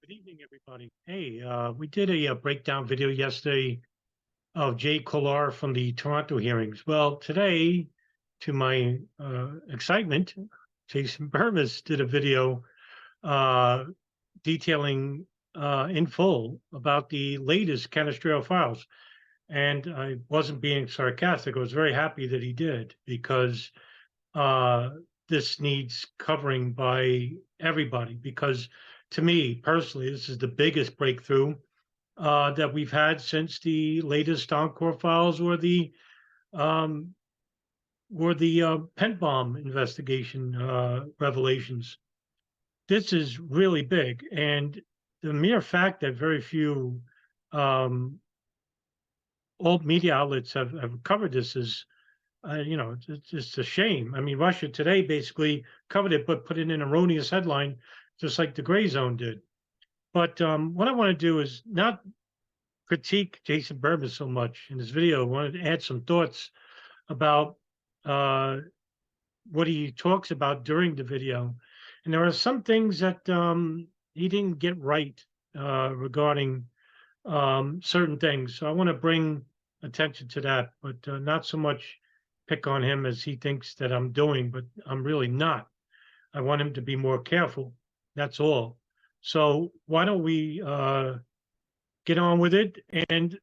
Good evening, everybody. Hey, we did a breakdown video yesterday of Jay Kolar from the Toronto hearings. Well, today, to my excitement, Jason Burmis did a video uh, detailing in full about the latest Canestraro files. And I wasn't being sarcastic. I was very happy that he did because uh, this needs covering by everybody. Because to me personally, this is the biggest breakthrough that we've had since the latest Encore files um, or the Pent Bomb investigation revelations. This is really big, and the mere fact that very few um, old media outlets have covered this is it's just a shame. I mean, Russia Today basically covered it, but put in an erroneous headline, just like the Gray Zone did. But what I want to do is not critique Jason Bermas so much in this video. I wanted to add some thoughts about uh, what he talks about during the video. And there are some things that he didn't get right regarding certain things. So I want to bring attention to that, but not so much pick on him as he thinks that I'm doing, but I'm really not. I want him to be more careful. That's all. So why don't we get on with it? And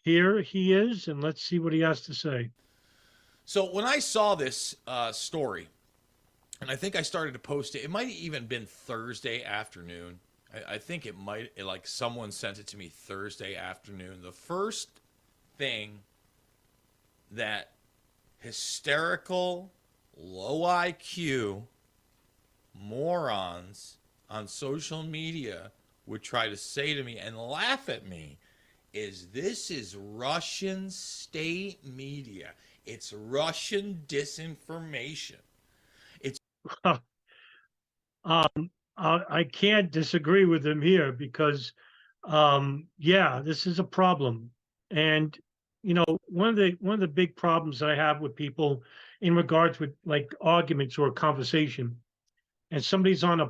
here he is, and let's see what he has to say. So when I saw this story, and I think I started to post it, it might have even been Thursday afternoon. I think it might, like someone sent it to me Thursday afternoon. The first thing that hysterical, low IQ morons on social media would try to say to me and laugh at me is this is Russian state media. It's Russian disinformation. It's I can't disagree with him here because, yeah, this is a problem. And one of the big problems I have with people in regards with like arguments or a conversation, and somebody's on a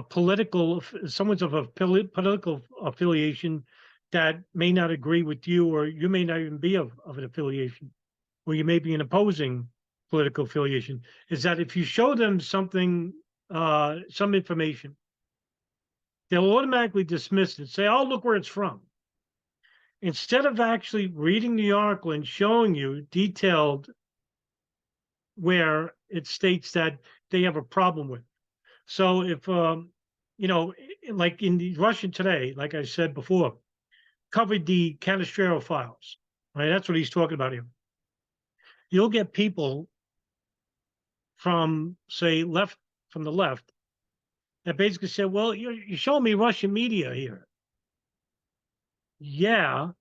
political, someone's of a political affiliation that may not agree with you, or you may not even be of an affiliation, or you may be an opposing political affiliation, is that if you show them something, some information, they'll automatically dismiss it, say, oh, look where it's from. Instead of actually reading the article and showing you detailed where it states that they have a problem with. So if, like in the Russian Today, like I said before, covered the Canestraro files, right? That's what he's talking about here. You'll get people from, say, from the left that basically said, well, you're showing me Russian media here. Yeah,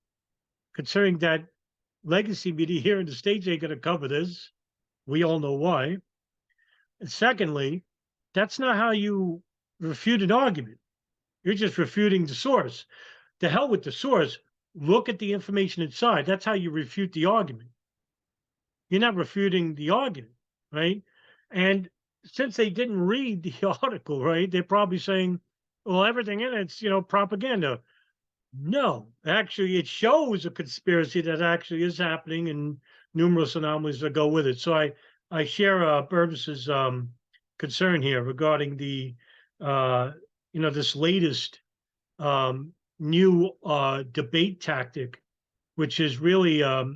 considering that legacy media here in the States ain't going to cover this. We all know why. And secondly, that's not how you refute an argument. You're just refuting the source. To hell with the source. Look at the information inside. That's how you refute the argument. You're not refuting the argument, right? And since they didn't read the article, right, they're probably saying, well, everything in it's, propaganda. No, actually, it shows a conspiracy that actually is happening and numerous anomalies that go with it. So I share Burvis's concern here regarding the, this latest new debate tactic, which is really a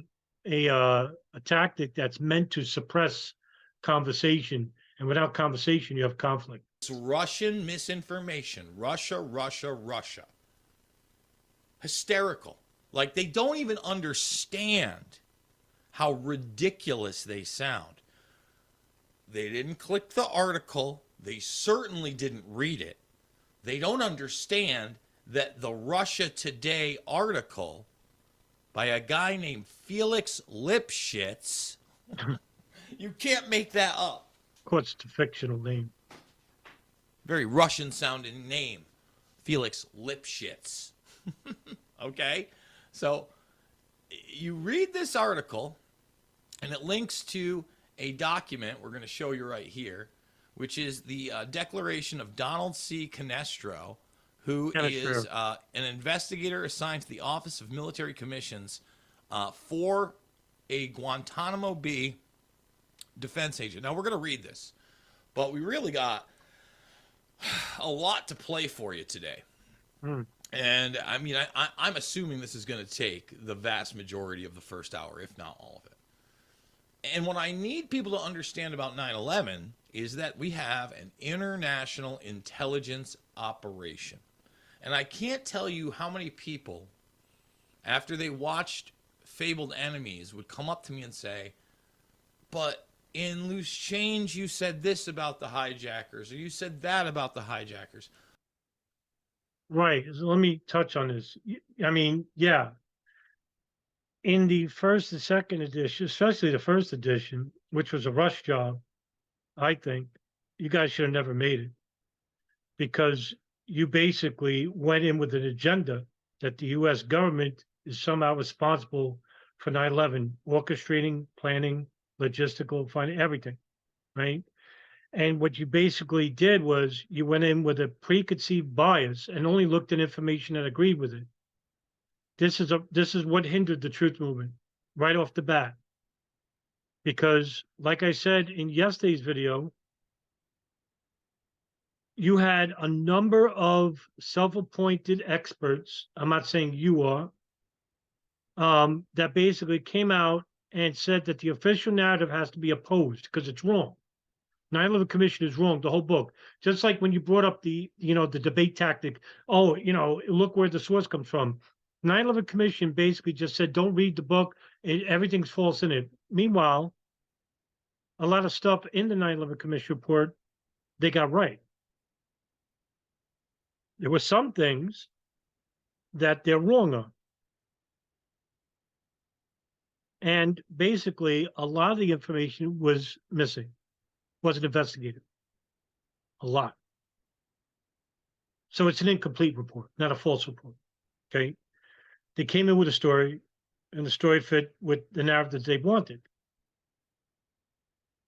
tactic that's meant to suppress conversation. And without conversation, you have conflict. It's Russian misinformation. Russia, Russia, Russia. Hysterical. Like they don't even understand how ridiculous they sound. They didn't click the article. They certainly didn't read it. They don't understand that the Russia Today article by a guy named Felix Lipschitz, you can't make that up. Of course, it's a fictional name. Very Russian sounding name. Felix Lipschitz. Okay? So you read this article, and it links to a document we're going to show you right here, which is the declaration of Donald C. Canestro, who Canestro. is an investigator assigned to the Office of Military Commissions for a Guantanamo Bay defense agent. Now, we're going to read this, but we really got a lot to play for you today. And I mean, I'm assuming this is going to take the vast majority of the first hour, if not all of it. And what I need people to understand about 9/11 is that we have an international intelligence operation. And I can't tell you how many people, after they watched Fabled Enemies, would come up to me and say, but in Loose Change, you said this about the hijackers, or you said that about the hijackers. Right. So let me touch on this. I mean, yeah. In the first and second edition, especially the first edition, which was a rush job, I think you guys should have never made it, because you basically went in with an agenda that the U.S. government is somehow responsible for 9/11, orchestrating, planning, logistical, finding everything, right? And what you basically did was you went in with a preconceived bias and only looked at information that agreed with it. This is what hindered the truth movement right off the bat. Because, like I said in yesterday's video, you had a number of self-appointed experts, I'm not saying you are, that basically came out and said that the official narrative has to be opposed because it's wrong. 9/11 Commission is wrong, the whole book. Just like when you brought up the debate tactic, look where the source comes from. 9/11 Commission basically just said, don't read the book, everything's false in it. Meanwhile, a lot of stuff in the 9/11 Commission report, they got right. There were some things that they're wrong on. And basically, a lot of the information was missing, wasn't investigated. A lot. So it's an incomplete report, not a false report. Okay. They came in with a story, and the story fit with the narrative they wanted,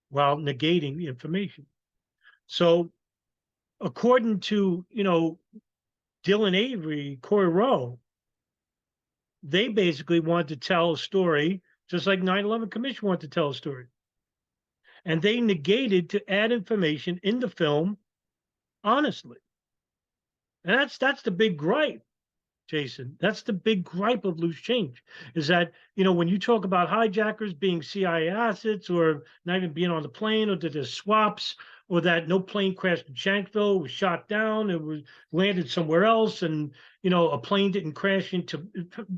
while negating the information. So, according to Dylan Avery, Corey Rowe, they basically wanted to tell a story just like 9/11 Commission wanted to tell a story, and they negated to add information in the film honestly. And that's the big gripe, Jason. That's the big gripe of Loose Change, is that, when you talk about hijackers being CIA assets or not even being on the plane, or that there's swaps, or that no plane crashed in Shanksville, it was shot down, it was landed somewhere else, and, a plane didn't crash into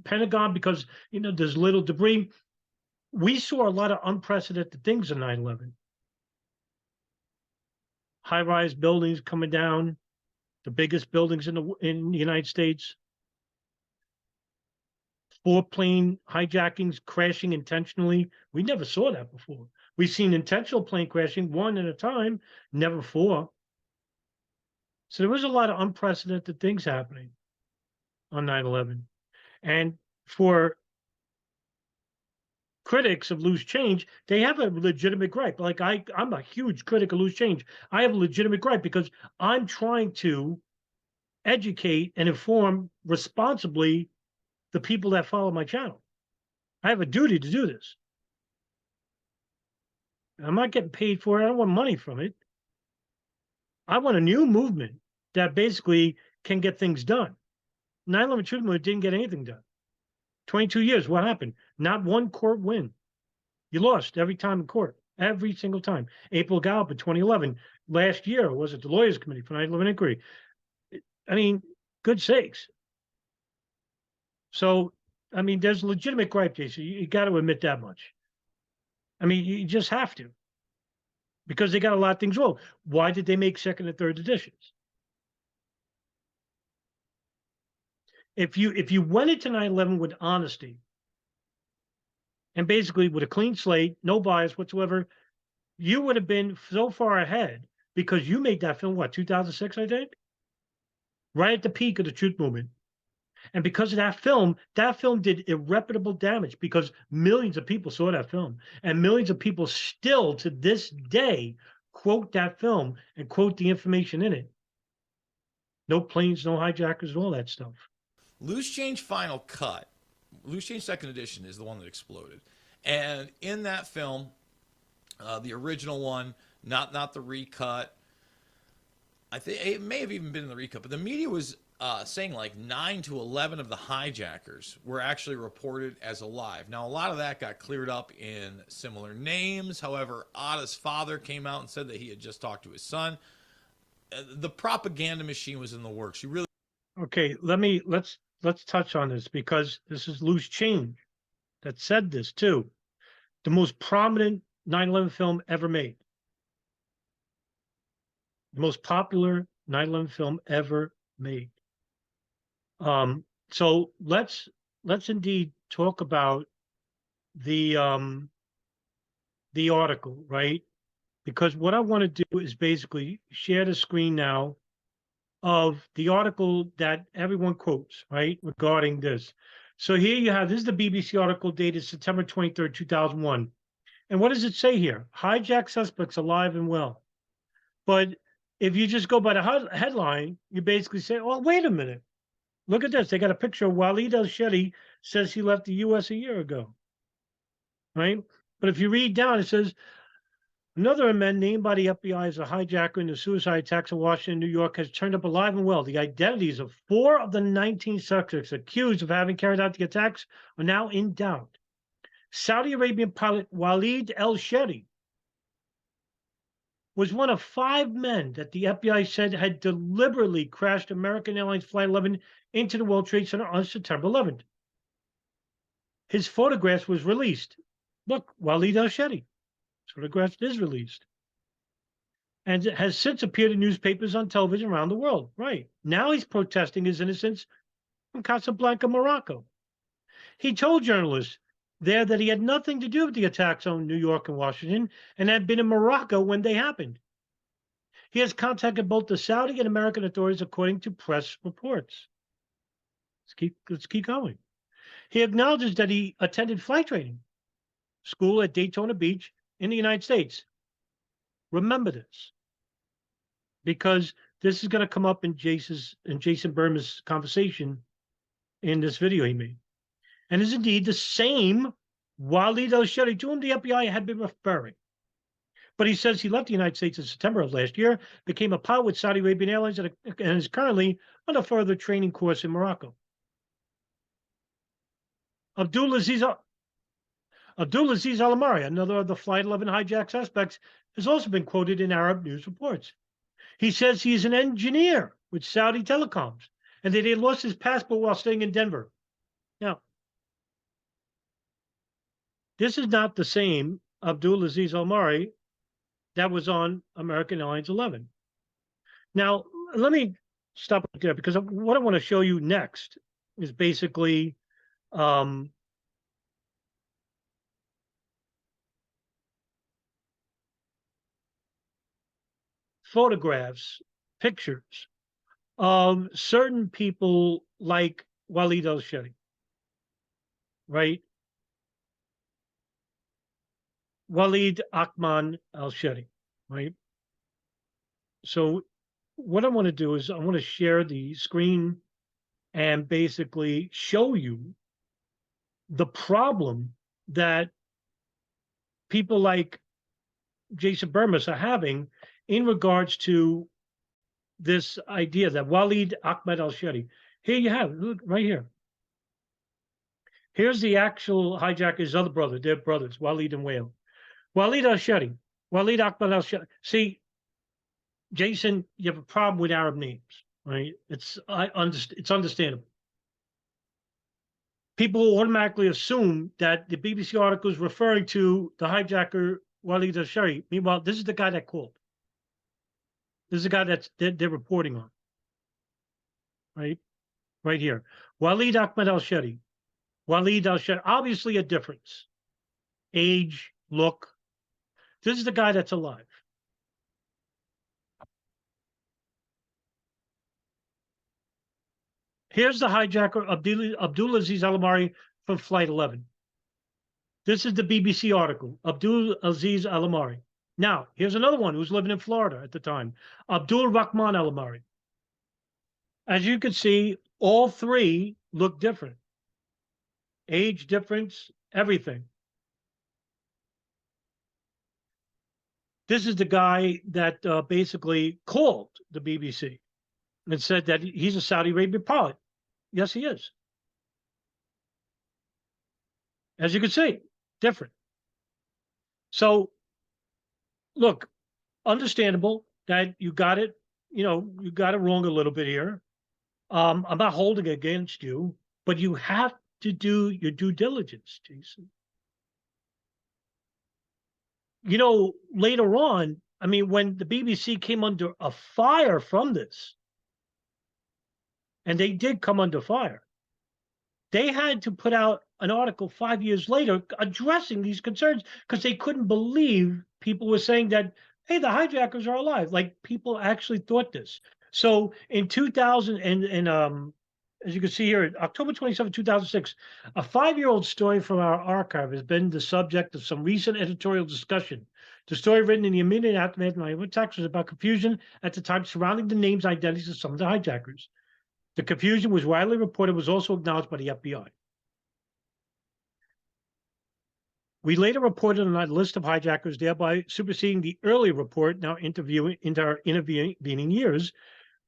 Pentagon because, there's little debris. We saw a lot of unprecedented things in 9/11. High-rise buildings coming down, the biggest buildings in the United States. 4 plane hijackings crashing intentionally. We never saw that before. We've seen intentional plane crashing 1 at a time, never 4. So there was a lot of unprecedented things happening on 9/11. And for critics of Loose Change, they have a legitimate gripe. Like I'm a huge critic of Loose Change. I have a legitimate gripe because I'm trying to educate and inform responsibly the people that follow my channel. I have a duty to do this. I'm not getting paid for it. I don't want money from it. I want a new movement that basically can get things done. 9/11 Truth Movement didn't get anything done. 22 years, what happened? Not one court win. You lost every time in court, every single time. April Gallup in 2011. Last year, was it the Lawyers Committee for 9/11 Inquiry? I mean, good sakes. So, I mean, there's legitimate gripe, Jason. You got to admit that much. I mean, you just have to, because they got a lot of things wrong. Why did they make second and third editions? If you went into 9/11 with honesty and basically with a clean slate, no bias whatsoever, you would have been so far ahead, because you made that film, 2006, I think? Right at the peak of the Truth Movement. And because of that film did irreparable damage, because millions of people saw that film, and millions of people still to this day quote that film and quote the information in it. No planes, no hijackers, all that stuff. Loose Change Final Cut, Loose Change Second Edition is the one that exploded. And in that film, the original one, not the recut, I think it may have even been in the recut, but the media was saying like 9 to 11 of the hijackers were actually reported as alive. Now, a lot of that got cleared up in similar names. However, Atta's father came out and said that he had just talked to his son. The propaganda machine was in the works. You really Okay, let's touch on this because this is Loose Change that said this too. The most prominent 9/11 film ever made. The most popular 9/11 film ever made. So let's indeed talk about the article, right? Because what I want to do is basically share the screen now of the article that everyone quotes, right, regarding this. So here you have, this is the BBC article dated September 23rd, 2001. And what does it say here? Hijacked suspects alive and well. But if you just go by the headline, you basically say, oh, wait a minute. Look at this. They got a picture of Waleed El-Shehri says he left the U.S. a year ago, right? But if you read down, it says, another man named by the FBI as a hijacker in the suicide attacks in Washington, New York, has turned up alive and well. The identities of 4 of the 19 suspects accused of having carried out the attacks are now in doubt. Saudi Arabian pilot Waleed El-Shehri was one of 5 men that the FBI said had deliberately crashed American Airlines Flight 11 into the World Trade Center on September 11th. His photographs was released. Look, Waleed El-Shehri. Photograph is released and it has since appeared in newspapers on television around the world. Right now he's protesting his innocence from Casablanca, Morocco. He told journalists there that he had nothing to do with the attacks on New York and Washington and had been in Morocco when they happened. He has contacted both the Saudi and American authorities, according to press reports. Let's keep going. He acknowledges that he attended flight training school at Daytona Beach in the United States. Remember this, because this is going to come up in Jason Berman's conversation in this video he made. And is indeed the same Waleed El-Shehri to whom the FBI had been referring. But he says he left the United States in September of last year, became a pilot with Saudi Arabian Airlines, and is currently on a further training course in Morocco. Abdulaziz Al-Amari, another of the Flight 11 hijack suspects, has also been quoted in Arab news reports. He says he's an engineer with Saudi Telecoms and that he lost his passport while staying in Denver. Now, this is not the same Abdulaziz Al-Amari that was on American Airlines 11. Now, let me stop right there because what I want to show you next is basically photographs, pictures of certain people like Waleed El-Shehri, right? Waleed Ahmad El-Shehri, right? So what I want to do is I want to share the screen and basically show you the problem that people like Jason Berman are having in regards to this idea that Waleed Ahmad El-Shehri. Here you have it, look right here. Here's the actual hijacker's other brother, their brothers, Waleed and Wael. Waleed El-Shehri, Waleed Ahmad El-Shehri. See, Jason, you have a problem with Arab names, right? It's understandable. People automatically assume that the BBC article is referring to the hijacker Waleed El-Shehri. Meanwhile, this is the guy that called. This is the guy they're reporting on, right? Right here. Waleed Ahmad El-Shehri. Waleed El-Shehri. Obviously a difference. Age, look. This is the guy that's alive. Here's the hijacker, Abdulaziz Al-Amari from Flight 11. This is the BBC article, Abdulaziz Al-Amari. Now, here's another one who was living in Florida at the time, Abdul Rahman Al Amari. As you can see, all three look different. Age difference, everything. This is the guy that basically called the BBC and said that he's a Saudi Arabian pilot. Yes, he is. As you can see, different. So, look, understandable that you got it, you got it wrong a little bit here. I'm not holding it against you, but you have to do your due diligence, Jason. Later on, I mean, when the BBC came under a fire from this, and they did come under fire, they had to put out an article 5 years later addressing these concerns because they couldn't believe people were saying that, hey, the hijackers are alive. Like people actually thought this. So in 2000, as you can see here, October 27, 2006, a 5-year-old story from our archive has been the subject of some recent editorial discussion. The story written in the immediate aftermath of my attacks was about confusion at the time surrounding the names and identities of some of the hijackers. The confusion was widely reported, was also acknowledged by the FBI. We later reported on a list of hijackers, thereby superseding the earlier report, now into our intervening years.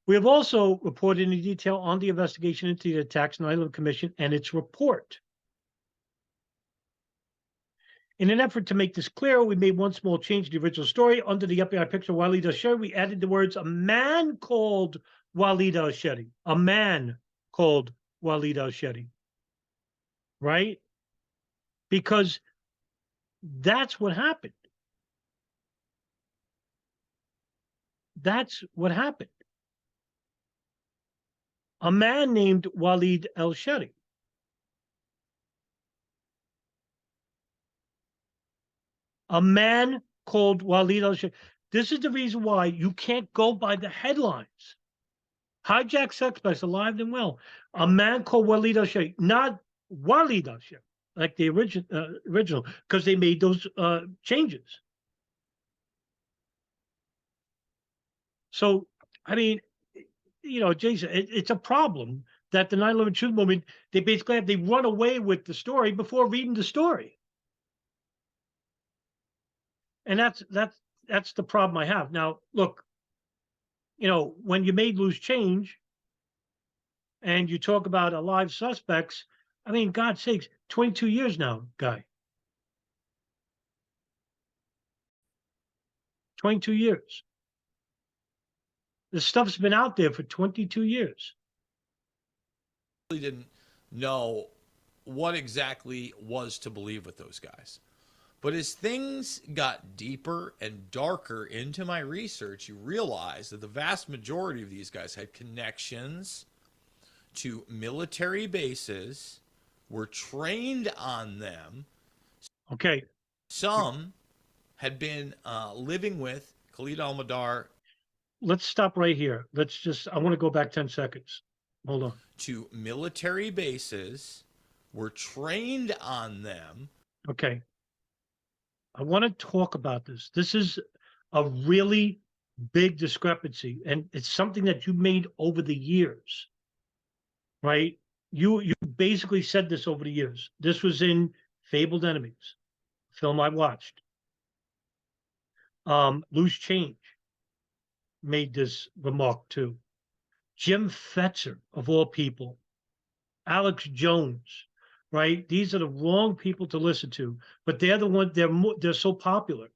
We have also reported in detail on the investigation into the attacks, 9/11 Commission, and its report. In an effort to make this clear, we made one small change to the original story. Under the FBI picture of Walid al-Shehri, we added the words, a man called Walid al-Shehri. A man called Walid al-Shehri. Right? Because that's what happened. That's what happened. A man named Walid al-Shehri. A man called Walid al-Shehri. This is the reason why you can't go by the headlines. Hijacked sex bus alive and well. A man called Walid al-Shehri, not Walid al-Shehri, like the original, because they made those changes. So, I mean, Jason, it's a problem that the 9/11 Truth Movement, they run away with the story before reading the story. And that's the problem I have. Now, look, when you made loose change and you talk about alive suspects, I mean, God's sakes, 22 years now, guy. 22 years. This stuff's been out there for 22 years. Really didn't know what exactly was to believe with those guys. But as things got deeper and darker into my research, you realize that the vast majority of these guys had connections to military bases, were trained on them. Okay. Some had been living with Khalid al-Mihdhar. Let's stop right here. I want to go back 10 seconds. Hold on. To military bases, were trained on them. Okay. I want to talk about this. This is a really big discrepancy, and it's something that you made over the years, right? You basically said this over the years. This was in Fabled Enemies, film I watched. Loose Change made this remark too. Jim Fetzer, of all people, Alex Jones, right? These are the wrong people to listen to, but they're the ones, they're so popular.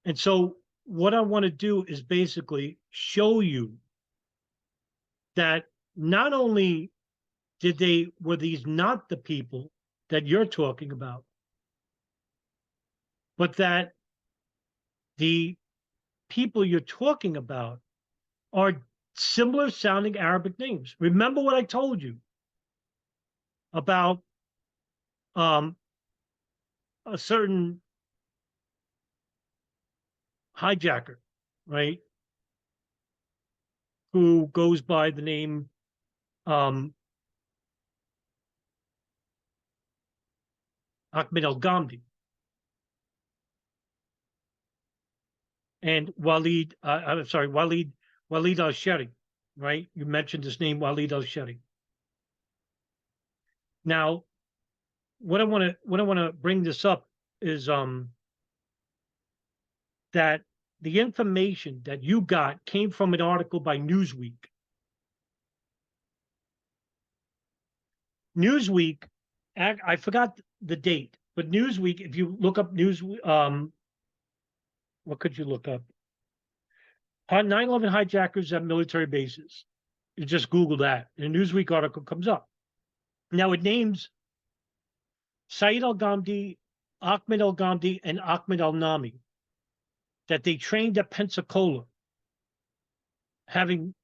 And so what I want to do is basically show you that not only were these not the people that you're talking about, but that the people you're talking about are similar sounding Arabic names. Remember what I told you about a certain hijacker, right? Who goes by the name Ahmed al-Ghamdi. and Walid, I'm sorry, Walid al-Shehri, right? You mentioned his name, Walid al-Shehri. Now, what I want to bring this up is that the information that you got came from an article by Newsweek. Newsweek, I forgot the date, but Newsweek, if you look up what could you look up? 9/11 hijackers at military bases. You just Google that, and a Newsweek article comes up. Now it names Saeed al-Ghamdi, Ahmed al-Ghamdi, and Ahmed al-Nami, that they trained at Pensacola, having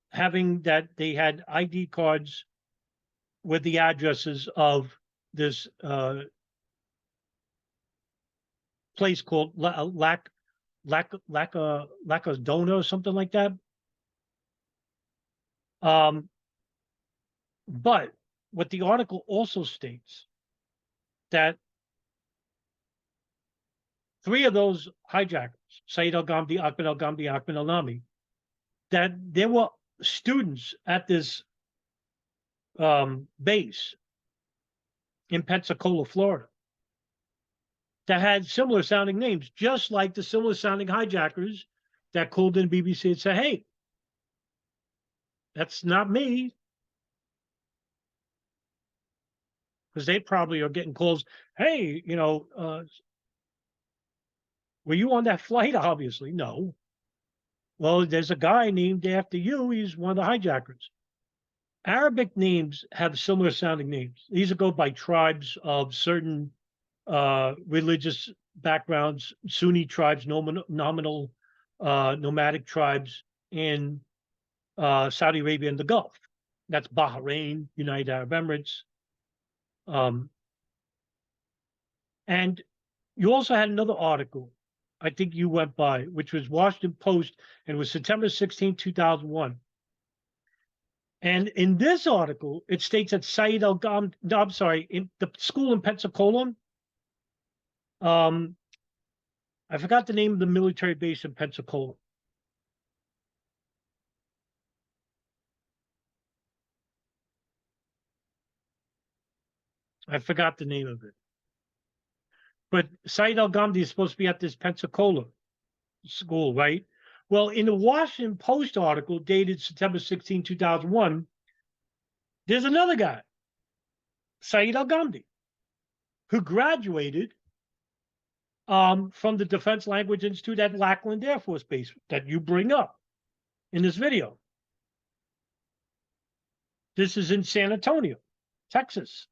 that they had ID cards with the addresses of this place called Lackadonia or something like that. But what the article also states, that 3 of those hijackers, Saeed al-Ghamdi, Ahmed al-Ghamdi, Ahmed al-Nami, that there were students at this base in Pensacola, Florida, that had similar sounding names, just like the similar sounding hijackers that called in BBC and said, hey, that's not me. Because they probably are getting calls, hey, were you on that flight? Obviously, no. Well, there's a guy named after you. He's one of the hijackers. Arabic names have similar sounding names. These go by tribes of certain religious backgrounds, Sunni tribes, nominal nomadic tribes in Saudi Arabia and the Gulf. That's Bahrain, United Arab Emirates. And you also had another article, I think you went by, which was Washington Post, and it was September 16, 2001. And in this article, it states that Saeed al-Ghamdi, no, I'm sorry, in the school in Pensacola, I forgot the name of the military base in Pensacola. I forgot the name of it. But Saeed al-Ghamdi is supposed to be at this Pensacola school, right? Well, in the Washington Post article dated September 16, 2001, there's another guy, Saeed al-Ghamdi, who graduated from the Defense Language Institute at Lackland Air Force Base that you bring up in this video. This is in San Antonio, Texas.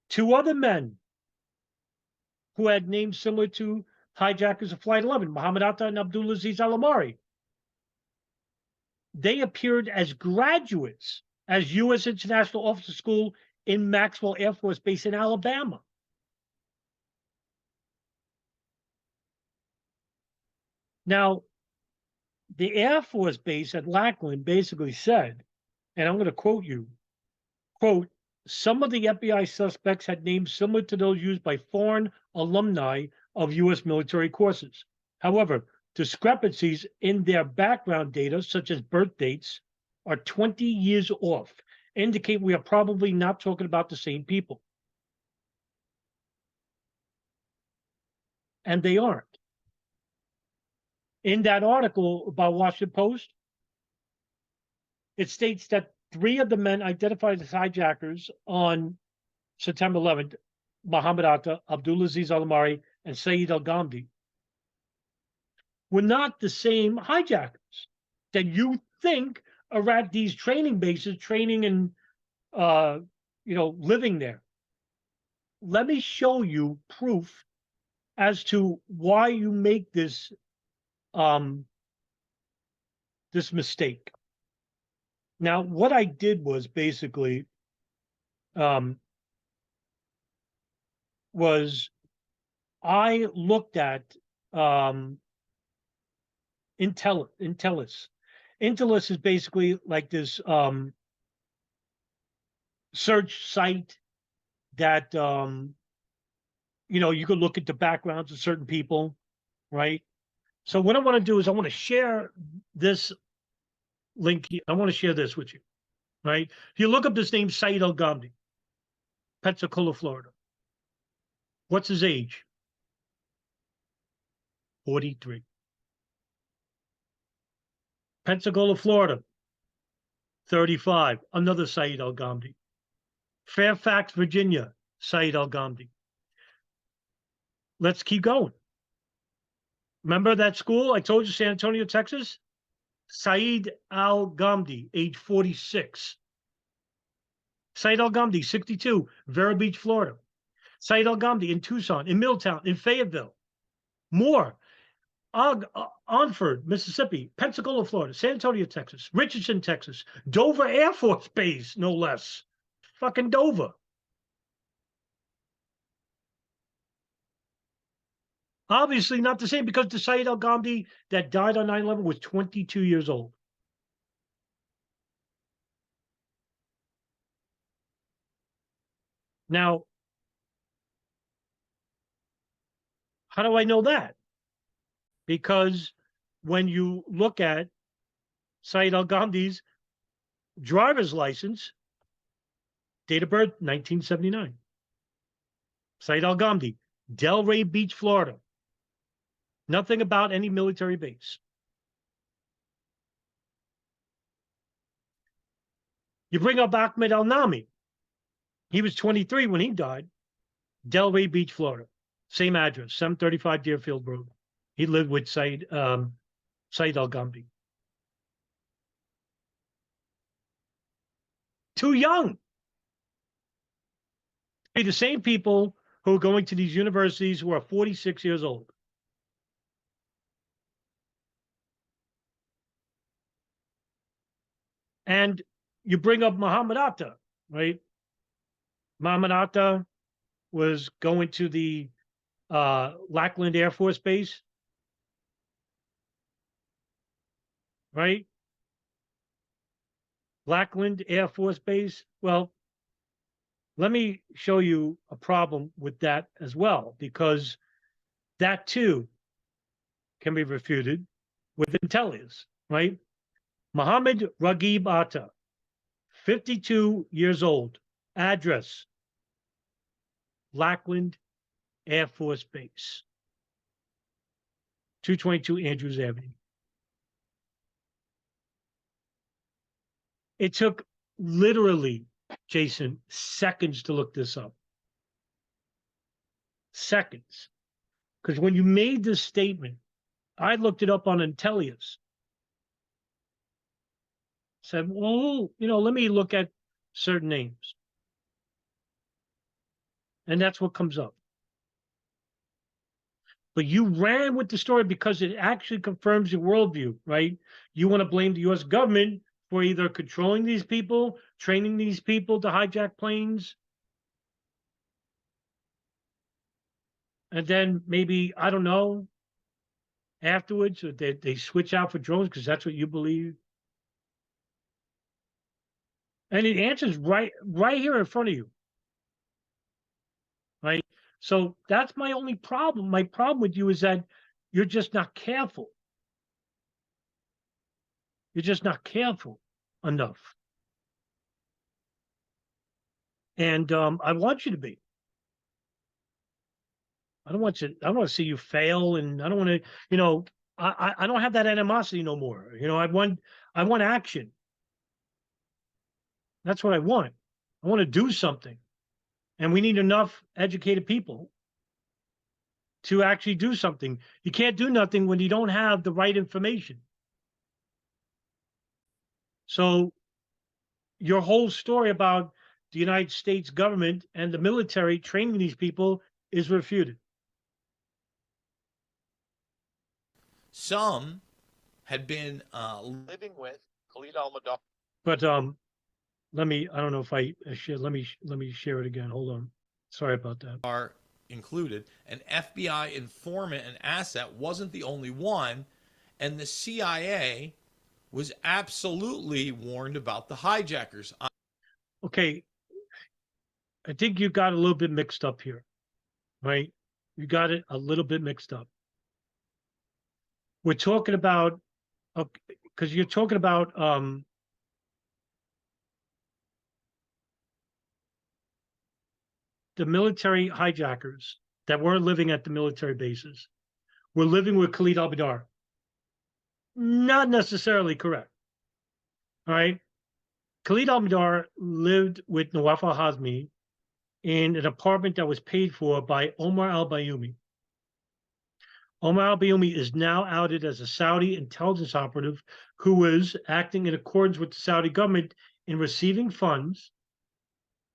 2 other men who had names similar to hijackers of Flight 11, Mohammed Atta and Abdulaziz Al-Amari. They appeared as graduates as U.S. International Officer School in Maxwell Air Force Base in Alabama. Now, the Air Force Base at Lackland basically said, and I'm going to quote you, quote, some of the FBI suspects had names similar to those used by foreign alumni of U.S. military courses. However, discrepancies in their background data, such as birth dates, are 20 years off, indicate we are probably not talking about the same people. And they aren't. In that article about Washington Post, it states that 3 of the men identified as hijackers on September 11th, Mohammed Atta, Abdulaziz Al-Amari, and Saeed al-Ghamdi, were not the same hijackers that you think are at these training bases, training and living there. Let me show you proof as to why you make this this mistake. Now, what I did was basically was I looked at Intellis. Intellis is basically like this search site that you could look at the backgrounds of certain people, right? So what I want to do is I want to share this link. I want to share this with you, right? If you look up this name, Saeed Al-Ghamdi, Pensacola, Florida. What's his age? 43. Pensacola, Florida, 35. Another Saeed Al-Ghamdi. Fairfax, Virginia, Saeed Al-Ghamdi. Let's keep going. Remember that school I told you, San Antonio, Texas? Saeed Al-Ghamdi, age 46. Saeed Al-Ghamdi, 62, Vero Beach, Florida. Saeed Al-Ghamdi in Tucson, in Middletown, in Fayetteville. More. Onford, Mississippi, Pensacola, Florida, San Antonio, Texas, Richardson, Texas, Dover Air Force Base, no less. Fucking Dover. Obviously not the same, because the Saeed Al-Ghamdi that died on 9/11 was 22 years old. Now, how do I know that? Because when you look at Saeed Al-Ghamdi's driver's license, date of birth, 1979. Saeed Al-Ghamdi, Delray Beach, Florida. Nothing about any military base. You bring up Ahmed Al-Nami. He was 23 when he died. Delray Beach, Florida. Same address, 735 Deerfield Road. He lived with Saeed Al-Ghamdi. Too young. Be the same people who are going to these universities who are 46 years old. And you bring up Muhammad Atta, right? Muhammad Atta was going to the Lackland Air Force Base, right? Lackland Air Force Base. Well, let me show you a problem with that as well, because that too can be refuted with intelligence, right? Muhammad Raghib Atta, 52 years old, address, Lackland Air Force Base, 222 Andrews Avenue. It took literally, Jason, seconds to look this up. Seconds. Because when you made this statement, I looked it up on Intellius. Said, well, let me look at certain names. And that's what comes up. But you ran with the story because it actually confirms your worldview, right? You want to blame the U.S. government for either controlling these people, training these people to hijack planes, and then maybe, I don't know, afterwards they switch out for drones because that's what you believe. And it answers right here in front of you, right? So that's my only problem. My problem with you is that you're just not careful. You're just not careful enough. And I want you to be. I don't want to see you fail, and I don't want to, I don't have that animosity no more. I want action. That's what I want. I want to do something. And we need enough educated people to actually do something. You can't do nothing when you don't have the right information. So your whole story about the United States government and the military training these people is refuted. Some had been living with Khalid al-Mihdhar. But I don't know if I should, let me share it again. Hold on. Sorry about that. Are included. An FBI informant and asset wasn't the only one, and the CIA was absolutely warned about the hijackers. Okay, I think you got a little bit mixed up here, right? You got it a little bit mixed up. We're talking about, because you're talking about the military hijackers that weren't living at the military bases were living with Khalid al-Mihdhar. Not necessarily correct. All right. Khalid al-Mihdhar lived with Nawaf al-Hazmi in an apartment that was paid for by Omar al-Bayoumi. Omar al-Bayoumi is now outed as a Saudi intelligence operative who was acting in accordance with the Saudi government in receiving funds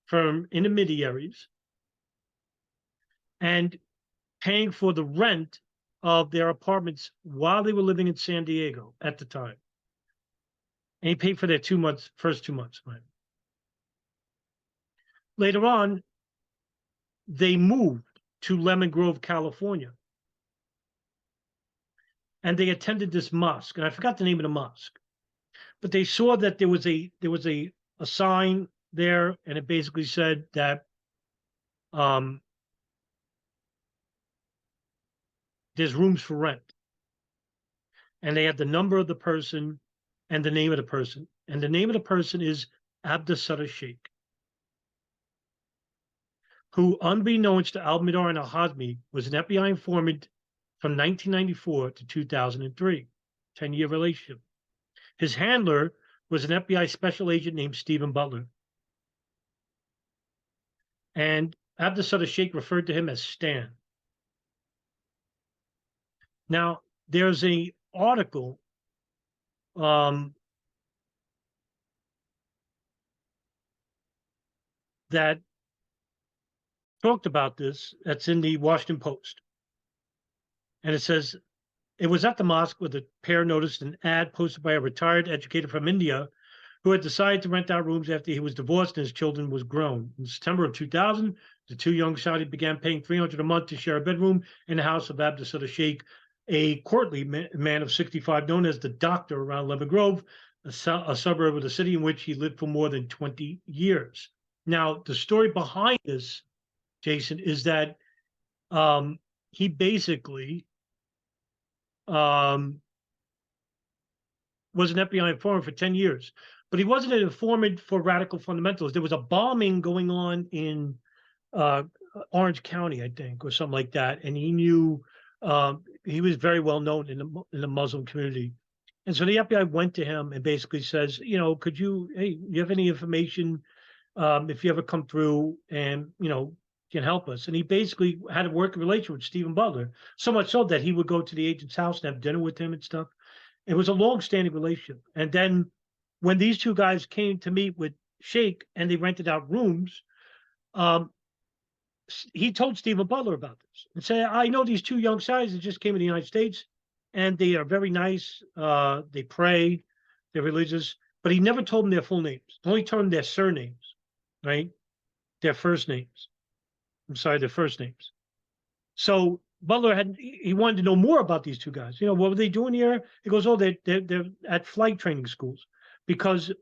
from intermediaries and paying for the rent of their apartments while they were living in San Diego at the time. And he paid for their first 2 months. Right? Later on, they moved to Lemon Grove, California. And they attended this mosque. And I forgot the name of the mosque. But they saw that there was a sign there, and it basically said that there's rooms for rent. And they had the number of the person and the name of the person. And the name of the person is Abdussattah Sheikh, who, unbeknownst to al-Mihdhar and al-Hazmi, was an FBI informant from 1994 to 2003, 10-year relationship. His handler was an FBI special agent named Stephen Butler. And Abdussattah Sheikh referred to him as Stan. Now, there's an article that talked about this that's in the Washington Post. And it says, it was at the mosque where the pair noticed an ad posted by a retired educator from India who had decided to rent out rooms after he was divorced and his children was grown. In September of 2000, the two young Saudis began paying $300 a month to share a bedroom in the house of Abdussattah Sheikh, a courtly man of 65, known as the Doctor around Lemon Grove, a suburb of the city in which he lived for more than 20 years. Now, the story behind this, Jason, is that he basically was an FBI informant for 10 years, but he wasn't an informant for radical fundamentalists. There was a bombing going on in Orange County, I think, or something like that, and he knew he was very well known in the Muslim community. And so the FBI went to him and basically says, could you have any information if you ever come through and, can help us? And he basically had a working relationship with Stephen Butler, so much so that he would go to the agent's house and have dinner with him and stuff. It was a long-standing relationship. And then when these two guys came to meet with Sheikh and they rented out rooms, he told Stephen Butler about this and said, I know these two young guys that just came to the United States and they are very nice. They pray, they're religious, but he never told them their full names. He only told them their surnames, right? Their first names. Their first names. So Butler he wanted to know more about these two guys. What were they doing here? He goes, they're at flight training schools. Because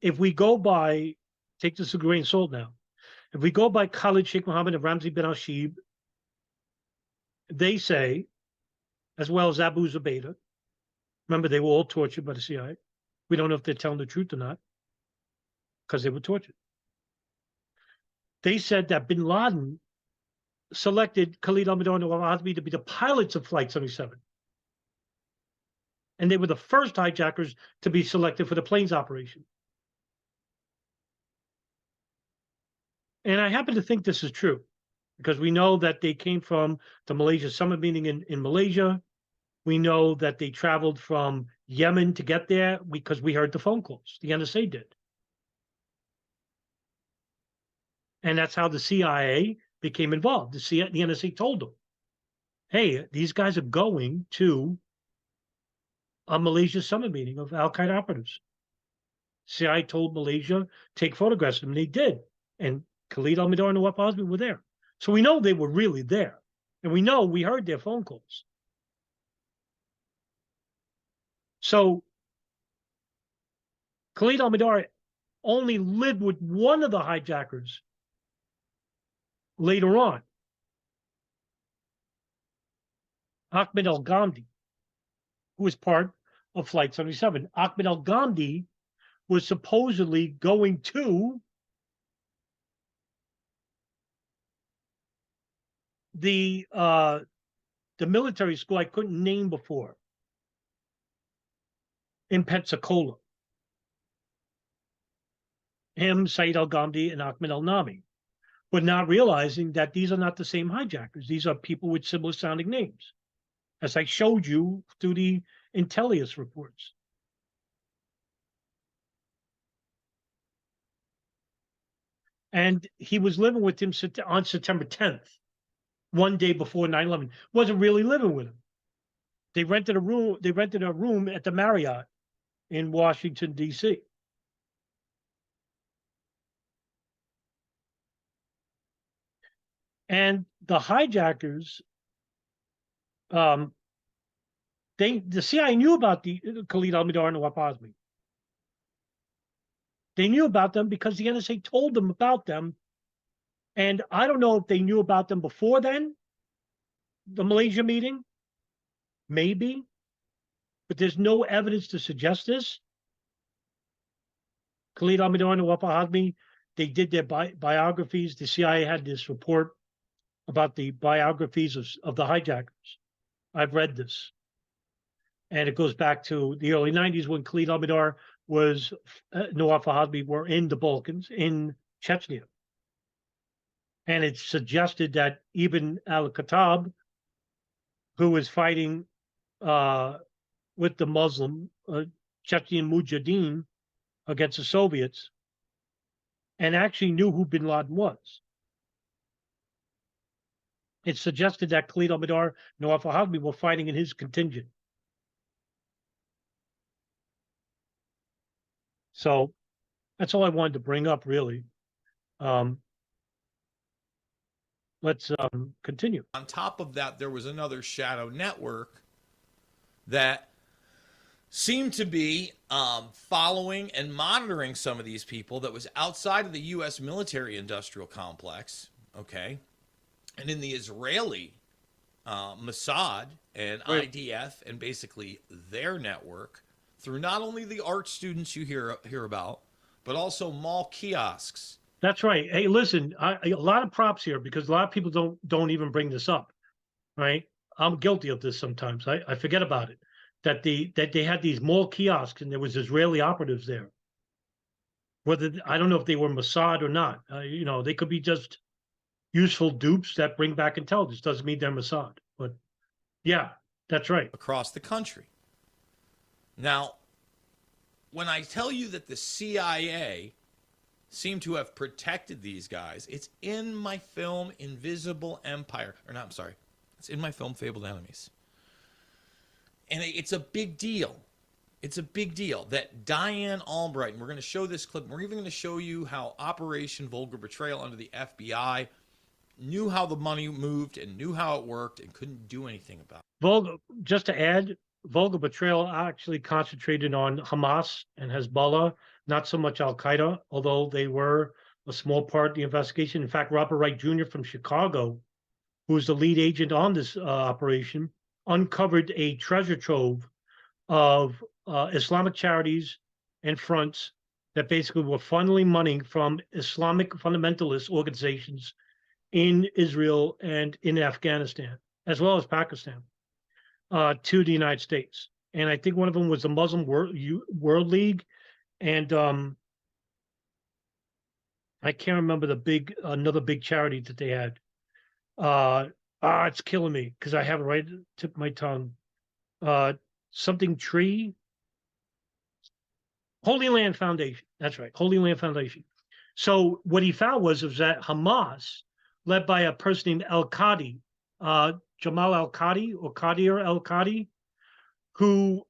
if we go by, take this with a grain of salt now, if we go by Khalid Sheikh Mohammed and Ramzi bin al-Shibh, they say, as well as Abu Zubaydah, remember they were all tortured by the CIA. We don't know if they're telling the truth or not, because they were tortured. They said that bin Laden selected Khalid al-Mihdhar and al-Hazmi to be the pilots of Flight 77. And they were the first hijackers to be selected for the planes operation. And I happen to think this is true because we know that they came from the Malaysia Summit meeting in Malaysia. We know that they traveled from Yemen to get there because we heard the phone calls. The NSA did. And that's how the CIA became involved. The NSA told them, hey, these guys are going to a Malaysia Summit meeting of Al-Qaeda operatives. CIA told Malaysia, take photographs of them. They did. And Khalid al-Mihdhar and Nawaf al-Hazmi were there. So we know they were really there. And we know we heard their phone calls. So Khalid al-Mihdhar only lived with one of the hijackers later on. Ahmed al-Ghamdi, who was part of Flight 77. Ahmed al-Ghamdi was supposedly going to the military school I couldn't name before in Pensacola. Him, Saeed al-Ghamdi, and Ahmed al-Nami, but not realizing that these are not the same hijackers. These are people with similar sounding names, as I showed you through the Intellius reports. And he was living with him on September 10th, one day before 9/11. Wasn't really living with him. They rented a room at the Marriott in Washington, D.C. And the hijackers, the CIA knew about the Khalid al-Mihdhar and Nawaf Hazmi. They knew about them because the NSA told them about them. And I don't know if they knew about them before then, the Malaysia meeting, maybe, but there's no evidence to suggest this. Khalid al-Mihdhar and Nawaf Hazmi, they did their biographies. The CIA had this report about the biographies of the hijackers. I've read this. And it goes back to the early 90s when Khalid al-Mihdhar was, Nawaf Hazmi were in the Balkans, in Chechnya. And it suggested that Ibn al-Khattab, who was fighting with the Muslim Chechen Mujahideen against the Soviets, and actually knew who bin Laden was. It suggested that Khalid al-Mihdhar, Nawaf Hazmi were fighting in his contingent. So that's all I wanted to bring up, really. Let's continue. On top of that, there was another shadow network that seemed to be following and monitoring some of these people that was outside of the U.S. military-industrial complex, okay? And in the Israeli Mossad and Right. IDF and basically their network through not only the art students you hear about, but also mall kiosks. That's right. Hey, listen, a lot of props here because a lot of people don't even bring this up, right? I'm guilty of this sometimes. I forget about it. That they had these mall kiosks and there was Israeli operatives there. Whether I don't know if they were Mossad or not. They could be just useful dupes that bring back intelligence. Doesn't mean they're Mossad. But yeah, that's right. Across the country. Now, when I tell you that the CIA seem to have protected these guys, it's in my film Invisible Empire. It's in my film Fabled Enemies. And it's a big deal. It's a big deal that Diane Albright, and we're going to show this clip, and we're even going to show you how Operation Vulgar Betrayal under the FBI knew how the money moved and knew how it worked and couldn't do anything about it. Just to add, Vulgar Betrayal actually concentrated on Hamas and Hezbollah, not so much Al-Qaeda, although they were a small part of the investigation. In fact, Robert Wright Jr. from Chicago, who was the lead agent on this operation, uncovered a treasure trove of Islamic charities and fronts that basically were funneling money from Islamic fundamentalist organizations in Israel and in Afghanistan, as well as Pakistan, to the United States. And I think one of them was the Muslim World League. And I can't remember another big charity that they had. It's killing me because I have it right at the tip of my tongue. Something tree. Holy Land Foundation. That's right. Holy Land Foundation. So what he found was that Hamas, led by a person named Al-Qadi, Jamal Al-Qadi or Qadir Al-Qadi, who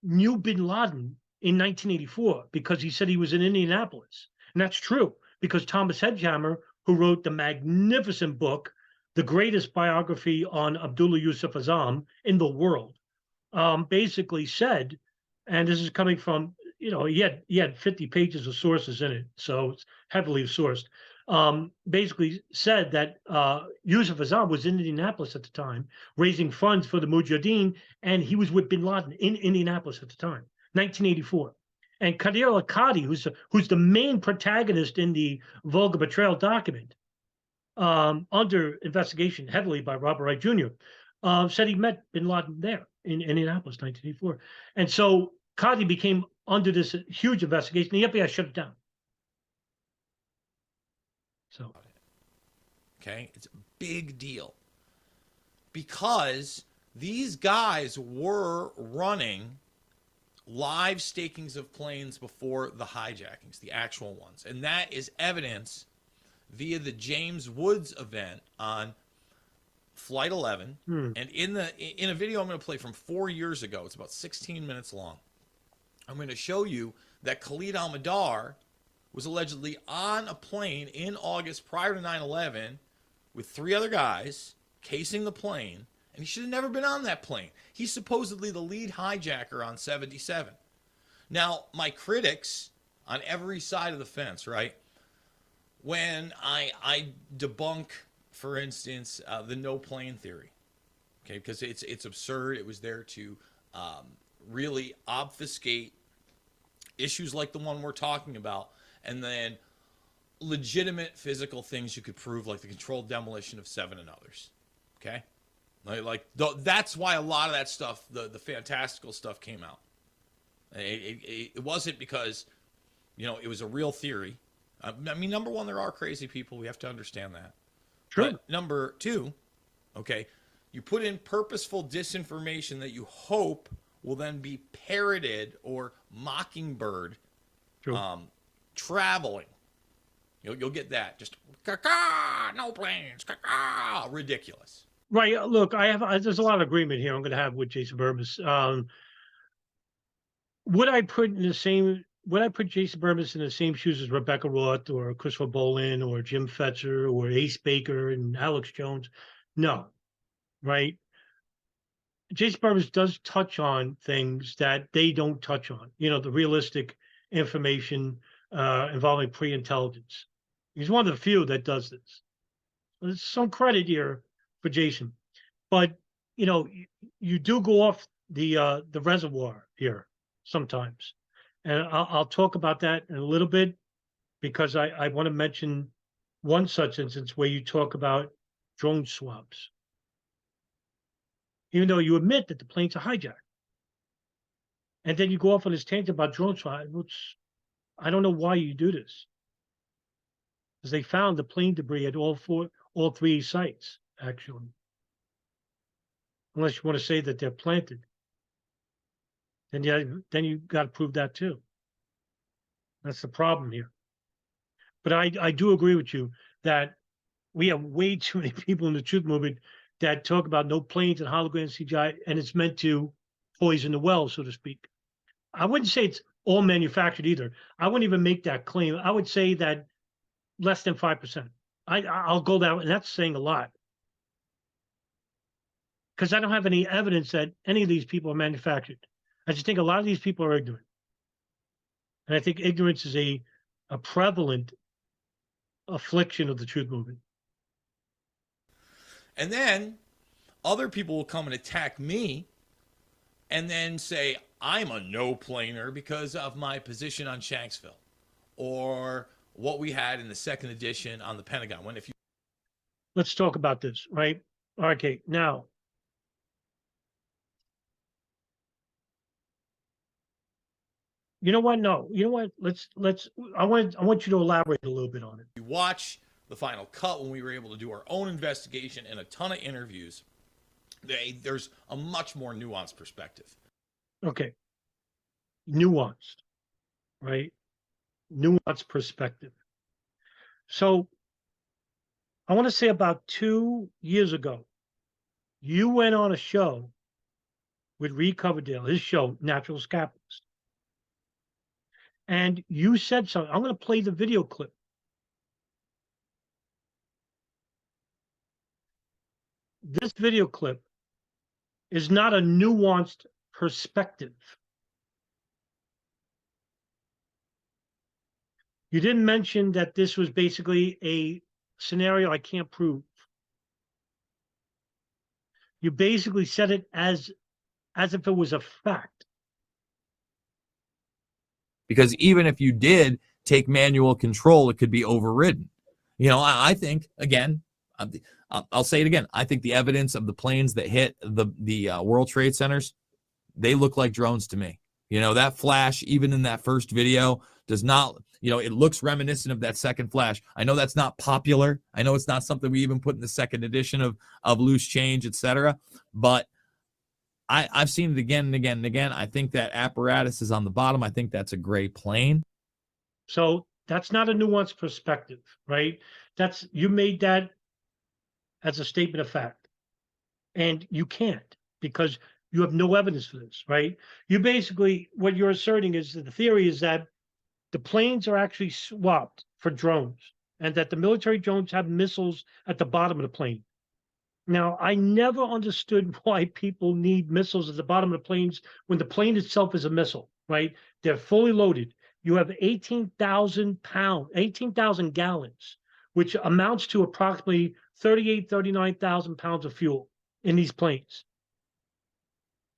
knew bin Laden in 1984 because he said he was in Indianapolis. And that's true because Thomas Hedgehammer, who wrote the magnificent book, the greatest biography on Abdullah Yusuf Azam in the world, basically said, and this is coming from, he had 50 pages of sources in it, so it's heavily sourced. basically said that Yusuf Azam was in Indianapolis at the time, raising funds for the Mujahideen, and he was with Bin Laden in Indianapolis at the time, 1984. And Qadir al-Qadi, who's the main protagonist in the Volga Betrayal document, under investigation heavily by Robert Wright Jr., said he met Bin Laden there in Indianapolis, 1984. And so Qadi became under this huge investigation. The FBI shut it down. So, okay, it's a big deal because these guys were running live stakings of planes before the hijackings, the actual ones. And that is evidence via the James Woods event on Flight 11. And in a video I'm going to play from 4 years ago, it's about 16 minutes long, I'm going to show you that Khalid al-Mihdhar was allegedly on a plane in August prior to 9/11 with 3 other guys casing the plane, and he should have never been on that plane. He's supposedly the lead hijacker on 77. Now, my critics on every side of the fence, right? When I debunk, for instance, the no plane theory, okay, because it's absurd. It was there to really obfuscate issues like the one we're talking about, and then legitimate physical things you could prove, like the controlled demolition of 7 and others. Okay, that's why a lot of that stuff, the fantastical stuff, came out. It wasn't because, it was a real theory. I mean, number one, there are crazy people. We have to understand that. True. But number two, okay, you put in purposeful disinformation that you hope will then be parroted or mockingbird traveling. You'll get that. Just caca, no planes, caca, ridiculous. Right. Look, there's a lot of agreement here I'm going to have with Jason Bermas. Would I put Jason Bermas in the same shoes as Rebecca Roth or Christopher Bolin or Jim Fetzer or Ace Baker and Alex Jones? No. Right. Jason Bermas does touch on things that they don't touch on, the realistic information involving pre-intelligence. He's one of the few that does this. There's some credit here for Jason, but you do go off the reservoir here sometimes, and I'll talk about that in a little bit, because I want to mention one such instance where you talk about drone swabs, even though you admit that the planes are hijacked, and then you go off on this tangent about drone swabs, which I don't know why you do this, because they found the plane debris at all 3 sites, actually. Unless you want to say that they're planted, then you got to prove that too. That's the problem here. But I do agree with you that we have way too many people in the truth movement that talk about no planes and hologram CGI, and it's meant to poison the well, so to speak. I wouldn't say it's all manufactured either. I wouldn't even make that claim. I would say that less than 5%. I'll go that way, and that's saying a lot, because I don't have any evidence that any of these people are manufactured. I just think a lot of these people are ignorant, and I think ignorance is a prevalent affliction of the truth movement. And then other people will come and attack me and then say I'm a no-planer because of my position on Shanksville, or what we had in the second edition on the Pentagon. Let's talk about this, right? Okay, now, you know what? No, you know what? I want you to elaborate a little bit on it. You watch the final cut when we were able to do our own investigation and a ton of interviews. There's a much more nuanced perspective. Okay, nuanced, right? Nuanced perspective. So I want to say about 2 years ago, you went on a show with Reed Coverdale, his show, Naturalist Capitalist. And you said something. I'm going to play the video clip. This video clip is not a nuanced perspective. You didn't mention that this was basically a scenario I can't prove. You basically said it as if it was a fact. Because even if you did take manual control, it could be overridden. You know, I think, again, I'll say it again. I think the evidence of the planes that hit the World Trade Centers, they look like drones to me. You know, that flash, even in that first video, does not, you know, it looks reminiscent of that second flash. I know that's not popular. I know it's not something we even put in the second edition of Loose Change, etc. But I've seen it again and again and again. I think that apparatus is on the bottom. I think that's a gray plane. So that's not a nuanced perspective, right? You made that as a statement of fact. And you can't, because you have no evidence for this, right? You basically, what you're asserting is that the theory is that the planes are actually swapped for drones, and that the military drones have missiles at the bottom of the plane. Now, I never understood why people need missiles at the bottom of the planes when the plane itself is a missile, right? They're fully loaded. You have 18,000 gallons, which amounts to approximately 39,000 pounds of fuel in these planes.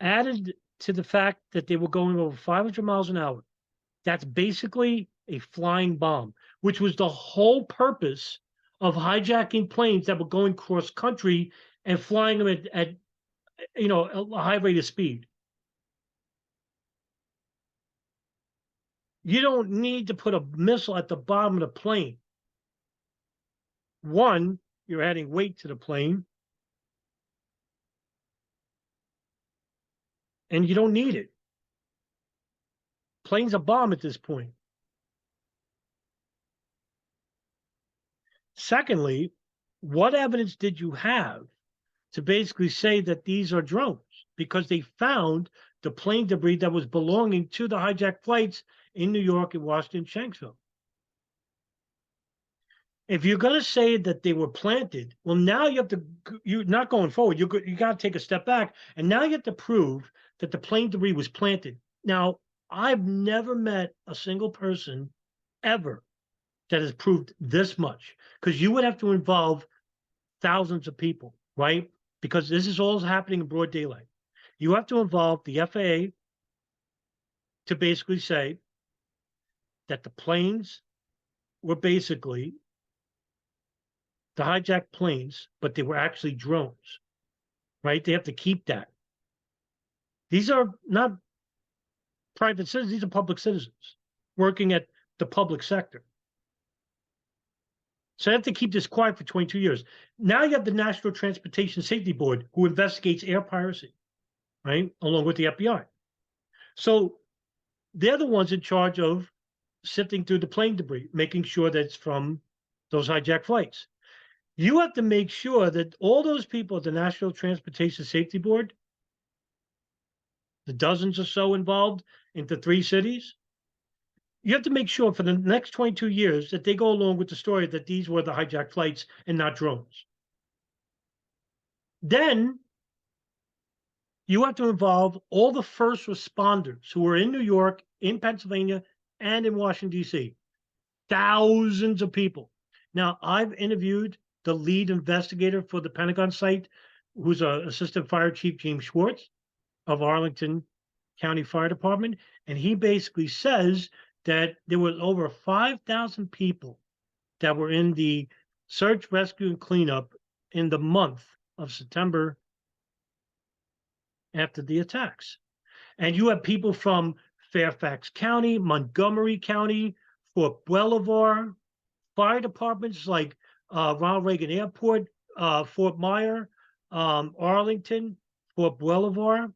Added to the fact that they were going over 500 miles an hour, that's basically a flying bomb, which was the whole purpose of hijacking planes that were going cross country and flying them at a high rate of speed. You don't need to put a missile at the bottom of the plane. One, you're adding weight to the plane, and you don't need it. Plane's a bomb at this point. Secondly, what evidence did you have to basically say that these are drones? Because they found the plane debris that was belonging to the hijacked flights in New York and Washington, Shanksville. If you're going to say that they were planted, well, now you're not going forward. You got to take a step back, and now you have to prove that the plane debris was planted. Now, I've never met a single person ever that has proved this much, because you would have to involve thousands of people, right? Because this is all happening in broad daylight. You have to involve the FAA to basically say that the planes were basically the hijacked planes, but they were actually drones, right? They have to keep that. These are not private citizens, these are public citizens working at the public sector. So they have to keep this quiet for 22 years. Now you have the National Transportation Safety Board, who investigates air piracy, right? Along with the FBI. So they're the ones in charge of sifting through the plane debris, making sure that it's from those hijacked flights. You have to make sure that all those people at the National Transportation Safety Board, the dozens or so involved in the 3 cities, you have to make sure for the next 22 years that they go along with the story that these were the hijacked flights and not drones. Then you have to involve all the first responders who were in New York, in Pennsylvania, and in Washington, D.C. Thousands of people. Now, I've interviewed the lead investigator for the Pentagon site, who's Assistant Fire Chief James Schwartz of Arlington County Fire Department, and he basically says that there was over 5,000 people that were in the search, rescue, and cleanup in the month of September after the attacks. And you have people from Fairfax County, Montgomery County, Fort Belvoir, fire departments like Ronald Reagan Airport, Fort Myer, Arlington, Fort Belvoir.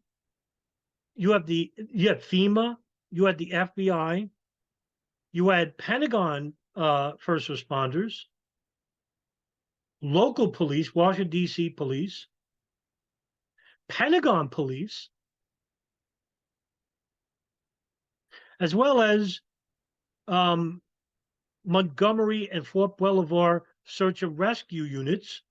You have FEMA, you had the FBI, you had Pentagon first responders, local police, Washington, D.C. police, Pentagon police, as well as Montgomery and Fort Belvoir search and rescue units.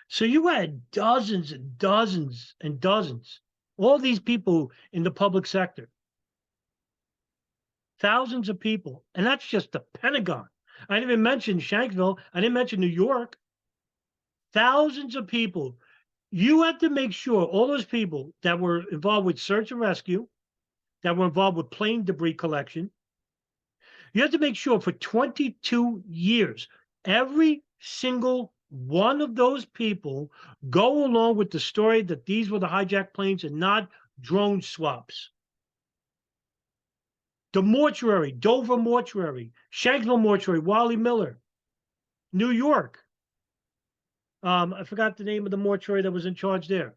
So you had dozens and dozens and dozens, all these people in the public sector. thousands of people. And that's just the Pentagon. I didn't even mention Shanksville. I didn't mention New York. Thousands of people. You have to make sure all those people that were involved with search and rescue, that were involved with plane debris collection, you have to make sure for 22 years, every single one of those people go along with the story that these were the hijacked planes and not drone swaps. The mortuary, Dover mortuary, Shanksville mortuary, Wally Miller, New York. I forgot the name of the mortuary that was in charge there.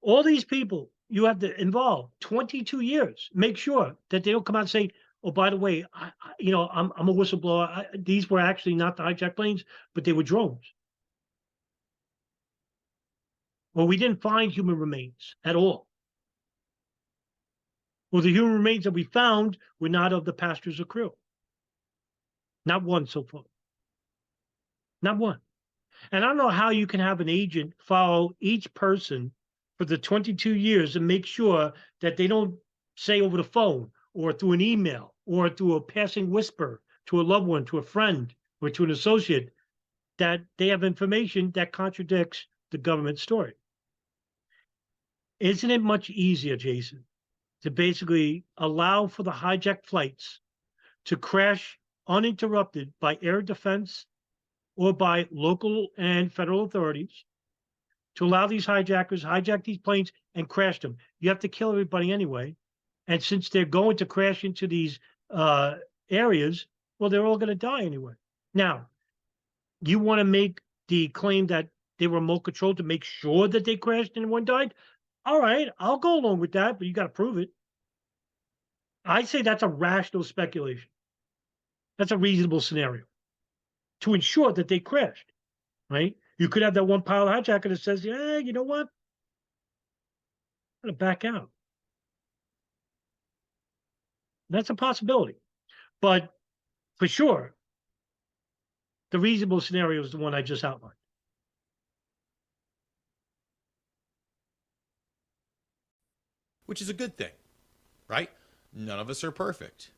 All these people you have to involve 22 years. Make sure that they don't come out and say, "Oh, by the way, I'm a whistleblower. These were actually not the hijacked planes, but they were drones." Well, we didn't find human remains at all. Well, the human remains that we found were not of the passengers or crew. Not one so far. Not one. And I don't know how you can have an agent follow each person for the 22 years and make sure that they don't say over the phone or through an email or through a passing whisper to a loved one, to a friend, or to an associate that they have information that contradicts the government story. Isn't it much easier, Jason, to basically allow for the hijacked flights to crash uninterrupted by air defense or by local and federal authorities, to allow these hijackers hijack these planes and crash them? You have to kill everybody anyway. And since they're going to crash into these areas, well, they're all going to die anyway. Now, you want to make the claim that they were remote controlled to make sure that they crashed and one died? All right, I'll go along with that, but you got to prove it. I say that's a rational speculation. That's a reasonable scenario to ensure that they crashed, right? You could have that one pilot hijacker that says, "Yeah, you know what? I'm going to back out." That's a possibility. But for sure, the reasonable scenario is the one I just outlined. Which is a good thing, right? None of us are perfect.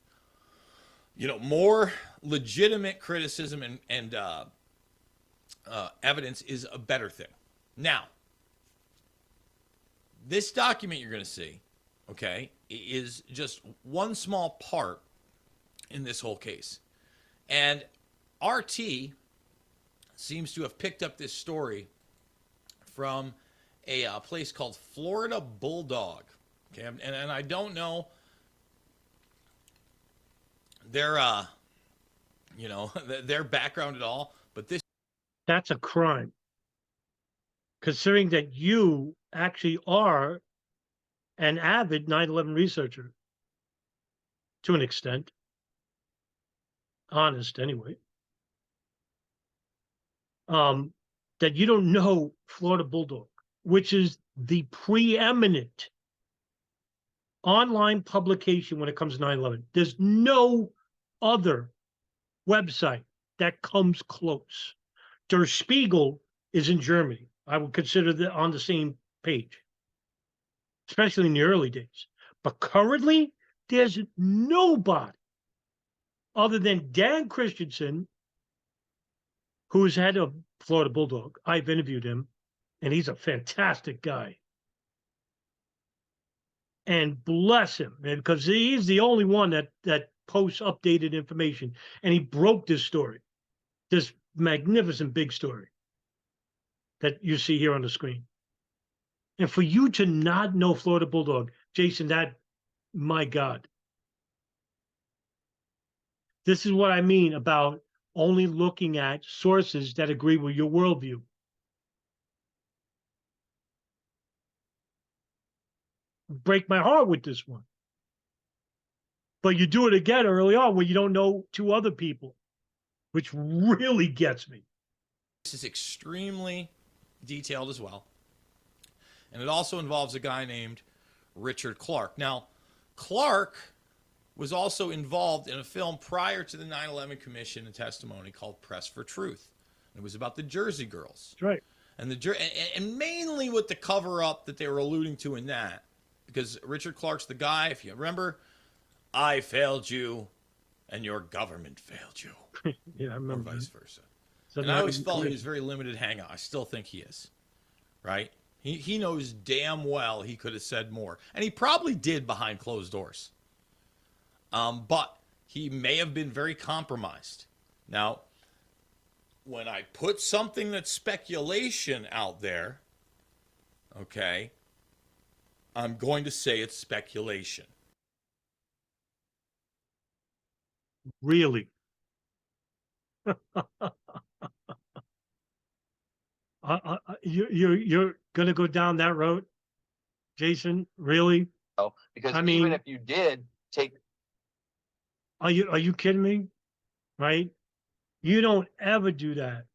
More legitimate criticism and evidence is a better thing. Now, this document you're going to see, okay, is just one small part in this whole case. And RT seems to have picked up this story from a place called Florida Bulldog. Okay, and I don't know their their background at all, but that's a crime, considering that you actually are an avid 9/11 researcher to an extent, honest anyway. That you don't know Florida Bulldog, which is the preeminent online publication when it comes to 9/11. There's no other website that comes close. Der Spiegel is in Germany. I would consider that on the same page, especially in the early days. But currently, there's nobody other than Dan Christensen, who's head of Florida Bulldog. I've interviewed him, and he's a fantastic guy. And bless him, man, because he's the only one that posts updated information. And he broke this story, this magnificent big story that you see here on the screen. And for you to not know Florida Bulldog, Jason, my God. This is what I mean about only looking at sources that agree with your worldview. Break my heart with this one. But you do it again early on when you don't know two other people, which really gets me. This is extremely detailed as well. And it also involves a guy named Richard Clark. Now, Clark was also involved in a film prior to the 9/11 Commission and testimony called Press for Truth. And it was about the Jersey Girls. That's right. And mainly with the cover-up that they were alluding to in that, because Richard Clark's the guy, if you remember, I failed you and your government failed you, Yeah, I or remember. vice versa. So And I now always you- felt he was very limited hangout. I still think he is, right? He knows damn well he could have said more, and he probably did behind closed doors. But he may have been very compromised. Now, when I put something that's speculation out there, okay, I'm going to say it's speculation. Really? You're gonna go down that road, Jason? Really? Because I even mean- if you did take Are you kidding me? Right? You don't ever do that.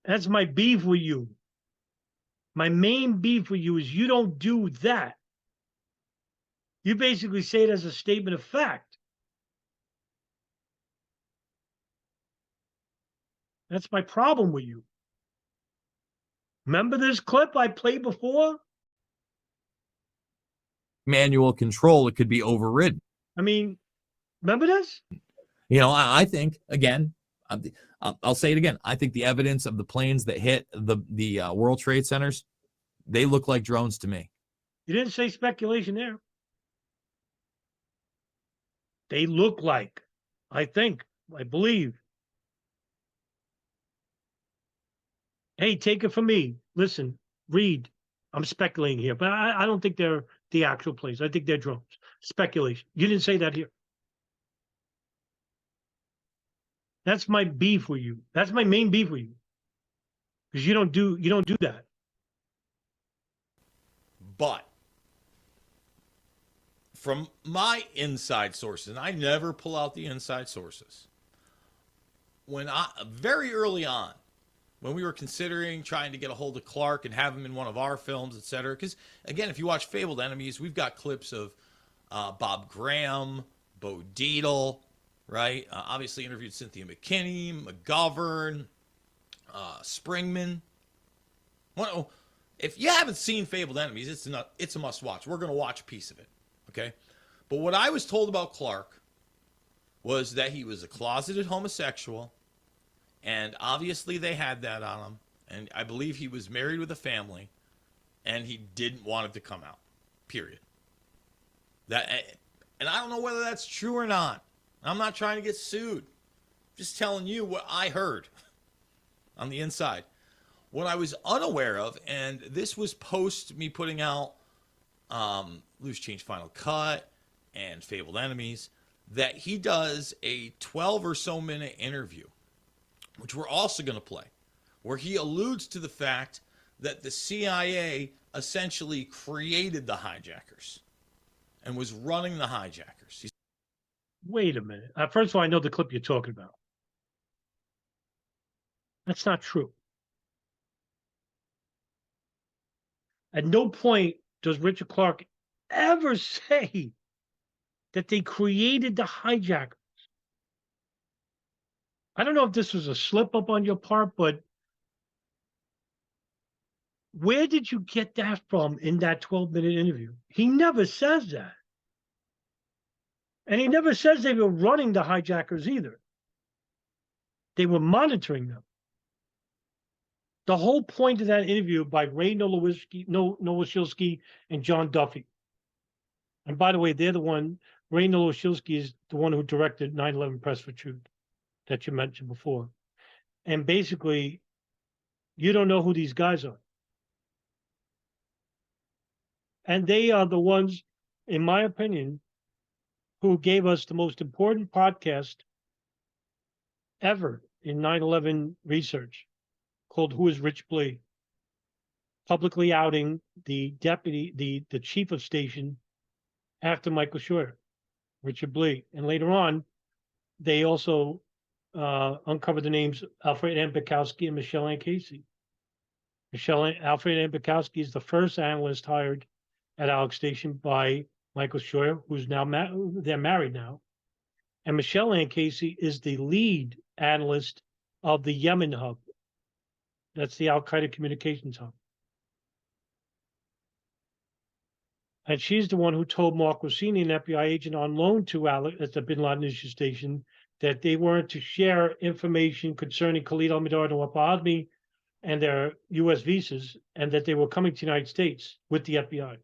That's my beef with you. My main beef with you is you don't do that. You basically say it as a statement of fact. That's my problem with you. Remember this clip I played before? manual control, it could be overridden. I mean, remember this? I think, again, I'll say it again. I think the evidence of the planes that hit the World Trade Centers, they look like drones to me. You didn't say speculation there. They look like, I think, I believe. Hey, take it from me. Listen, read. I'm speculating here, but I don't think they're the actual planes. I think they're drones. Speculation. You didn't say that here. That's my beef with you. That's my main beef with you. Because you don't do that. But from my inside sources, and I never pull out the inside sources, very early on, when we were considering trying to get a hold of Clark and have him in one of our films, etc. Because, again, if you watch Fabled Enemies, we've got clips of Bob Graham, Bo Dietl, right? Obviously interviewed Cynthia McKinney, McGovern, Springman. Well, if you haven't seen Fabled Enemies, it's a must-watch. We're going to watch a piece of it, okay? But what I was told about Clark was that he was a closeted homosexual, and obviously they had that on him, and I believe he was married with a family, and he didn't want it to come out, period. And I don't know whether that's true or not. I'm not trying to get sued. I'm just telling you what I heard on the inside. What I was unaware of, and this was post me putting out Loose Change Final Cut and Fabled Enemies, that he does a 12 or so minute interview, which we're also going to play, where he alludes to the fact that the CIA essentially created the hijackers and was running the hijackers. Wait a minute. First of all, I know the clip you're talking about. That's not true. At no point does Richard Clark ever say that they created the hijackers. I don't know if this was a slip up on your part, but where did you get that from in that 12-minute interview? He never says that. And he never says they were running the hijackers either. They were monitoring them. The whole point of that interview by Ray Nowosielski and John Duffy. And by the way, they're the one, Ray Nowosielski is the one who directed 9/11 Press for Truth that you mentioned before. And basically, you don't know who these guys are. And they are the ones, in my opinion, who gave us the most important podcast ever in 9/11 research, called Who is Rich Blee? Publicly outing the deputy, the chief of station after Michael Scheuer, Richard Blee. And later on, they also uncovered the names Alfred M. Bukowski and Michelle Ann Casey. Alfred M. Bukowski is the first analyst hired at Alex Station by Michael Scheuer, who's now they're married now. And Michelle Ann Casey is the lead analyst of the Yemen hub. That's the Al Qaeda communications hub. And she's the one who told Mark Rossini, an FBI agent on loan to Alec at the Bin Laden issue station, that they weren't to share information concerning Khalid al-Mihdhar and Nawaf al-Hazmi and their U.S. visas, and that they were coming to the United States with the FBI.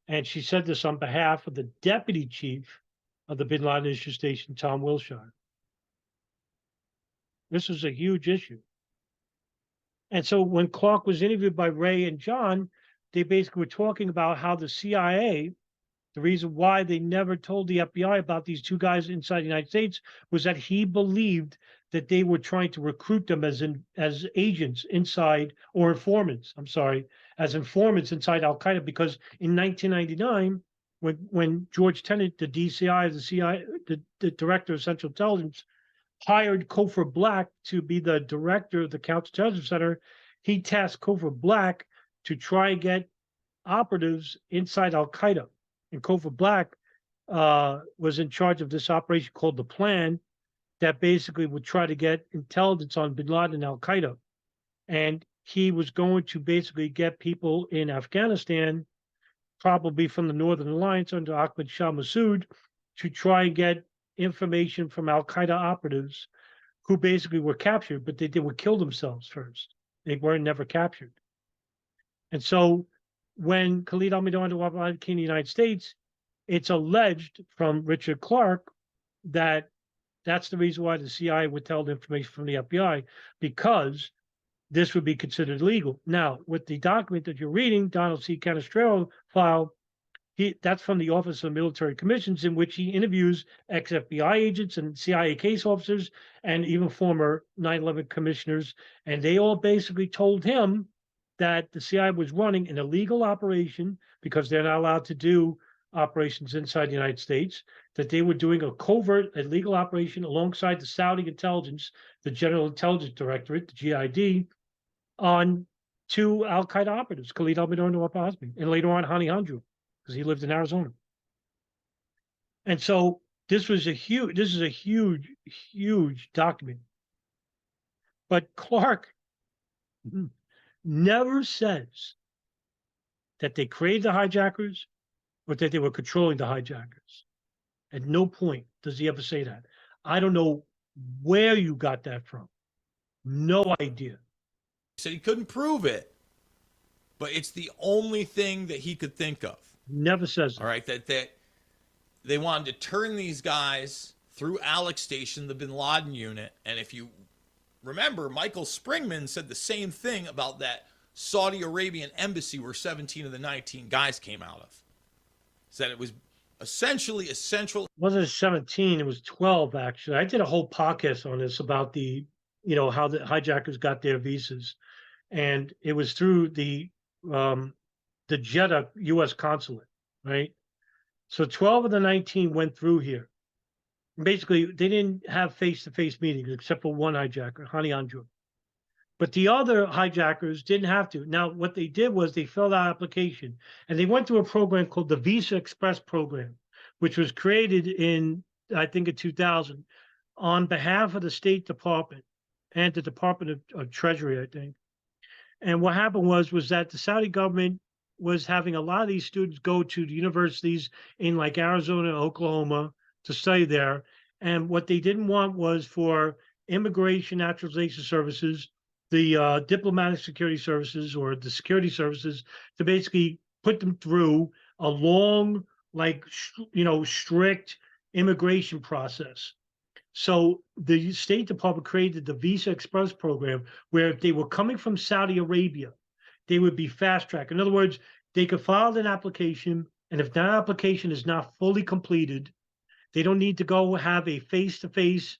And she said this on behalf of the deputy chief of the Bin Laden issue station, Tom Wilshire. This was a huge issue. And so when Clark was interviewed by Ray and John, they basically were talking about how the CIA, the reason why they never told the FBI about these two guys inside the United States was that he believed that they were trying to recruit them as agents inside, or informants, I'm sorry, as informants inside Al-Qaeda, because in 1999, when George Tenet, the DCI, the CIA, the director of Central Intelligence, hired Cofer Black to be the director of the Counterintelligence Center, he tasked Cofer Black to try and get operatives inside Al-Qaeda. And Cofer Black was in charge of this operation called the Plan, that basically would try to get intelligence on Bin Laden and Al-Qaeda. And he was going to basically get people in Afghanistan, probably from the Northern Alliance under Ahmad Shah Massoud, to try and get information from Al-Qaeda operatives who basically were captured, but they would kill themselves first. They were never captured. And so when Khalid al-Mihdhar came to the United States, it's alleged from Richard Clark that that's the reason why the CIA withheld information from the FBI, because this would be considered illegal. Now, with the document that you're reading, Donald C. Canestraro file, that's from the Office of Military Commissions, in which he interviews ex-FBI agents and CIA case officers and even former 9/11 commissioners. And they all basically told him that the CIA was running an illegal operation because they're not allowed to do operations inside the United States, that they were doing a covert illegal operation alongside the Saudi intelligence, the General Intelligence Directorate, the GID, on two Al-Qaeda operatives, Khalid al-Mihdhar and Nawaf al-Hazmi, and later on Hani Hanjour, because he lived in Arizona. And so this is a huge, huge document. But Clark never says that they created the hijackers or that they were controlling the hijackers. At no point does he ever say that. I don't know where you got that from. No idea. He said he couldn't prove it, but it's the only thing that he could think of. Never says that. All right, that they wanted to turn these guys through Alex Station, the Bin Laden unit, and if you remember, Michael Springman said the same thing about that Saudi Arabian embassy where 17 of the 19 guys came out of. Said it was essentially a central. It wasn't 17, it was 12 actually. I did a whole podcast on this about the, how the hijackers got their visas. And it was through the Jeddah U.S. consulate, right? So 12 of the 19 went through here. Basically, they didn't have face-to-face meetings except for one hijacker, Hani Hanjour. But the other hijackers didn't have to. Now, what they did was they filled out an application, and they went through a program called the Visa Express program, which was created in, I think, in 2000 on behalf of the State Department and the Department of Treasury, I think. And what happened was that the Saudi government was having a lot of these students go to the universities in like Arizona and Oklahoma to study there. And what they didn't want was for immigration naturalization services, the diplomatic security services or the security services to basically put them through a long, strict immigration process. So the State Department created the Visa Express program where if they were coming from Saudi Arabia, they would be fast-tracked. In other words, they could file an application, and if that application is not fully completed, they don't need to go have a face-to-face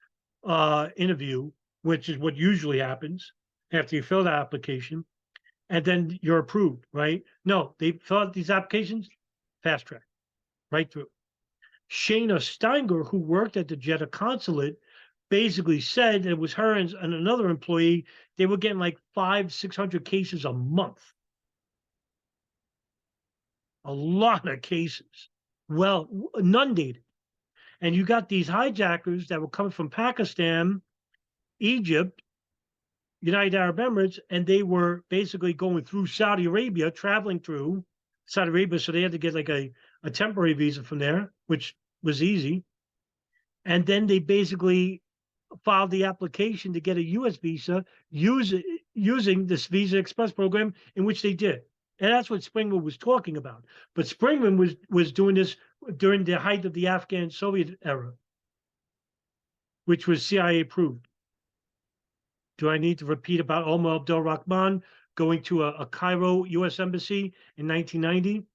interview, which is what usually happens after you fill that application, and then you're approved, right? No, they fill out these applications, fast-track, right through. Shayna Steiger, who worked at the Jeddah consulate, basically said it was her and another employee, they were getting like 500-600 cases a month. A lot of cases. Well, inundated. And you got these hijackers that were coming from Pakistan, Egypt, United Arab Emirates, and they were basically going through Saudi Arabia, traveling through Saudi Arabia, so they had to get like a temporary visa from there, which was easy. And then they basically filed the application to get a U.S. visa using this Visa Express program, in which they did. And that's what Springman was talking about. But Springman was doing this during the height of the Afghan Soviet era, which was CIA approved. Do I need to repeat about Omar Abdul Rahman going to a Cairo U.S. embassy in 1990?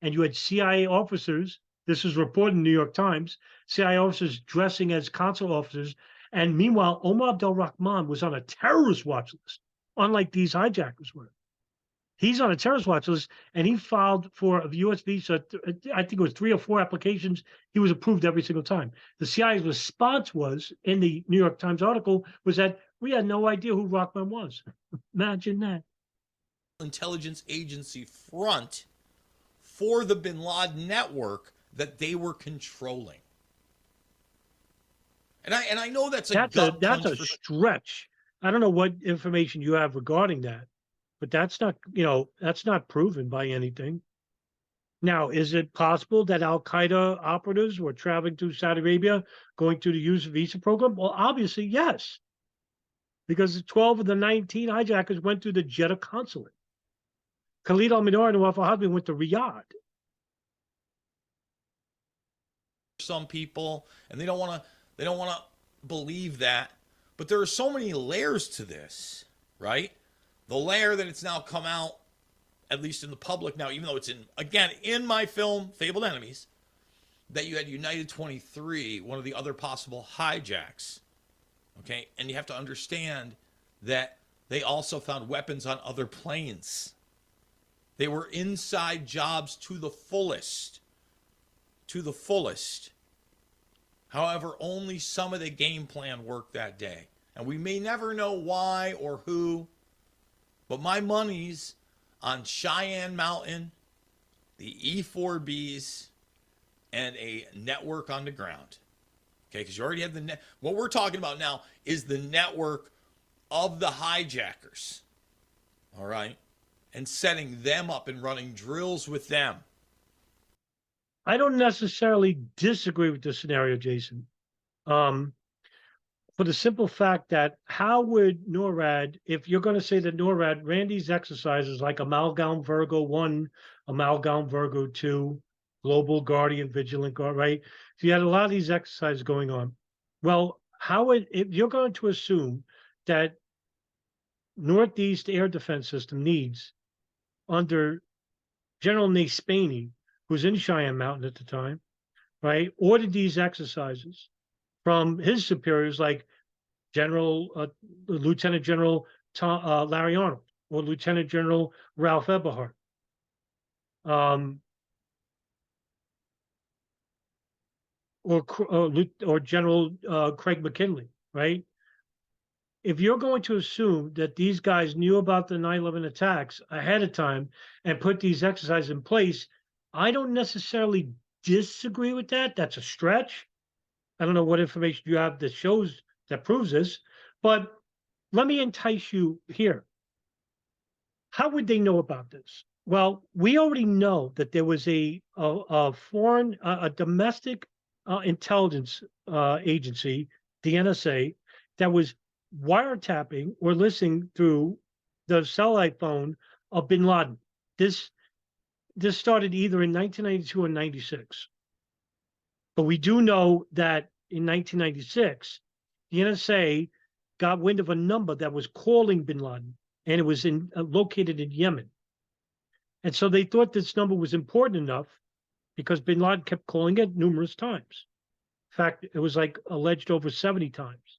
And you had CIA officers, this was reported in the New York Times, CIA officers dressing as consular officers. And meanwhile, Omar Abdul Rahman was on a terrorist watch list, unlike these hijackers were. He's on a terrorist watch list, and he filed for a U.S. visa. I think it was 3 or 4 applications. He was approved every single time. The CIA's response was, in the New York Times article, was that we had no idea who Rahman was. Imagine that. Intelligence agency front for the bin Laden network that they were controlling. And I know that's a stretch. I don't know what information you have regarding that, but that's not proven by anything. Now, is it possible that Al Qaeda operatives were traveling to Saudi Arabia, going through the user visa program? Well, obviously, yes, because 12 of the 19 hijackers went through the Jeddah consulate. Khalid al-Mihdhar and Nawaf al-Hazmi went to Riyadh. Some people, and they don't want to believe that, but there are so many layers to this, right? The layer that it's now come out, at least in the public now, even though it's in my film Fabled Enemies, that you had United 23, one of the other possible hijacks. Okay, and you have to understand that they also found weapons on other planes. They were inside jobs to the fullest. To the fullest. However, only some of the game plan worked that day. And we may never know why or who, but my money's on Cheyenne Mountain, the E4Bs, and a network on the ground. Okay, because you already have the net. What we're talking about now is the network of the hijackers. All right? And setting them up and running drills with them. I don't necessarily disagree with this scenario, Jason. For the simple fact that how would NORAD, if you're going to say that NORAD ran these exercises like Amalgam Virgo 1, Amalgam Virgo 2, Global Guardian, Vigilant Guard, right? So you had a lot of these exercises going on. Well, if you're going to assume that Northeast Air Defense System needs, under General Naspaney, who's in Cheyenne Mountain at the time, right, ordered these exercises from his superiors like Lieutenant General Larry Arnold or Lieutenant General Ralph Eberhart. Or General Craig McKinley, right? If you're going to assume that these guys knew about the 9/11 attacks ahead of time and put these exercises in place, I don't necessarily disagree with that. That's a stretch. I don't know what information you have that proves this, but let me entice you here. How would they know about this? Well, we already know that there was a domestic intelligence agency, the NSA, that was wiretapping or listening through the satellite phone of bin Laden. This started either in 1992 or 96. But we do know that in 1996, the NSA got wind of a number that was calling bin Laden, and it was located in Yemen. And so they thought this number was important enough because bin Laden kept calling it numerous times. In fact, it was like alleged over 70 times.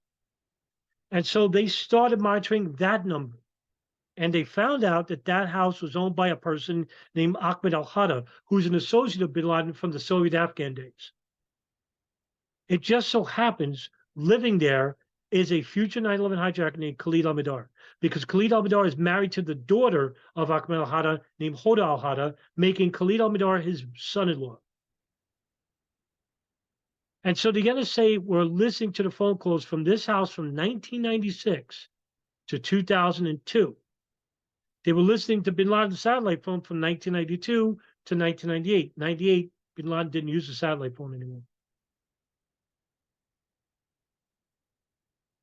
And so they started monitoring that number. And they found out that that house was owned by a person named Ahmed al-Hada, who's an associate of bin Laden from the Soviet Afghan days. It just so happens living there is a future 9/11 hijacker named Khalid al-Mihdhar, because Khalid al-Mihdhar is married to the daughter of Ahmed al-Hada named Hoda al-Hada, making Khalid al-Mihdhar his son-in-law. And so the NSA were listening to the phone calls from this house from 1996 to 2002. They were listening to bin Laden's satellite phone from 1992 to 1998. 98, bin Laden didn't use the satellite phone anymore.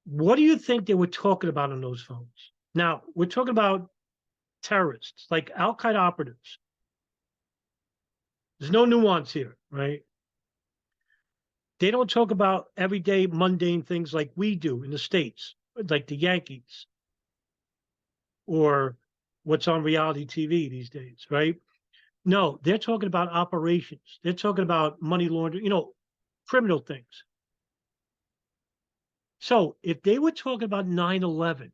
What do you think they were talking about on those phones? Now, we're talking about terrorists, like Al-Qaeda operatives. There's no nuance here, right? They don't talk about everyday mundane things like we do in the States, like the Yankees or what's on reality TV these days, right? No, they're talking about operations. They're talking about money laundering, criminal things. So if they were talking about 9/11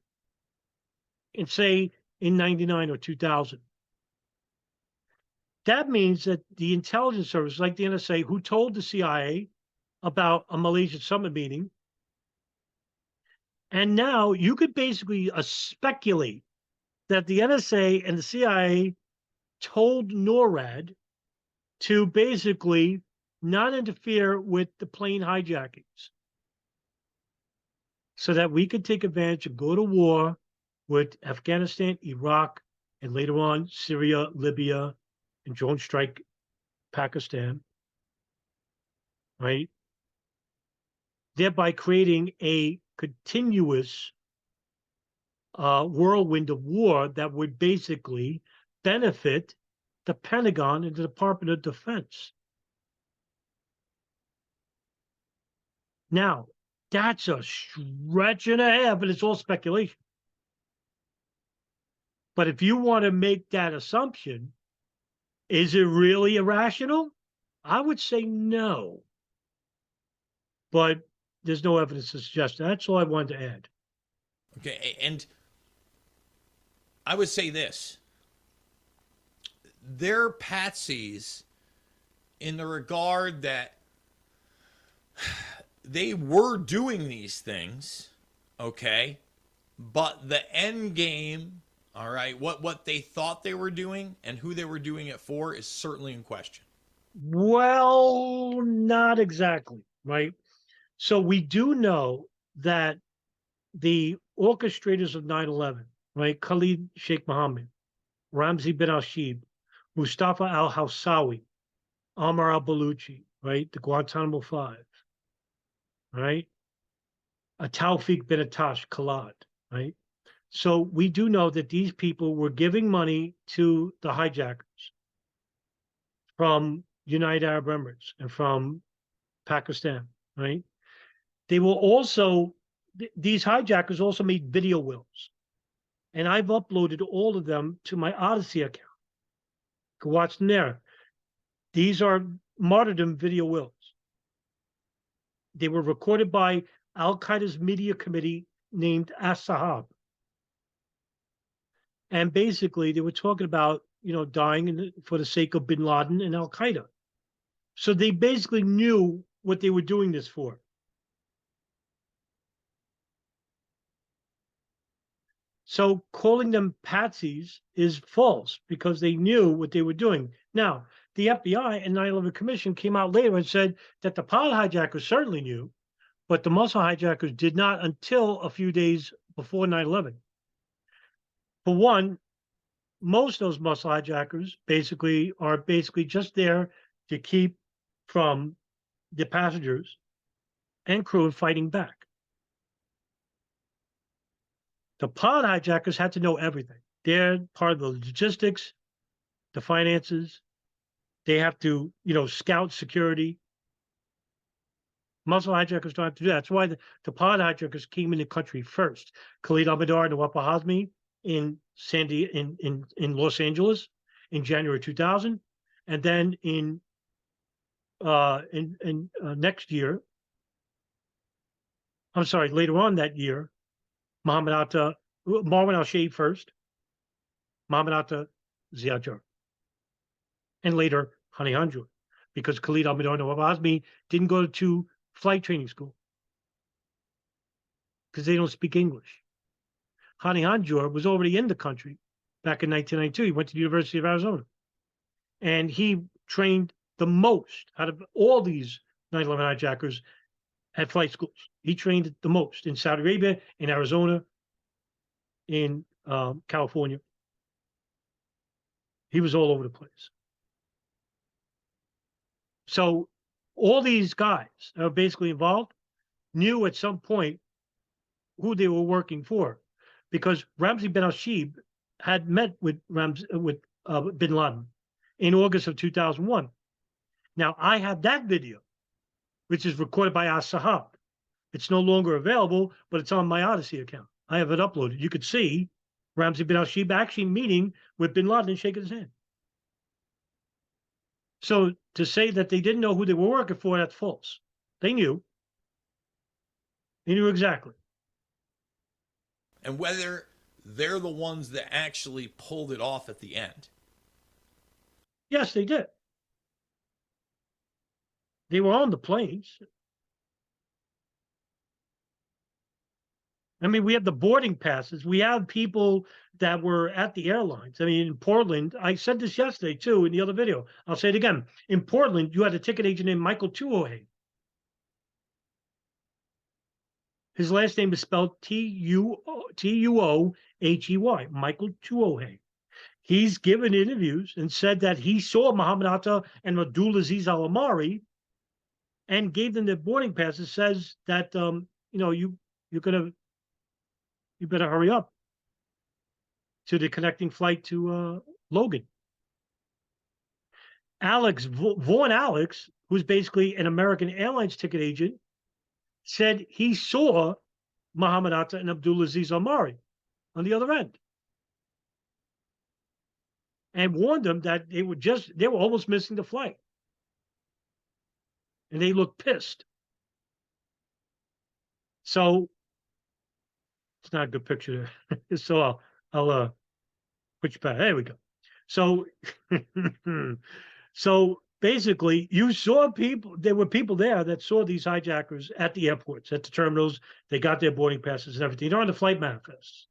and say in 99 or 2000, that means that the intelligence service, like the NSA, who told the CIA about a Malaysian summit meeting, and now you could basically speculate that the NSA and the CIA told NORAD to basically not interfere with the plane hijackings so that we could take advantage and go to war with Afghanistan, Iraq, and later on Syria, Libya, and drone strike Pakistan, right? Thereby creating a continuous whirlwind of war that would basically benefit the Pentagon and the Department of Defense. Now, that's a stretch and a half, and it's all speculation. But if you want to make that assumption, is it really irrational? I would say no. But there's no evidence to suggest that. That's all I wanted to add. Okay, and I would say this. They're patsies in the regard that they were doing these things, okay? But the end game, all right, what they thought they were doing and who they were doing it for is certainly in question. Well, not exactly, right? So we do know that the orchestrators of 9/11, right? Khalid Sheikh Mohammed, Ramzi bin Al-Shib, Mustafa al-Hawsawi, Amr al-Baluchi, right? The Guantanamo Five, right? Tawfiq bin Atash Khalad, right? So we do know that these people were giving money to the hijackers from United Arab Emirates and from Pakistan, right? They will also, these hijackers also made video wills. And I've uploaded all of them to my Odyssey account. You can watch them there. These are martyrdom video wills. They were recorded by Al-Qaeda's media committee named As-Sahab. And basically, they were talking about, dying for the sake of bin Laden and Al-Qaeda. So they basically knew what they were doing this for. So calling them patsies is false because they knew what they were doing. Now, the FBI and 9/11 Commission came out later and said that the pod hijackers certainly knew, but the muscle hijackers did not until a few days before 9/11. For one, most of those muscle hijackers are just there to keep from the passengers and crew fighting back. The pod hijackers had to know everything. They're part of the logistics, the finances. They have to, scout security. Muscle hijackers don't have to do that. That's why the pod hijackers came in the country first. Khalid al-Mihdhar and Nawaf al-Hazmi in Los Angeles in January 2000, and then in next year. I'm sorry, later on that year, Marwan al-Shayb first, Mohammed Atta Ziad Jarrah, and later Hani Hanjour, because Khalid al-Mihdhar and Nawaf al-Hazmi didn't go to flight training school because they don't speak English. Hani Hanjour was already in the country back in 1992. He went to the University of Arizona, and he trained the most out of all these 9/11 hijackers at flight schools. He trained the most in Saudi Arabia, in Arizona, in California. He was all over the place. So all these guys that are basically involved knew at some point who they were working for, because Ramzi Ben Ashib had met with Bin Laden in August of 2001. Now I have that video, which is recorded by As-Sahab. It's no longer available, but it's on my Odyssey account. I have it uploaded. You could see Ramzi Ben Ashib actually meeting with Bin Laden and shaking his hand. So to say that they didn't know who they were working for, that's false. They knew. They knew exactly. And whether they're the ones that actually pulled it off at the end. Yes, they did. They were on the planes. I mean, we have the boarding passes. We have people that were at the airlines. I mean, in Portland, I said this yesterday too in the other video. I'll say it again. In Portland, you had a ticket agent named Michael Tuohey. His last name is spelled Tuohey, Michael Tuohey. He's given interviews and said that he saw Muhammad Atta and Abdulaziz Al-Amari and gave them their boarding passes. Says that you better hurry up to the connecting flight to Logan. Vaughn Alex, who's basically an American Airlines ticket agent, said he saw Muhammad Atta and Abdulaziz Al-Amari on the other end, and warned them that they were almost missing the flight, and they looked pissed. So it's not a good picture there. So I'll put you back. There we go. So so basically, you saw people. There were people there that saw these hijackers at the airports, at the terminals. They got their boarding passes and everything. They're on the flight manifests.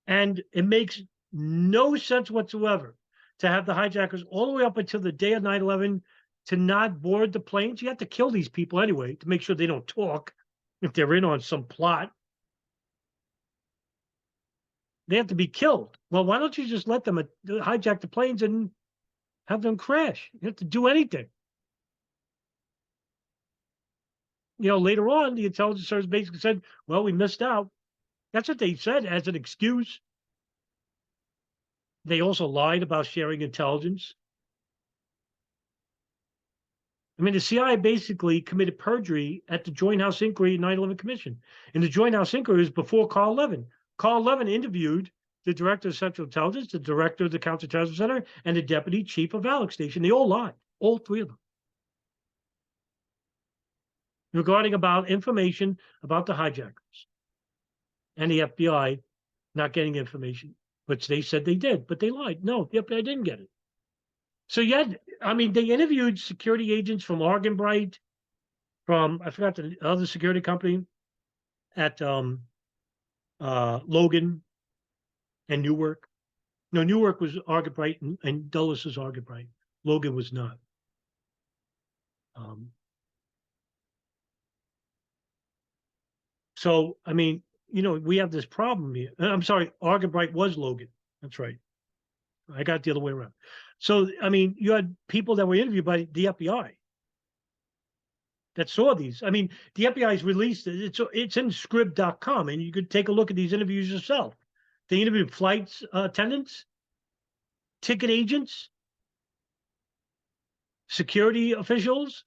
And it makes no sense whatsoever to have the hijackers all the way up until the day of 9/11 to not board the planes. You have to kill these people anyway to make sure they don't talk if they're in on some plot. They have to be killed. Well, why don't you just let them hijack the planes and have them crash? You have to do anything. Later on, the intelligence service basically said, well, we missed out. That's what they said as an excuse. They also lied about sharing intelligence. I mean, the CIA basically committed perjury at the Joint House Inquiry 9/11 Commission. And the Joint House Inquiry was before Carl Levin. Carl Levin interviewed the director of Central Intelligence, the director of the Counterterrorism Center, and the deputy chief of Alex Station. They all lied, all three of them, regarding about information about the hijackers and the FBI not getting information, which they said they did, but they lied. No, the FBI didn't get it. So they interviewed security agents from Argenbright, from, I forgot the other security company, at Logan and Newark. No, Newark was Argenbright and Dulles was Argenbright. Logan was not. So, I mean, we have this problem here. I'm sorry, Argenbright was Logan. That's right. I got it the other way around. So, I mean, you had people that were interviewed by the FBI that saw these. I mean, the FBI's released it. It's in scrib.com, and you could take a look at these interviews yourself. They interviewed flight attendants, ticket agents, security officials,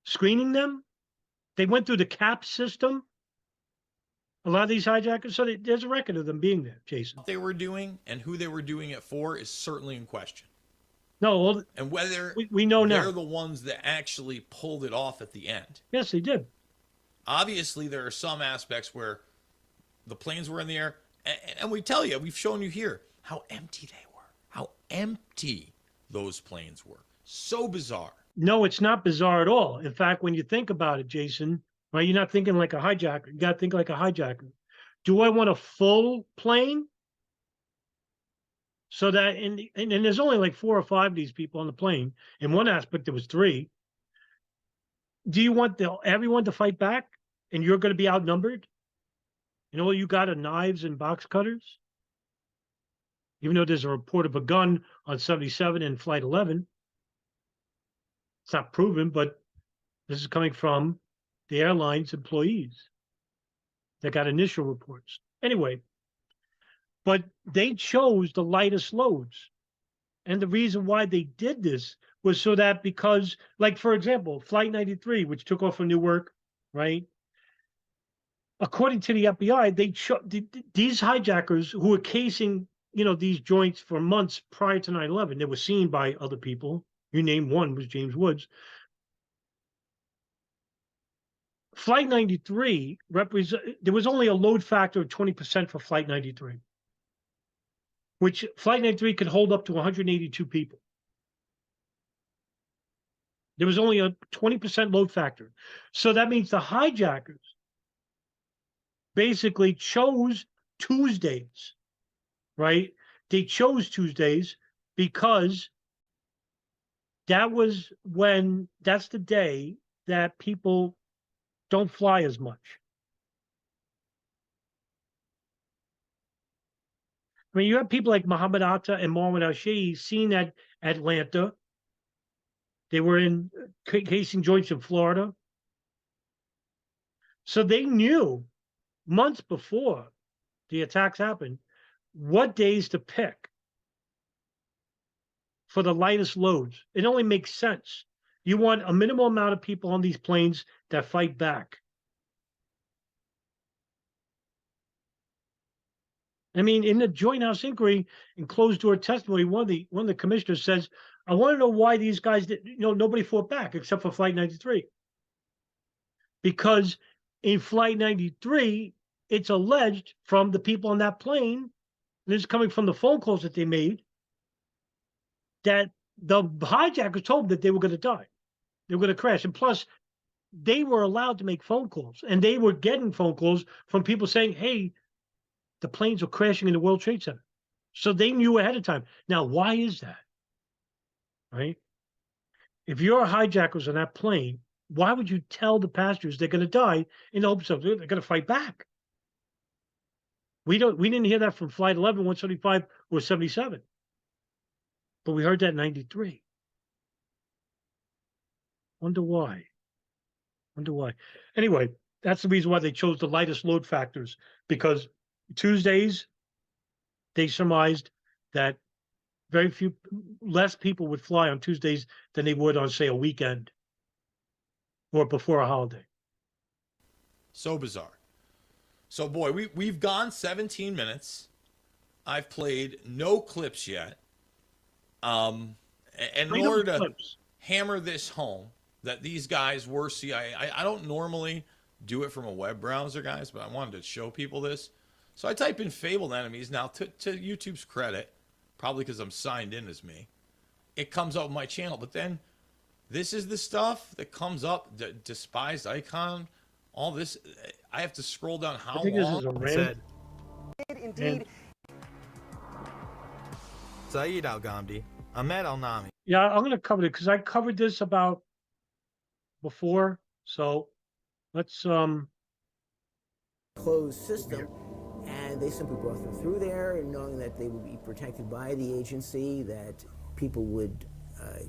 screening them. They went through the CAP system. A lot of these hijackers, so there's a record of them being there, Jason. What they were doing and who they were doing it for is certainly in question. No, and whether we know now they're the ones that actually pulled it off at the end. Yes, they did. Obviously, there are some aspects where the planes were in the air, and we tell you, we've shown you here how empty they were, how empty those planes were. So bizarre. No, it's not bizarre at all. In fact, when you think about it, Jason, right, you're not thinking like a hijacker. You got to think like a hijacker. Do I want a full plane? So that, and there's only like 4 or 5 of these people on the plane. In one aspect, there was 3. Do you want everyone to fight back and you're going to be outnumbered? And all you got are knives and box cutters? even though there's a report of a gun on 77 and Flight 11. It's not proven, but this is coming from the airline's employees that got initial reports. Anyway, but they chose the lightest loads. And the reason why they did this was so that because, like, for example, Flight 93, which took off from Newark, right? According to the FBI, these hijackers who were casing, these joints for months prior to 9/11, they were seen by other people. You name one was James Woods. Flight 93 there was only a load factor of 20% for Flight 93, which Flight 93 could hold up to 182 people. There was only a 20% load factor. So that means the hijackers basically chose Tuesdays, right? They chose Tuesdays because that's the day that people don't fly as much. I mean, you have people like Mohammed Atta and Mohammed Al-Shehhi seen at Atlanta. They were in casing joints in Florida. So they knew months before the attacks happened what days to pick for the lightest loads. It only makes sense. You want a minimal amount of people on these planes that fight back. I mean, in the Joint House inquiry and closed door testimony, one of the commissioners says, I want to know why these guys nobody fought back except for Flight 93. Because in Flight 93, it's alleged from the people on that plane, and this is coming from the phone calls that they made, that the hijackers told them that they were going to die. They were going to crash. And plus, they were allowed to make phone calls, and they were getting phone calls from people saying, hey, the planes were crashing in the World Trade Center. So they knew ahead of time. Now, why is that? Right? If you're hijackers on that plane, why would you tell the passengers they're going to die in the hopes of they're going to fight back? We didn't hear that from Flight 11, 175, or 77. But we heard that in 93. Wonder why. Anyway, that's the reason why they chose the lightest load factors, because Tuesdays, they surmised that less people would fly on Tuesdays than they would on, say, a weekend or before a holiday. So bizarre. So, boy, we've gone 17 minutes. I've played no clips yet. And in order to hammer this home, that these guys were CIA. I don't normally do it from a web browser, guys, but I wanted to show people this. So I type in Fabled Enemies. Now, to YouTube's credit, probably because I'm signed in as me, it comes up with my channel. But then this is the stuff that comes up, the despised icon, all this. I have to scroll down how long. This is a random. Indeed. Saeed Al-Ghamdi, Ahmed Al-Nami. Yeah, I'm going to cover it because I covered this about before. So let's Closed system, and they simply brought them through there, knowing that they would be protected by the agency, that people would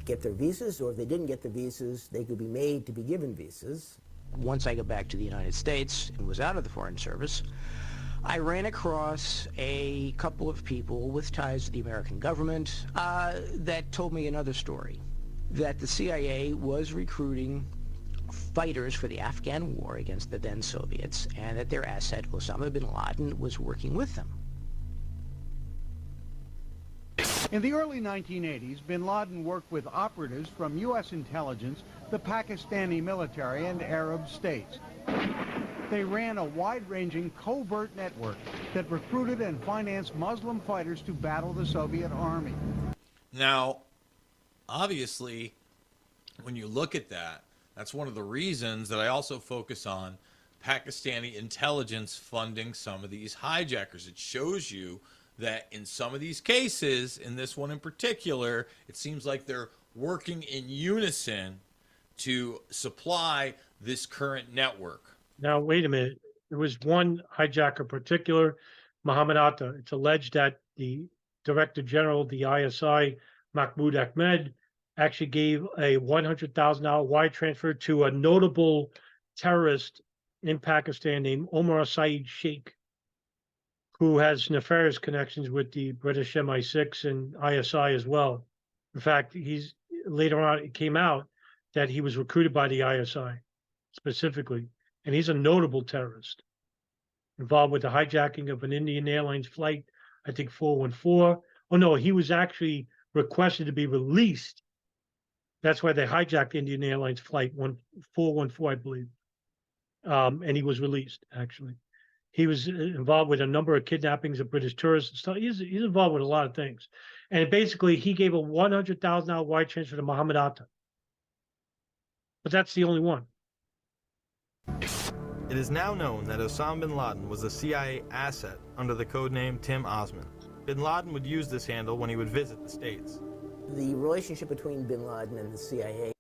get their visas, or if they didn't get the visas, they could be made to be given visas. Once I got back to the United States and was out of the Foreign Service, I ran across a couple of people with ties to the American government that told me another story, that the CIA was recruiting fighters for the Afghan war against the then Soviets, and that their asset, Osama bin Laden, was working with them. In the early 1980s, bin Laden worked with operatives from U.S. intelligence, the Pakistani military, and Arab states. They ran a wide-ranging covert network that recruited and financed Muslim fighters to battle the Soviet army. Now, obviously, when you look at that, that's one of the reasons that I also focus on Pakistani intelligence funding some of these hijackers. It shows you that in some of these cases, in this one in particular, it seems like they're working in unison to supply this current network. Now, wait a minute. There was one hijacker in particular, Mohammed Atta. It's alleged that the Director General of the ISI, Mahmoud Ahmed, actually gave a $100,000 wire transfer to a notable terrorist in Pakistan named Omar Saeed Sheikh, who has nefarious connections with the British MI6 and ISI as well. In fact, later on, it came out that he was recruited by the ISI specifically, and he's a notable terrorist involved with the hijacking of an Indian Airlines flight, I think 414. Oh no, he was actually requested to be released. That's why they hijacked Indian Airlines flight 414, I believe. And he was released, actually. He was involved with a number of kidnappings of British tourists and stuff. He's involved with a lot of things. And basically, he gave a $100,000 wire transfer to Mohammed Atta. But that's the only one. It is now known that Osama bin Laden was a CIA asset under the codename Tim Osman. Bin Laden would use this handle when he would visit the States. The relationship between bin Laden and the CIA.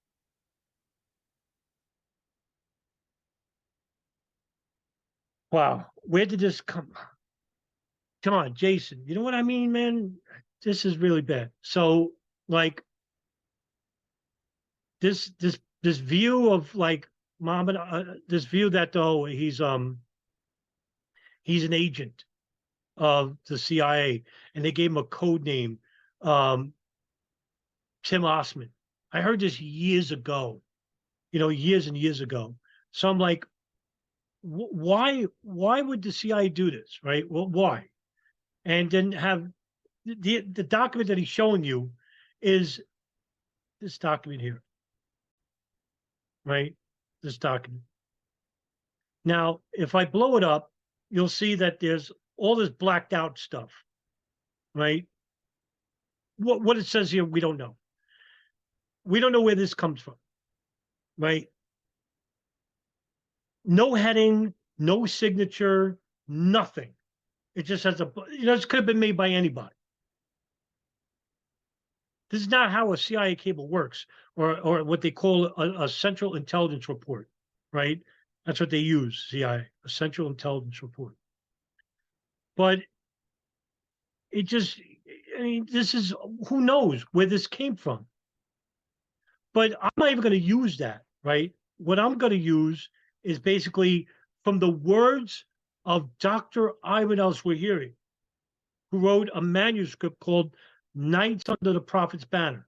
Wow, where did this come? Come on, Jason. You know what I mean, man? This is really bad. So, like, this view of like Mohammed, this view that he's an agent of the CIA, and they gave him a code name, Tim Osman. I heard this years ago, years and years ago. So I'm like, why would the CIA do this, right? Well, why? And then have the document that he's showing you is this document here, right? This document. Now, if I blow it up, you'll see that there's all this blacked out stuff, right? What it says here, we don't know. We don't know where this comes from, right? No heading, no signature, nothing. It just has this could have been made by anybody. This is not how a CIA cable works, or what they call a Central Intelligence Report, right? That's what they use, CIA, a Central Intelligence Report. But this is, who knows where this came from. But I'm not even going to use that, right? What I'm going to use is basically from the words of Dr. Ayman al-Zawahiri, who wrote a manuscript called Nights Under the Prophet's Banner.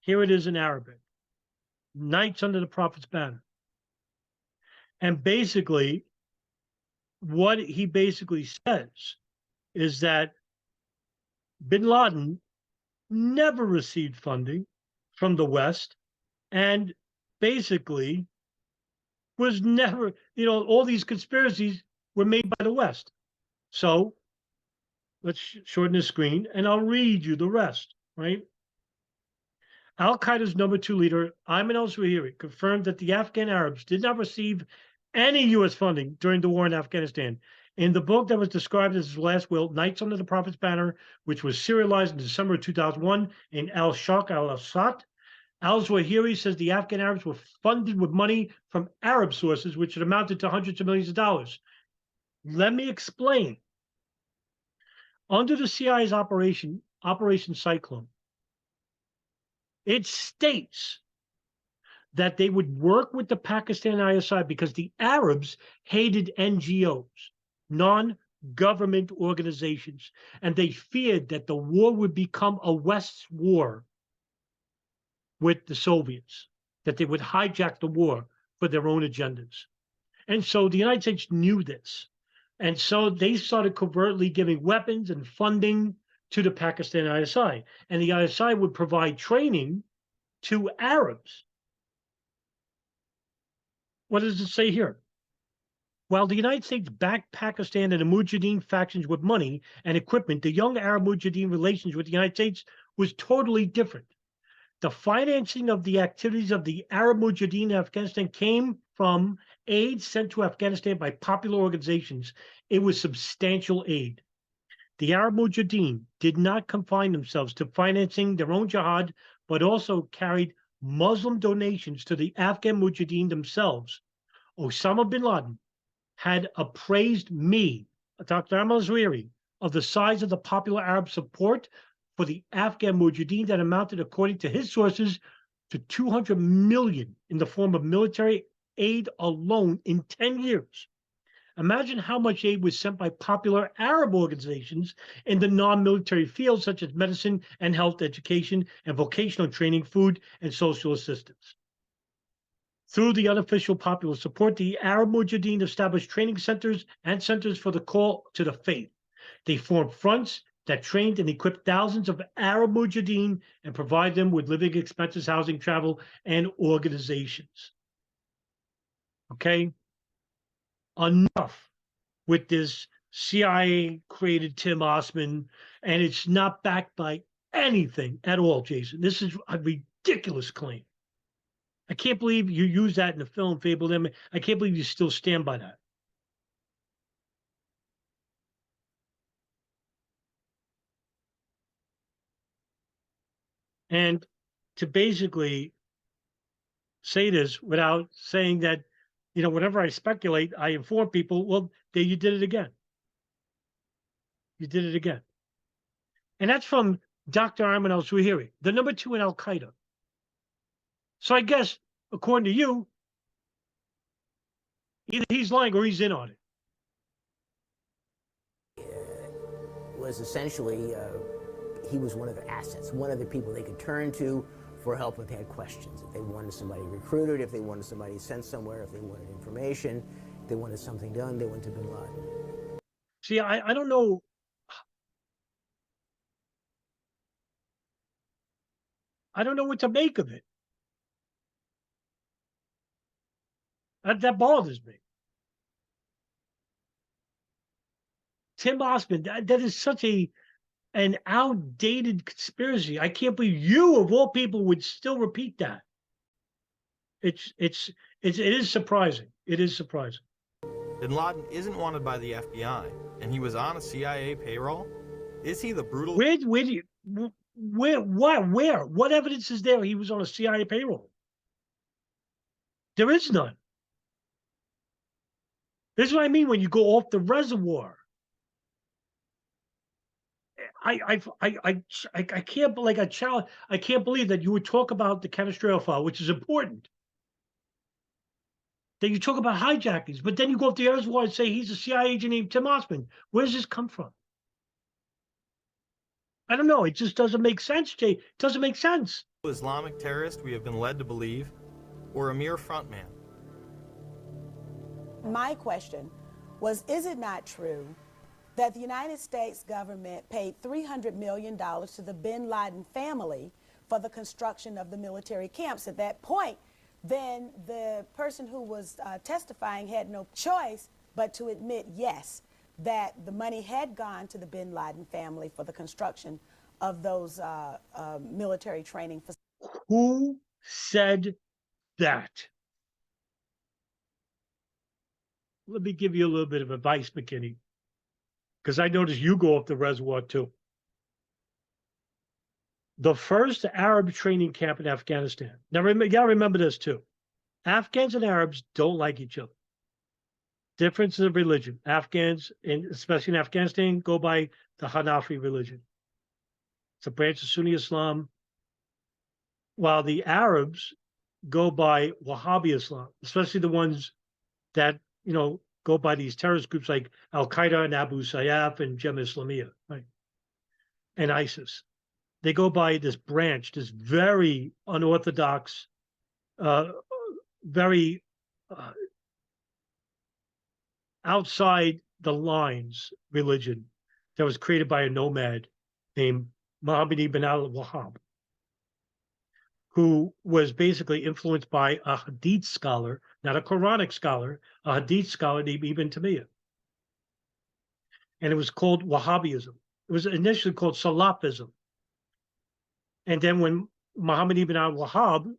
Here it is in Arabic. Nights Under the Prophet's Banner. And basically, what he basically says is that bin Laden never received funding from the West, and basically was never, all these conspiracies were made by the West. So let's shorten the screen and I'll read you the rest, right? Al-Qaeda's number 2 leader, Ayman al-Zawahiri, confirmed that the Afghan Arabs did not receive any U.S. funding during the war in Afghanistan. In the book that was described as his last will, Nights Under the Prophet's Banner, which was serialized in December of 2001 in Al-Shaq al-Awsat, al-Zawahiri says the Afghan Arabs were funded with money from Arab sources, which had amounted to hundreds of millions of dollars. Let me explain. Under the CIA's Operation Cyclone, it states that they would work with the Pakistan ISI because the Arabs hated NGOs, non-government organizations, and they feared that the war would become a West's war with the Soviets, that they would hijack the war for their own agendas. And so the United States knew this. And so they started covertly giving weapons and funding to the Pakistan ISI. And the ISI would provide training to Arabs. What does it say here? While the United States backed Pakistan and the Mujahideen factions with money and equipment, the young Arab Mujahideen relations with the United States was totally different. The financing of the activities of the Arab Mujahideen in Afghanistan came from aid sent to Afghanistan by popular organizations. It was substantial aid. The Arab Mujahideen did not confine themselves to financing their own jihad, but also carried Muslim donations to the Afghan Mujahideen themselves. Osama bin Laden had appraised me, Dr. Ayman al-Zawahiri, of the size of the popular Arab support for the Afghan Mujahideen that amounted, according to his sources, to 200 million in the form of military aid alone in 10 years. Imagine how much aid was sent by popular Arab organizations in the non-military fields, such as medicine and health education and vocational training, food and social assistance. Through the unofficial popular support, the Arab Mujahideen established training centers and centers for the call to the faith. They formed fronts that trained and equipped thousands of Arab Mujahideen and provided them with living expenses, housing, travel, and organizations. Okay? Enough with this CIA-created Tim Osman, and it's not backed by anything at all, Jason. This is a ridiculous claim. I can't believe you use that in the film Fable Them. I can't believe you still stand by that. And to basically say this without saying that, you know, whenever I speculate, I inform people, well, there you did it again. You did it again. And that's from Dr. Ayman al-Zawahiri, the number 2 in Al-Qaeda. So I guess, according to you, either he's lying or he's in on it. Was essentially, he was one of their assets, one of the people they could turn to for help if they had questions. If they wanted somebody recruited, if they wanted somebody sent somewhere, if they wanted information, if they wanted something done, they went to bin Laden. See, I don't know. I don't know what to make of it. That bothers me. Tim Osman, that is such an outdated conspiracy. I can't believe you, of all people, would still repeat that. It is surprising. It is surprising. Bin Laden isn't wanted by the FBI, and he was on a CIA payroll? Is he the brutal... Where do you... Where? What evidence is there he was on a CIA payroll? There is none. This is what I mean when you go off the reservoir. I can't, like a child, I can't believe that you would talk about the Canestraro file, which is important. Then you talk about hijackings, but then you go up the reservoir and say he's a CIA agent named Tim Osman. Where does this come from? I don't know. It just doesn't make sense, Jay. It doesn't make sense. Islamic terrorist we have been led to believe, or a mere frontman? My question was, is it not true that the United States government paid $300 million to the bin Laden family for the construction of the military camps? At that point, then the person who was testifying had no choice but to admit, yes, that the money had gone to the bin Laden family for the construction of those military training facilities. Who said that? Let me give you a little bit of advice, McKinney, because I noticed you go off the reservoir too. The first Arab training camp in Afghanistan. Now, you gotta remember this too. Afghans and Arabs don't like each other. Differences of religion. Afghans, and especially in Afghanistan, go by the Hanafi religion. It's a branch of Sunni Islam, while the Arabs go by Wahhabi Islam, especially the ones that, you know, go by these terrorist groups like Al-Qaeda and Abu Sayyaf and Jemaah Islamiyah, right? And ISIS. They go by this branch, this very unorthodox, very outside the lines religion that was created by a nomad named Muhammad ibn al-Wahhab, who was basically influenced by a Hadith scholar, not a Quranic scholar, a Hadith scholar named Ibn Taymiyyah. And it was called Wahhabism. It was initially called Salafism. And then when Muhammad ibn al-Wahhab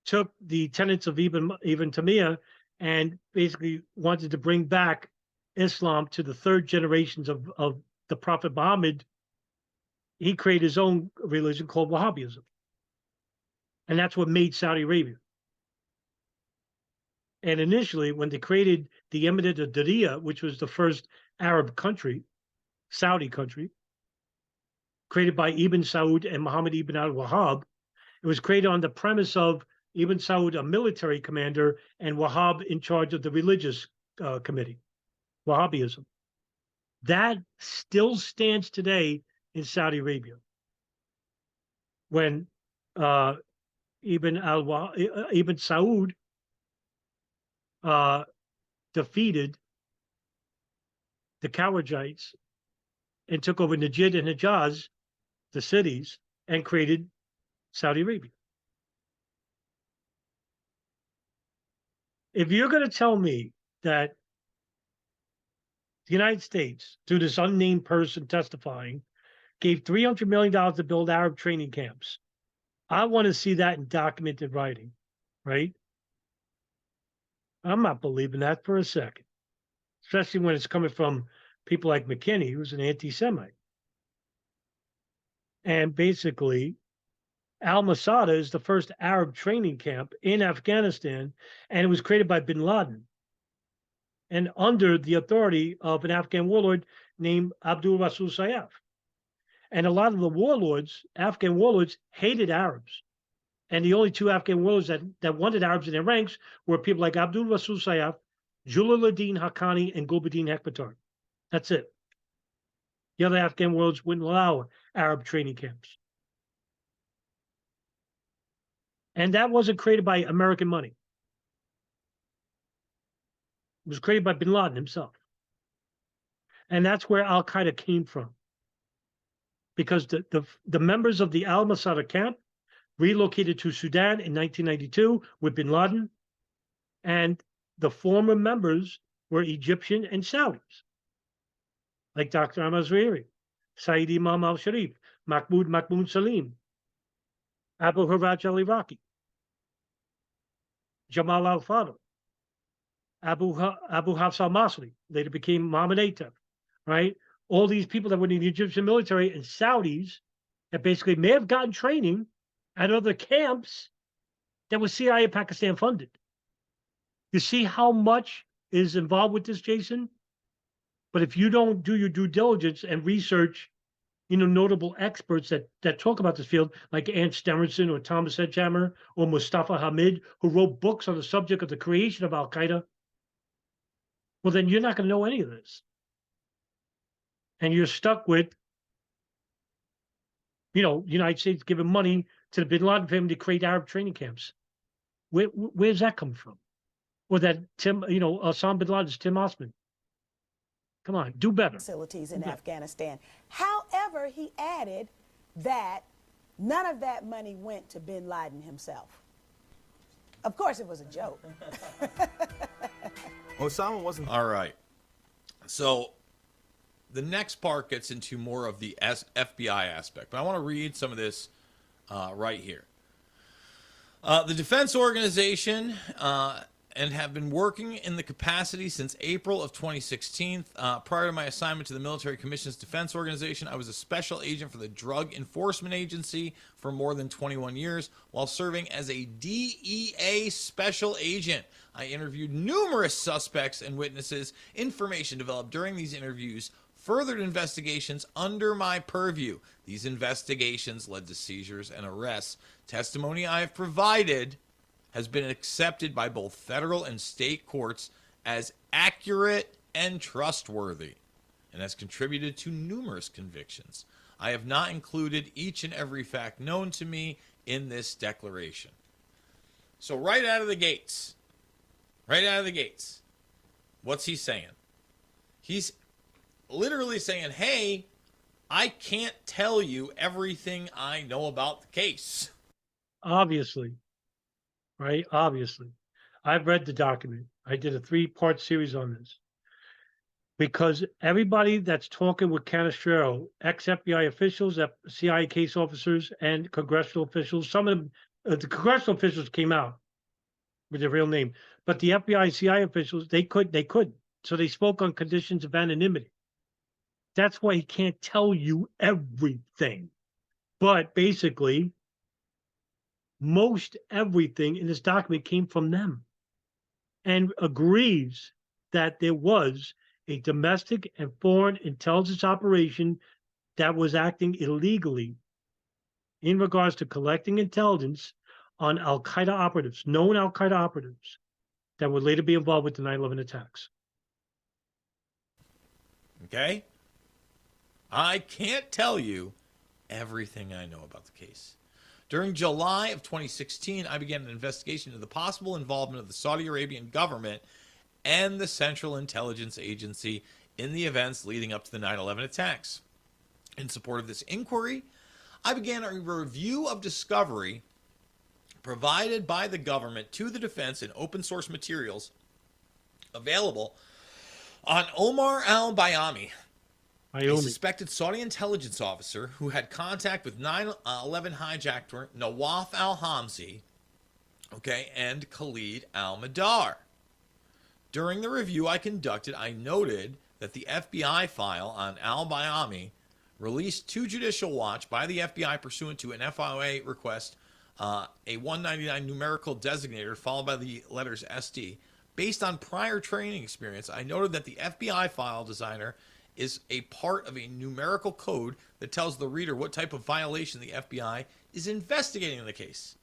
took the tenets of Ibn Taymiyyah and basically wanted to bring back Islam to the third generations of the Prophet Muhammad, he created his own religion called Wahhabism. And that's what made Saudi Arabia. And initially, when they created the Emirate of Diriyah, which was the first Arab country, Saudi country, created by Ibn Saud and Muhammad ibn al-Wahhab. It was created on the premise of Ibn Saud, a military commander, and Wahhab in charge of the religious committee, Wahhabism. That still stands today in Saudi Arabia. When Ibn Saud defeated the Khawarijites and took over Najd and Hijaz, the cities, and created Saudi Arabia. If you're going to tell me that the United States, through this unnamed person testifying, gave $300 million to build Arab training camps, I want to see that in documented writing, right? I'm not believing that for a second, especially when it's coming from people like McKinney, who's an anti-Semite. And basically, Al-Masada is the first Arab training camp in Afghanistan, and it was created by bin Laden and under the authority of an Afghan warlord named Abdul Rasul Sayyaf. And a lot of the warlords, Afghan warlords, hated Arabs. And the only two Afghan warlords that wanted Arabs in their ranks were people like Abdul Rasul Sayyaf, Jalaluddin Haqqani, and Gulbuddin Hekmatyar. That's it. The other Afghan warlords wouldn't allow Arab training camps. And that wasn't created by American money. It was created by bin Laden himself. And that's where Al-Qaeda came from. Because the members of the Al-Masada camp relocated to Sudan in 1992 with bin Laden, and the former members were Egyptian and Saudis, like Dr. Ahmad Zwahiri, Sayyid Imam al-Sharif, Mahmoud Salim, Abu Haraj al-Iraqi, Jamal al-Fadl, Abu Hafs al-Masri, later became Mohammed Atef, right? All these people that were in the Egyptian military and Saudis that basically may have gotten training at other camps that was CIA Pakistan funded. You see how much is involved with this, Jason? But if you don't do your due diligence and research, notable experts that talk about this field, like Ant Sterenson or Thomas Edgehammer or Mustafa Hamid, who wrote books on the subject of the creation of Al-Qaeda, well, then you're not going to know any of this. And you're stuck with, United States giving money to the bin Laden family to create Arab training camps. Where's that come from? Or that Osama bin Laden's Tim Osman. Come on, do better. Facilities in Afghanistan. However, he added that none of that money went to bin Laden himself. Of course, it was a joke. Osama wasn't. All right. So the next part gets into more of the FBI aspect, but I want to read some of this right here. The Defense Organization and have been working in the capacity since April of 2016. Prior to my assignment to the Military Commissions Defense Organization, I was a special agent for the Drug Enforcement Agency for more than 21 years. While serving as a DEA special agent, I interviewed numerous suspects and witnesses. Information developed during these interviews furthered investigations under my purview. These investigations led to seizures and arrests. Testimony I have provided has been accepted by both federal and state courts as accurate and trustworthy, and has contributed to numerous convictions. I have not included each and every fact known to me in this declaration. So right out of the gates, what's he saying? He's literally saying, hey, I can't tell you everything I know about the case. Obviously. Right? Obviously. I've read the document. I did a 3-part series on this. Because everybody that's talking with Canestraro, ex-FBI officials, CIA case officers, and congressional officials, some of them, the congressional officials came out with their real name, but the FBI and CIA officials, they couldn't. So they spoke on conditions of anonymity. That's why he can't tell you everything. But basically, most everything in this document came from them, and agrees that there was a domestic and foreign intelligence operation that was acting illegally in regards to collecting intelligence on Al-Qaeda operatives, known Al-Qaeda operatives that would later be involved with the 9/11 attacks. Okay? I can't tell you everything I know about the case. During July of 2016, I began an investigation into the possible involvement of the Saudi Arabian government and the Central Intelligence Agency in the events leading up to the 9/11 attacks. In support of this inquiry, I began a review of discovery provided by the government to the defense in open source materials available on Omar al-Bayami, a suspected Saudi intelligence officer who had contact with 9/11 hijacker Nawaf al-Hamzi, and Khalid al-Madar. During the review I conducted, I noted that the FBI file on al-Bayami, released to Judicial Watch by the FBI pursuant to an FOIA request, a 199 numerical designator followed by the letters SD. Based on prior training experience, I noted that the FBI file designer is a part of a numerical code that tells the reader what type of violation the FBI is investigating in the case.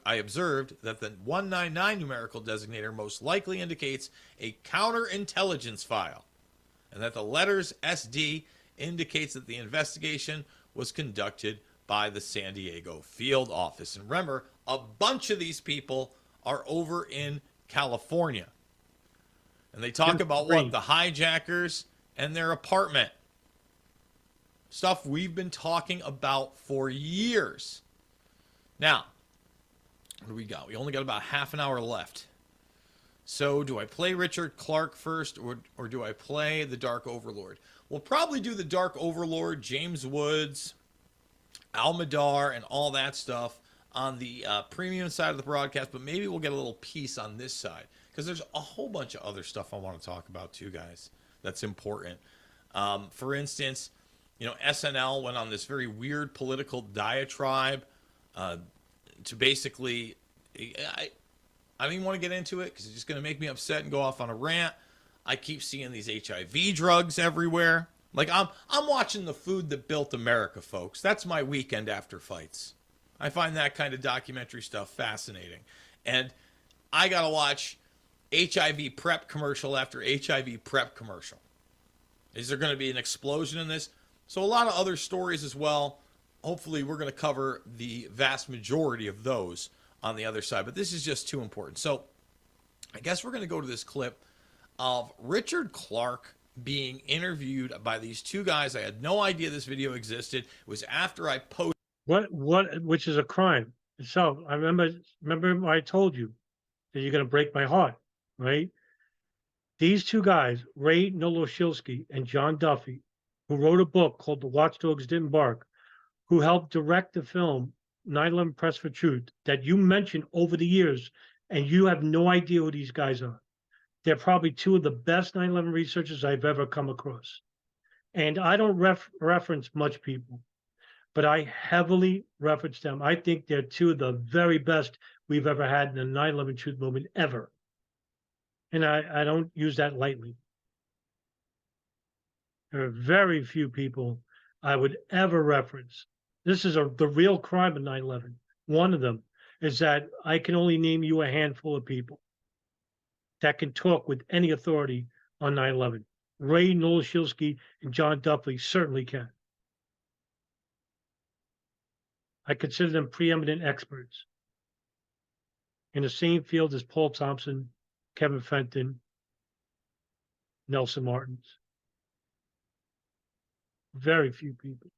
I observed that the 199 numerical designator most likely indicates a counterintelligence file, and that the letters SD indicates that the investigation was conducted by the San Diego field office. And remember, a bunch of these people are over in California. And they talk about what? The hijackers and their apartment. Stuff we've been talking about for years. Now, what do we got? We only got about half an hour left. So do I play Richard Clarke first, or do I play the Dark Overlord? We'll probably do the Dark Overlord, James Woods, Al-Madar, and all that stuff on the premium side of the broadcast, but maybe we'll get a little piece on this side, because there's a whole bunch of other stuff I want to talk about too, guys, that's important. For instance, SNL went on this very weird political diatribe to basically, I don't even want to get into it because it's just going to make me upset and go off on a rant. I keep seeing these HIV drugs everywhere. Like, I'm watching The Food That Built America, folks. That's my weekend after fights. I find that kind of documentary stuff fascinating. And I got to watch HIV PrEP commercial after HIV PrEP commercial. Is there going to be an explosion in this? So a lot of other stories as well. Hopefully we're going to cover the vast majority of those on the other side. But this is just too important. So I guess we're going to go to this clip of Richard Clarke being interviewed by these two guys. I had no idea this video existed. It was after I posted. Which is a crime itself. I remember I told you that you're going to break my heart, right? These two guys, Ray Noloshilsky and John Duffy, who wrote a book called The Watchdogs Didn't Bark, who helped direct the film 9/11 Press for Truth that you mentioned over the years, and you have no idea who these guys are. They're probably two of the best 9/11 researchers I've ever come across. And I don't reference much people, but I heavily reference them. I think they're two of the very best we've ever had in the 9/11 truth movement ever. And I don't use that lightly. There are very few people I would ever reference. This is the real crime of 9/11. One of them is that I can only name you a handful of people that can talk with any authority on 9/11. Ray Noloshilsky and John Duffy certainly can. I consider them preeminent experts in the same field as Paul Thompson, Kevin Fenton, Nelson Martins. Very few people.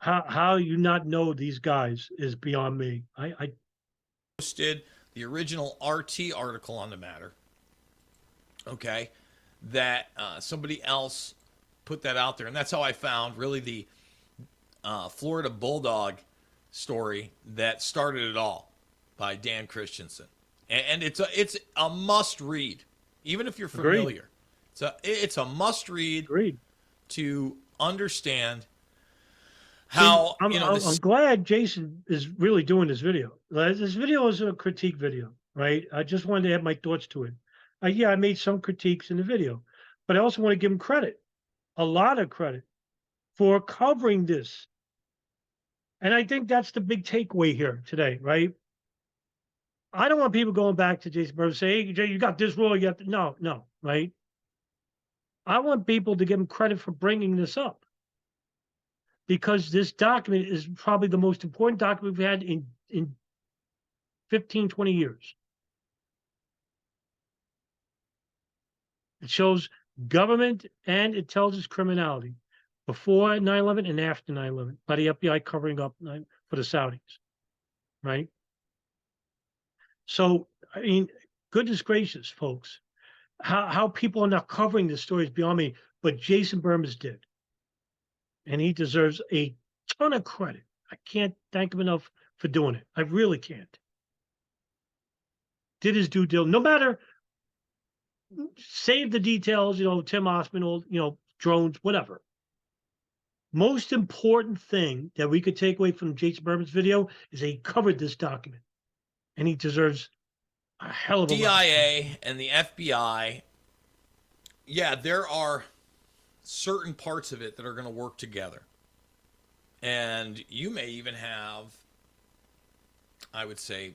How you not know these guys is beyond me. I posted the original RT article on the matter. Okay, that somebody else put that out there, and that's how I found really the Florida Bulldog story that started it all by Dan Christensen, and it's a must read, even if you're familiar. It's a must read. Agreed. To understand how I'm glad Jason is really doing this video. This video is a critique video, right? I just wanted to add my thoughts to it. Yeah, I made some critiques in the video, but I also want to give him credit, a lot of credit, for covering this. And I think that's the big takeaway here today, right? I don't want people going back to Jason Bermas and say, hey, Jay, you got this wrong. You got no, right? I want people to give him credit for bringing this up, because this document is probably the most important document we've had in 15, 20 years. It shows government and intelligence criminality before 9/11 and after 9/11 by the FBI covering up for the Saudis, right? So, I mean, goodness gracious, folks, how people are not covering this story is beyond me, but Jason Bermas did. And he deserves a ton of credit. I can't thank him enough for doing it. I really can't. Did his due diligence, no matter, save the details, Tim Osman, drones, whatever. Most important thing that we could take away from Jason Berman's video is he covered this document. And he deserves a hell of a lot. CIA and the FBI, yeah, there are certain parts of it that are going to work together. And you may even have, I would say,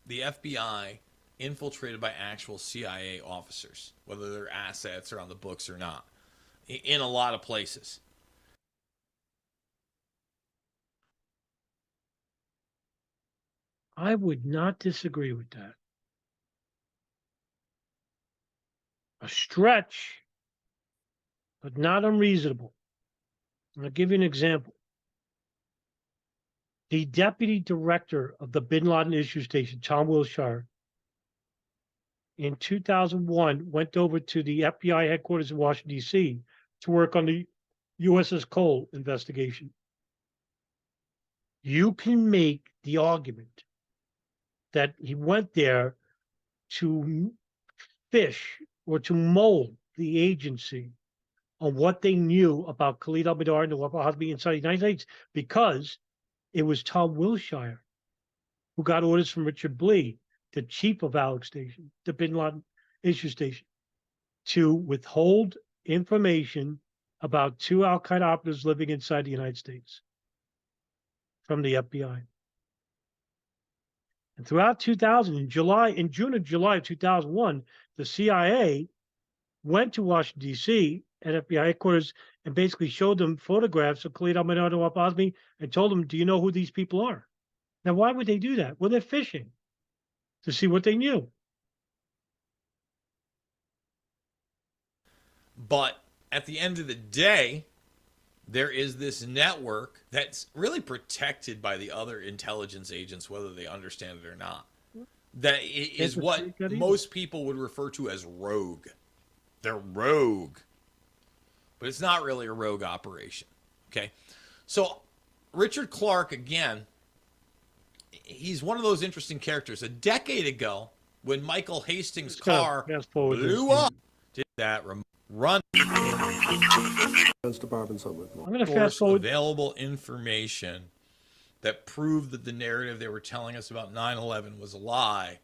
the FBI infiltrated by actual CIA officers, whether their assets are on the books or not, in a lot of places. I would not disagree with that. A stretch, but not unreasonable. I'll give you an example. The deputy director of the Bin Laden issue station, Tom Wilshire, in 2001 went over to the FBI headquarters in Washington, D.C. to work on the USS Cole investigation. You can make the argument that he went there to fish or to mold the agency on what they knew about Khalid al-Mihdhar and Nawaf al-Hazmi inside the United States, because it was Tom Wilshire who got orders from Richard Blee, the chief of ALEC Station, the Bin Laden issue station, to withhold information about 2 al-Qaeda operatives living inside the United States from the FBI. And throughout 2000, in June and July of 2001, the CIA went to Washington, D.C. at FBI headquarters and basically showed them photographs of Khalid al-Mihdhar and Nawaf al-Hazmi and told them, do you know who these people are? Now, why would they do that? Well, they're fishing to see what they knew. But at the end of the day, there is this network that's really protected by the other intelligence agents, whether they understand it or not. That is what most people would refer to as rogue. They're rogue. But it's not really a rogue operation. Okay? So, Richard Clarke, again, he's one of those interesting characters. A decade ago, when Michael Hastings' car blew up, did that run I'm going to fast forward. Available information that proved that the narrative they were telling us about 9/11 was a lie,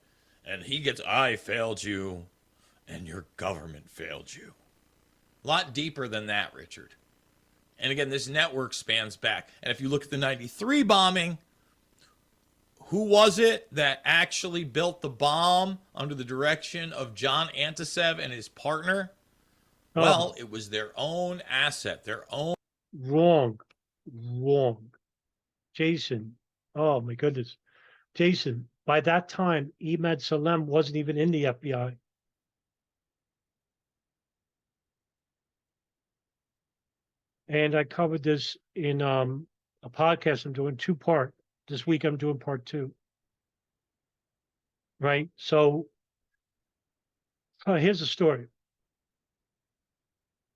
and he gets, I failed you, and your government failed you. A lot deeper than that, Richard. And again, this network spans back. And if you look at the 93 bombing, who was it that actually built the bomb under the direction of John Antisev and his partner? Well, it was their own asset, their own. Wrong. Jason, oh my goodness. Jason, by that time, Ahmad Salem wasn't even in the FBI. And I covered this in a podcast I'm doing 2-part. This week I'm doing part 2. Right? So here's the story.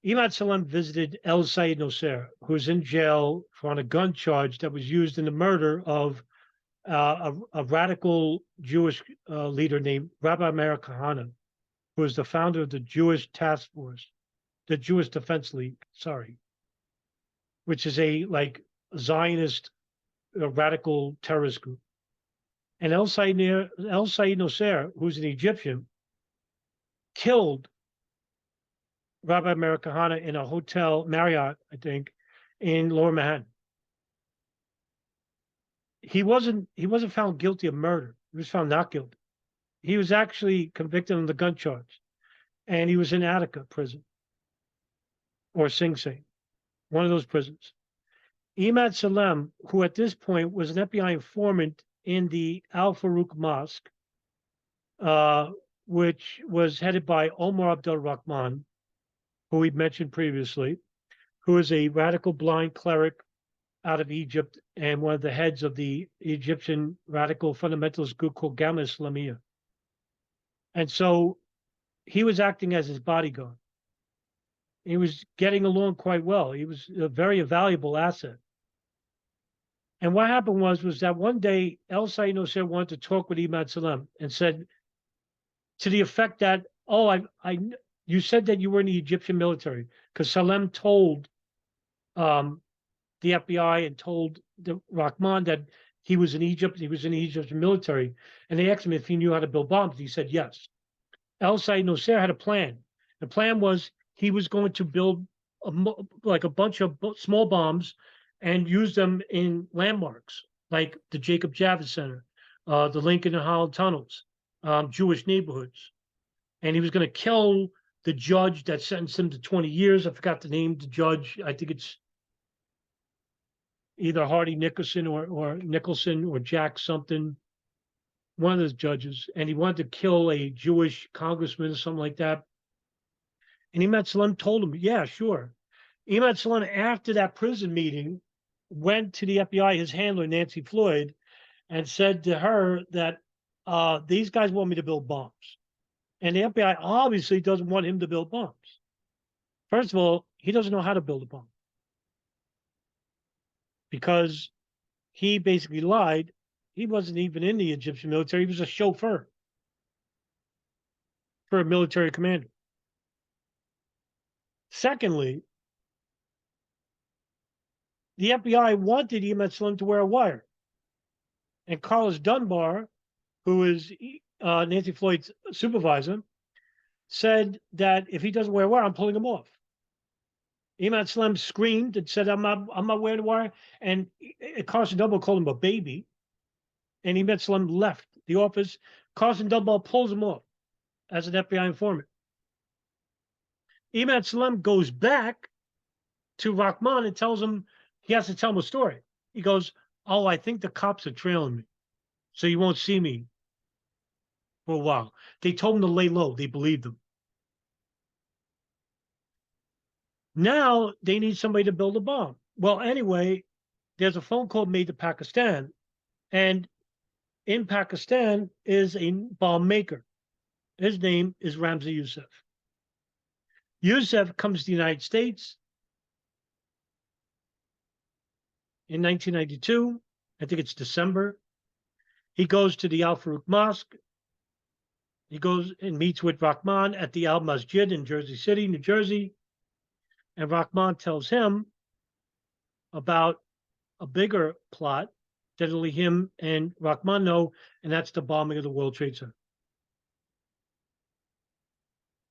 Ahmad Salem visited El Sayed Nosser, who's in jail on a gun charge that was used in the murder of a radical Jewish leader named Rabbi Meir Kahane, who was the founder of the Jewish Task Force, the Jewish Defense League, which is a Zionist radical terrorist group. And El Said Nosser, who's an Egyptian, killed Rabbi Meir Kahane in a hotel, Marriott, I think, in Lower Manhattan. He wasn't found guilty of murder. He was found not guilty. He was actually convicted on the gun charge, and he was in Attica prison or Sing Sing, one of those prisons. Imad Salem, who at this point was an FBI informant in the Al Farouk Mosque, which was headed by Omar Abdul Rahman, who we mentioned previously, who is a radical blind cleric out of Egypt and one of the heads of the Egyptian radical fundamentalist group called Gamma Islamiyah. And so he was acting as his bodyguard. He was getting along quite well. He was a very valuable asset. And what happened was that one day El Said Nosser wanted to talk with Imad Salem and said to the effect that, oh, you said that you were in the Egyptian military, because Salem told the FBI and told the Rahman that he was in Egypt, he was in the Egyptian military, and they asked him if he knew how to build bombs. He said yes. El Said Nosser had a plan. The plan was he was going to build like a bunch of small bombs and use them in landmarks like the Jacob Javits Center, the Lincoln and Holland tunnels, Jewish neighborhoods. And he was going to kill the judge that sentenced him to 20 years. I forgot the name of the judge. I think it's either Hardy Nicholson or Nicholson or Jack something, one of those judges. And he wanted to kill a Jewish congressman or something like that. And Imad Salem told him, yeah, sure. Imad Salem, after that prison meeting, went to the FBI, his handler, Nancy Floyd, and said to her that these guys want me to build bombs. And the FBI obviously doesn't want him to build bombs. First of all, he doesn't know how to build a bomb, because he basically lied. He wasn't even in the Egyptian military. He was a chauffeur for a military commander. Secondly, the FBI wanted Imad Salem to wear a wire. And Carlos Dunbar, who is Nancy Floyd's supervisor, said that if he doesn't wear a wire, I'm pulling him off. Imad Salem screamed and said, I'm not wearing a wire. And Carson Dunbar called him a baby. And Imad Salem left the office. Carson Dunbar pulls him off as an FBI informant. Imad Salem goes back to Rahman and tells him he has to tell him a story. He goes, oh, I think the cops are trailing me, so you won't see me for a while. They told him to lay low. They believed him. Now they need somebody to build a bomb. Well, anyway, there's a phone call made to Pakistan, and in Pakistan is a bomb maker. His name is Ramzi Youssef. Youssef comes to the United States in 1992. I think it's December. He goes to the Al Farouk Mosque. He goes and meets with Rahman at the Al Masjid in Jersey City, New Jersey. And Rahman tells him about a bigger plot that only him and Rahman know, and that's the bombing of the World Trade Center.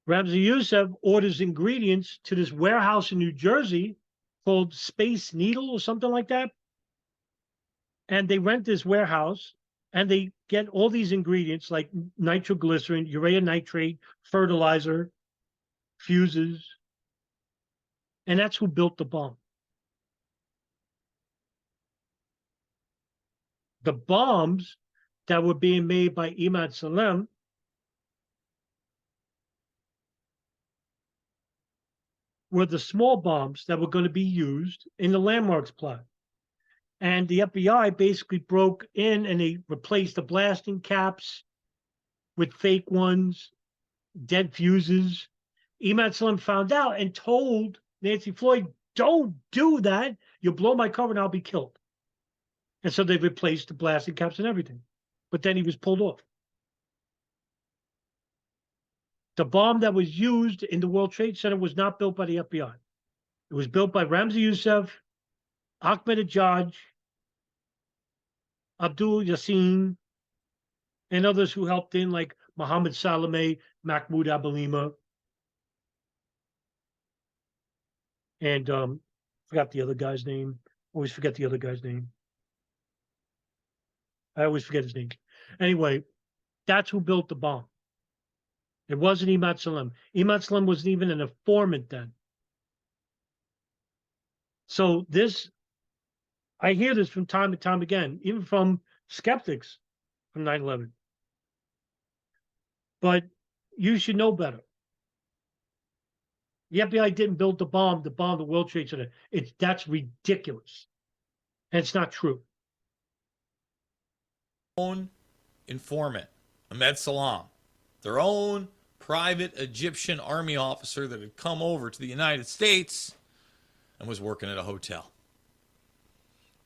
Ramzi Youssef orders ingredients to this warehouse in New Jersey called Space Needle or something like that. And they rent this warehouse and they get all these ingredients like nitroglycerin, urea nitrate, fertilizer, fuses. And that's who built the bomb. The bombs that were being made by Imad Salem were the small bombs that were going to be used in the Landmarks plot. And the FBI basically broke in and they replaced the blasting caps with fake ones, dead fuses. Imad Salem found out and told Nancy Floyd, don't do that. You'll blow my cover and I'll be killed. And so they replaced the blasting caps and everything. But then he was pulled off. The bomb that was used in the World Trade Center was not built by the FBI. It was built by Ramzi Youssef, Ahmed Hajjaj, Abdul Yassin, and others who helped in, like Mohammed Salameh, Mahmoud Abalima, and forgot the other guy's name. Always forget the other guy's name. I always forget his name. Anyway, that's who built the bomb. It wasn't Imad Salem. Imad Salem wasn't even an informant then. So this, I hear this from time to time again, even from skeptics from 9/11. But you should know better. The FBI didn't build the bomb the World Trade Center. That's ridiculous. And it's not true. Own informant, Ahmed Salam, their own private Egyptian army officer that had come over to the United States and was working at a hotel.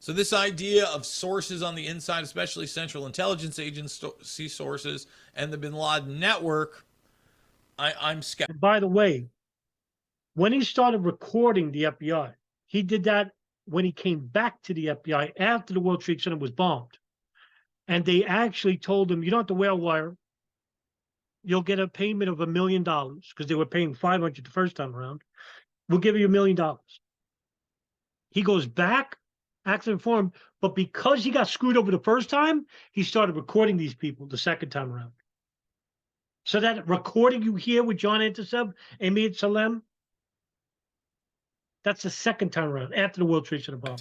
So this idea of sources on the inside, especially Central Intelligence Agency sources and the bin Laden network, I'm skeptical. And by the way, when he started recording the FBI, he did that when he came back to the FBI after the World Trade Center was bombed. And they actually told him, you don't have to wear a wire. You'll get a payment of $1 million, because they were paying $500 the first time around. We'll give you $1 million. He goes back, acts informed, but because he got screwed over the first time, he started recording these people the second time around. So that recording you hear with John Antiseb, Ahmed Salem, that's the second time around after the World Trade Center bomb.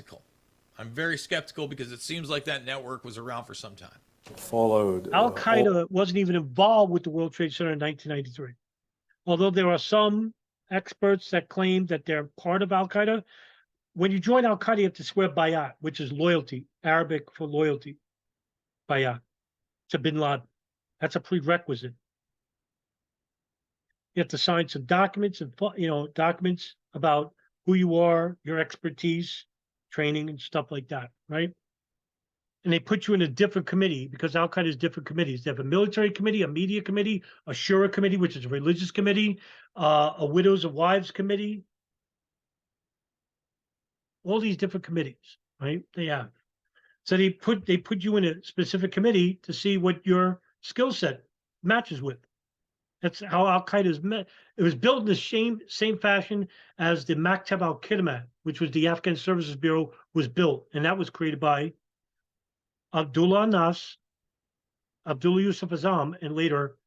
I'm very skeptical because it seems like that network was around for some time. Followed. Al Qaeda wasn't even involved with the World Trade Center in 1993. Although there are some experts that claim that they're part of Al Qaeda. When you join Al Qaeda, you have to swear bayat, which is loyalty, Arabic for loyalty, bayat, to bin Laden. That's a prerequisite. You have to sign some documents and documents about who you are, your expertise, training, and stuff like that, right? And they put you in a different committee because Al Qaeda has different committees. They have a military committee, a media committee, a shura committee, which is a religious committee, a widows and wives committee. All these different committees, right? They have. So they put you in a specific committee to see what your skill set matches with. That's how Al Qaeda is met. It was built in the same fashion as the Maktab al-Khidmat, which was the Afghan Services Bureau, was built, and that was created by Abdullah Nas, Abdullah Yusuf Azam, and later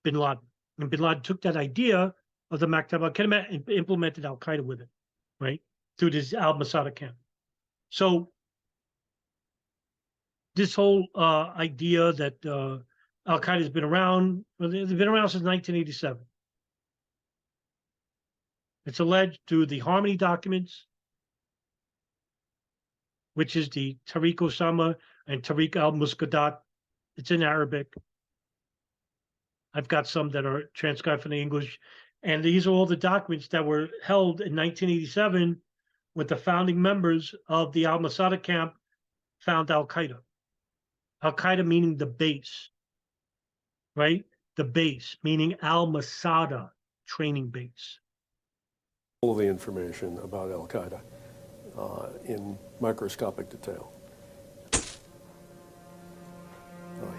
bin Laden. And bin Laden took that idea of the Maktab al-Khidmat and implemented Al Qaeda with it, right? Through this al-Masada camp. So this whole idea that Al Qaeda has been around, well, they've been around since 1987. It's alleged through the Harmony documents, which is the Tariq Osama and Tariq al-Musqadat. It's in Arabic. I've got some that are transcribed from the English. And these are all the documents that were held in 1987 when the founding members of the al-Masada camp found Al Qaeda. Al Qaeda meaning the base, right? The base, meaning al-Masada training base. All of the information about Al Qaeda in microscopic detail.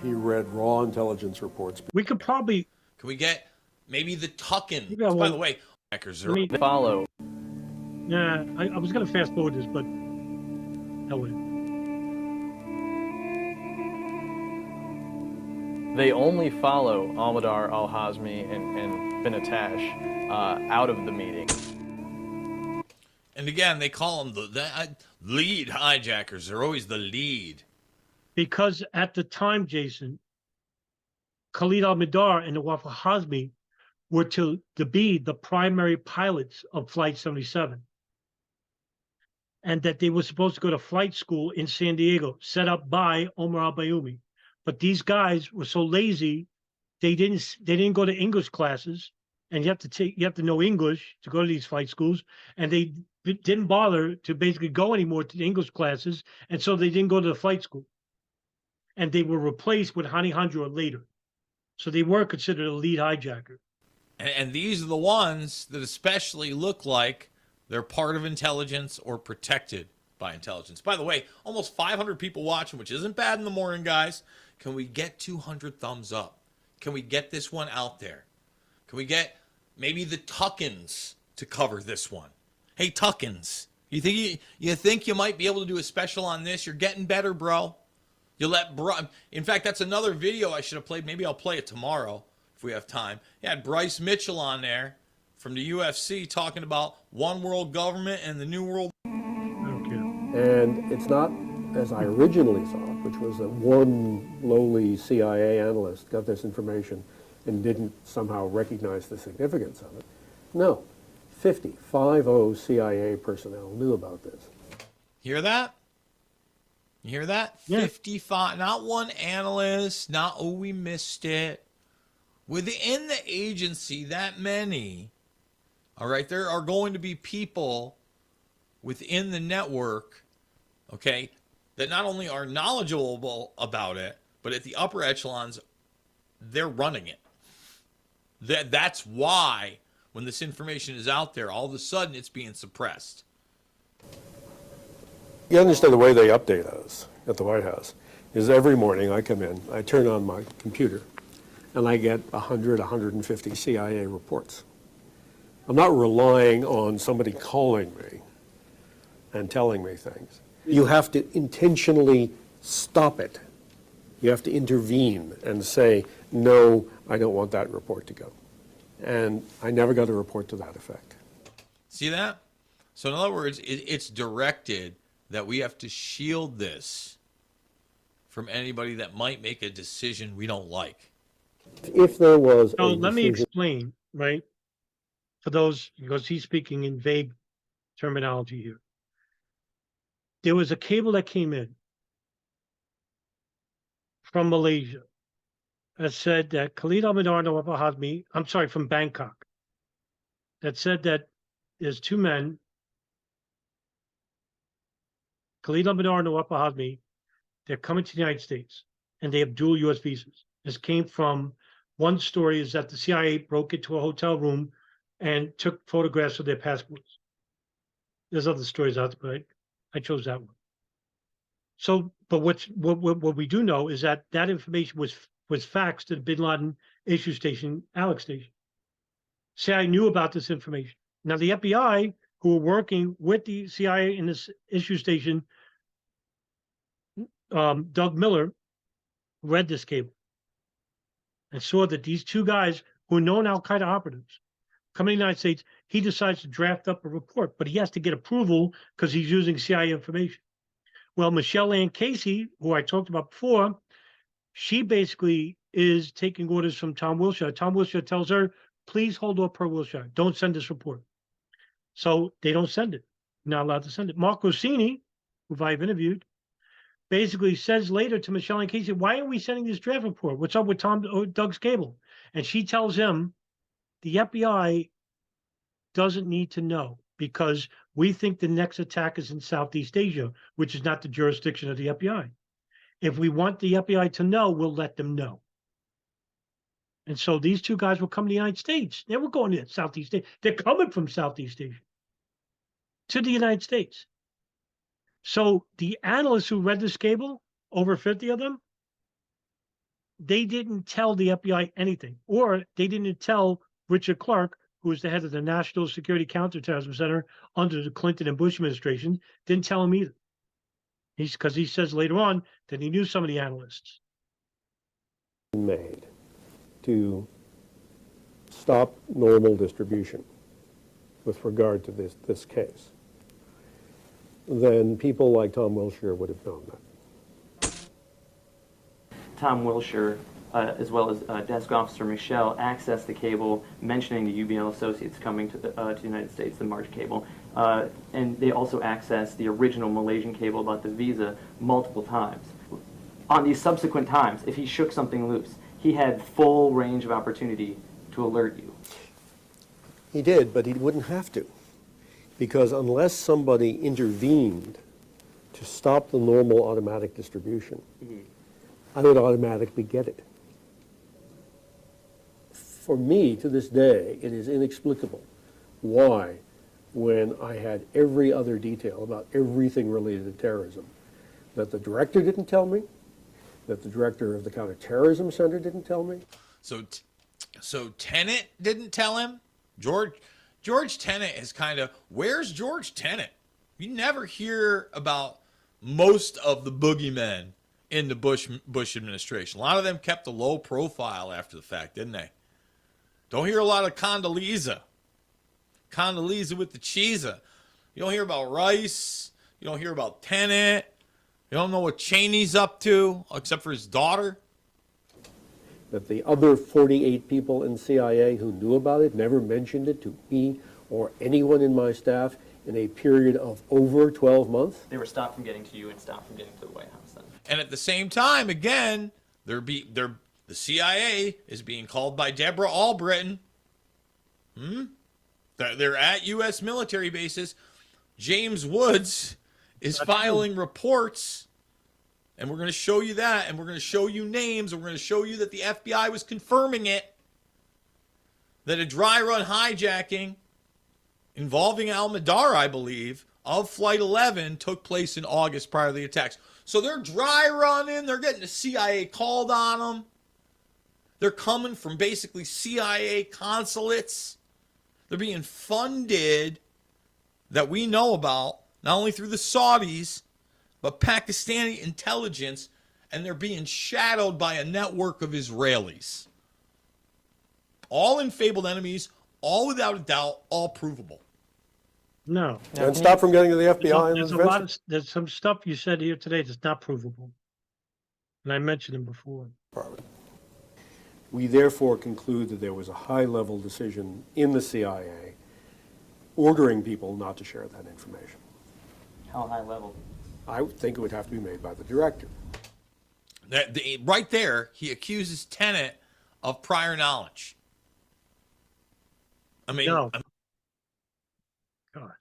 He read raw intelligence reports. We could probably. Can we get maybe the Tuckin? Yeah, By well, the way, Follow. Yeah, I was going to fast forward this, but that would. They only follow Almadar al-Hazmi and bin Attash out of the meeting. And again, they call them the lead hijackers. They're always the lead. Because at the time, Jason, Khalid al-Mihdhar and Nawaf al-Hazmi were to be the primary pilots of Flight 77. And that they were supposed to go to flight school in San Diego, set up by Omar al-Bayoumi. But these guys were so lazy, they didn't go to English classes, and you have to know English to go to these flight schools, and they didn't bother to basically go anymore to the English classes, and so they didn't go to the flight school. And they were replaced with Hani Hanjour later. So they were considered a lead hijacker. And these are the ones that especially look like they're part of intelligence or protected by intelligence. By the way, almost 500 people watching, which isn't bad in the morning, guys. Can we get 200 thumbs up? Can we get this one out there? Can we get maybe the Tuckins to cover this one? Hey, Tuckins, you think you might be able to do a special on this? You're getting better, bro. You let in fact, that's another video I should have played. Maybe I'll play it tomorrow if we have time. You had Bryce Mitchell on there from the UFC talking about one world government and the new world. And it's not as I originally thought, which was that one lowly CIA analyst got this information and didn't somehow recognize the significance of it. No, 50 CIA personnel knew about this. Hear that? You hear that? Yeah. 55, not one analyst, not, oh, we missed it. Within the agency, that many, all right, there are going to be people within the network, okay, that not only are knowledgeable about it, but at the upper echelons, they're running it. That's why when this information is out there, all of a sudden it's being suppressed. You understand the way they update us at the White House is every morning I come in, I turn on my computer, and I get 100, 150 CIA reports. I'm not relying on somebody calling me and telling me things. You have to intentionally stop it. You have to intervene and say, no, I don't want that report to go. And I never got a report to that effect. See that? So in other words, it's directed that we have to shield this from anybody that might make a decision we don't like. If there was So a let me decision- explain, right? For those, because he's speaking in vague terminology here. There was a cable that came in from Malaysia that said that Khalid al-Mihdhar Nawaf al-Hazmi, I'm sorry, from Bangkok, that said that there's two men, Khalid al-Mihdhar Nawaf al-Hazmi, they're coming to the United States and they have dual U.S. visas. This came from, one story is that the CIA broke into a hotel room and took photographs of their passports. There's other stories out there, but I chose that one. So, but what we do know is that that information was faxed to the Bin Laden issue station, Alex Station. CIA knew about this information. Now, the FBI, who were working with the CIA in this issue station, Doug Miller, read this cable and saw that these two guys who are known Al-Qaeda operatives come to the United States. He decides to draft up a report, but he has to get approval because he's using CIA information. Well, Michelle Ann Casey, who I talked about before, she basically is taking orders from Tom Wilshire. Tom Wilshire tells her, please hold off per Wilshire. Don't send this report. So they don't send it. Not allowed to send it. Mark Rossini, who I've interviewed, basically says later to Michelle Ann Casey, why are we sending this draft report? What's up with Doug's cable? And she tells him, the FBI doesn't need to know because we think the next attack is in Southeast Asia, which is not the jurisdiction of the FBI. If we want the FBI to know, we'll let them know. And so these two guys will come to the United States. They were going to Southeast Asia. They're coming from Southeast Asia to the United States. So the analysts who read this cable, over 50 of them, they didn't tell the FBI anything, or they didn't tell Richard Clark, who was the head of the National Security Counterterrorism Center under the Clinton and Bush administration, didn't tell him either. Because he says later on that he knew some of the analysts. Made to stop normal distribution with regard to this case, then people like Tom Wilshire would have known that. Tom Wilshire, as well as Desk Officer Michelle, accessed the cable mentioning the UBL Associates coming to the United States, the March cable. And they also accessed the original Malaysian cable about the visa multiple times. On these subsequent times, if he shook something loose, he had full range of opportunity to alert you. He did, but he wouldn't have to, because unless somebody intervened to stop the normal automatic distribution, I would automatically get it. For me, to this day, it is inexplicable why when I had every other detail about everything related to terrorism that the director didn't tell me, that the director of the Counterterrorism Center didn't tell me. So Tenet didn't tell him? George Tenet is kind of, where's George Tenet? You never hear about most of the boogeymen in the Bush administration. A lot of them kept a low profile after the fact, didn't they? Don't hear a lot of Condoleezza with the cheesa. You don't hear about Rice. You don't hear about Tenet. You don't know what Cheney's up to, except for his daughter. That the other 48 people in CIA who knew about it never mentioned it to me or anyone in my staff in a period of over 12 months. They were stopped from getting to you and stopped from getting to the White House then. And at the same time, again, the CIA is being called by Deborah Albritton. They're at U.S. military bases. James Woods is filing reports, and we're going to show you that, and we're going to show you names, and we're going to show you that the FBI was confirming it, that a dry run hijacking involving Al-Madar, I believe, of Flight 11 took place in August prior to the attacks. So they're dry running. They're getting the CIA called on them. They're coming from basically CIA consulates. They're being funded, that we know about, not only through the Saudis, but Pakistani intelligence, and they're being shadowed by a network of Israelis. All in fabled enemies, all without a doubt, all provable. No. And stop from getting to the FBI. There's some stuff you said here today that's not provable. And I mentioned them before. We therefore conclude that there was a high-level decision in the CIA ordering people not to share that information. How high level? I would think it would have to be made by the director. Right there, he accuses Tenet of prior knowledge. I mean, No. God.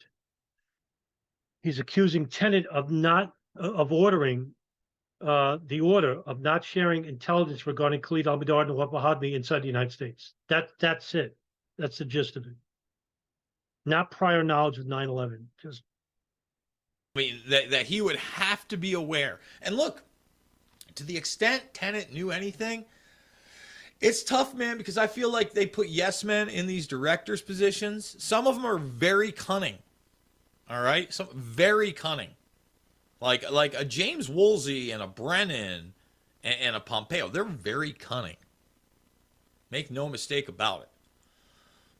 He's accusing Tenet of ordering the order of not sharing intelligence regarding Khalid al-Mihdhar and Nawaf al-Hazmi inside the United States. That's it. That's the gist of it. Not prior knowledge of 9/11. Just, I mean, that he would have to be aware. And look, to the extent Tenet knew anything, it's tough, man, because I feel like they put yes men in these directors' positions. Some of them are very cunning. All right? Some very cunning. Like a James Woolsey and a Brennan and a Pompeo. They're very cunning. Make no mistake about it.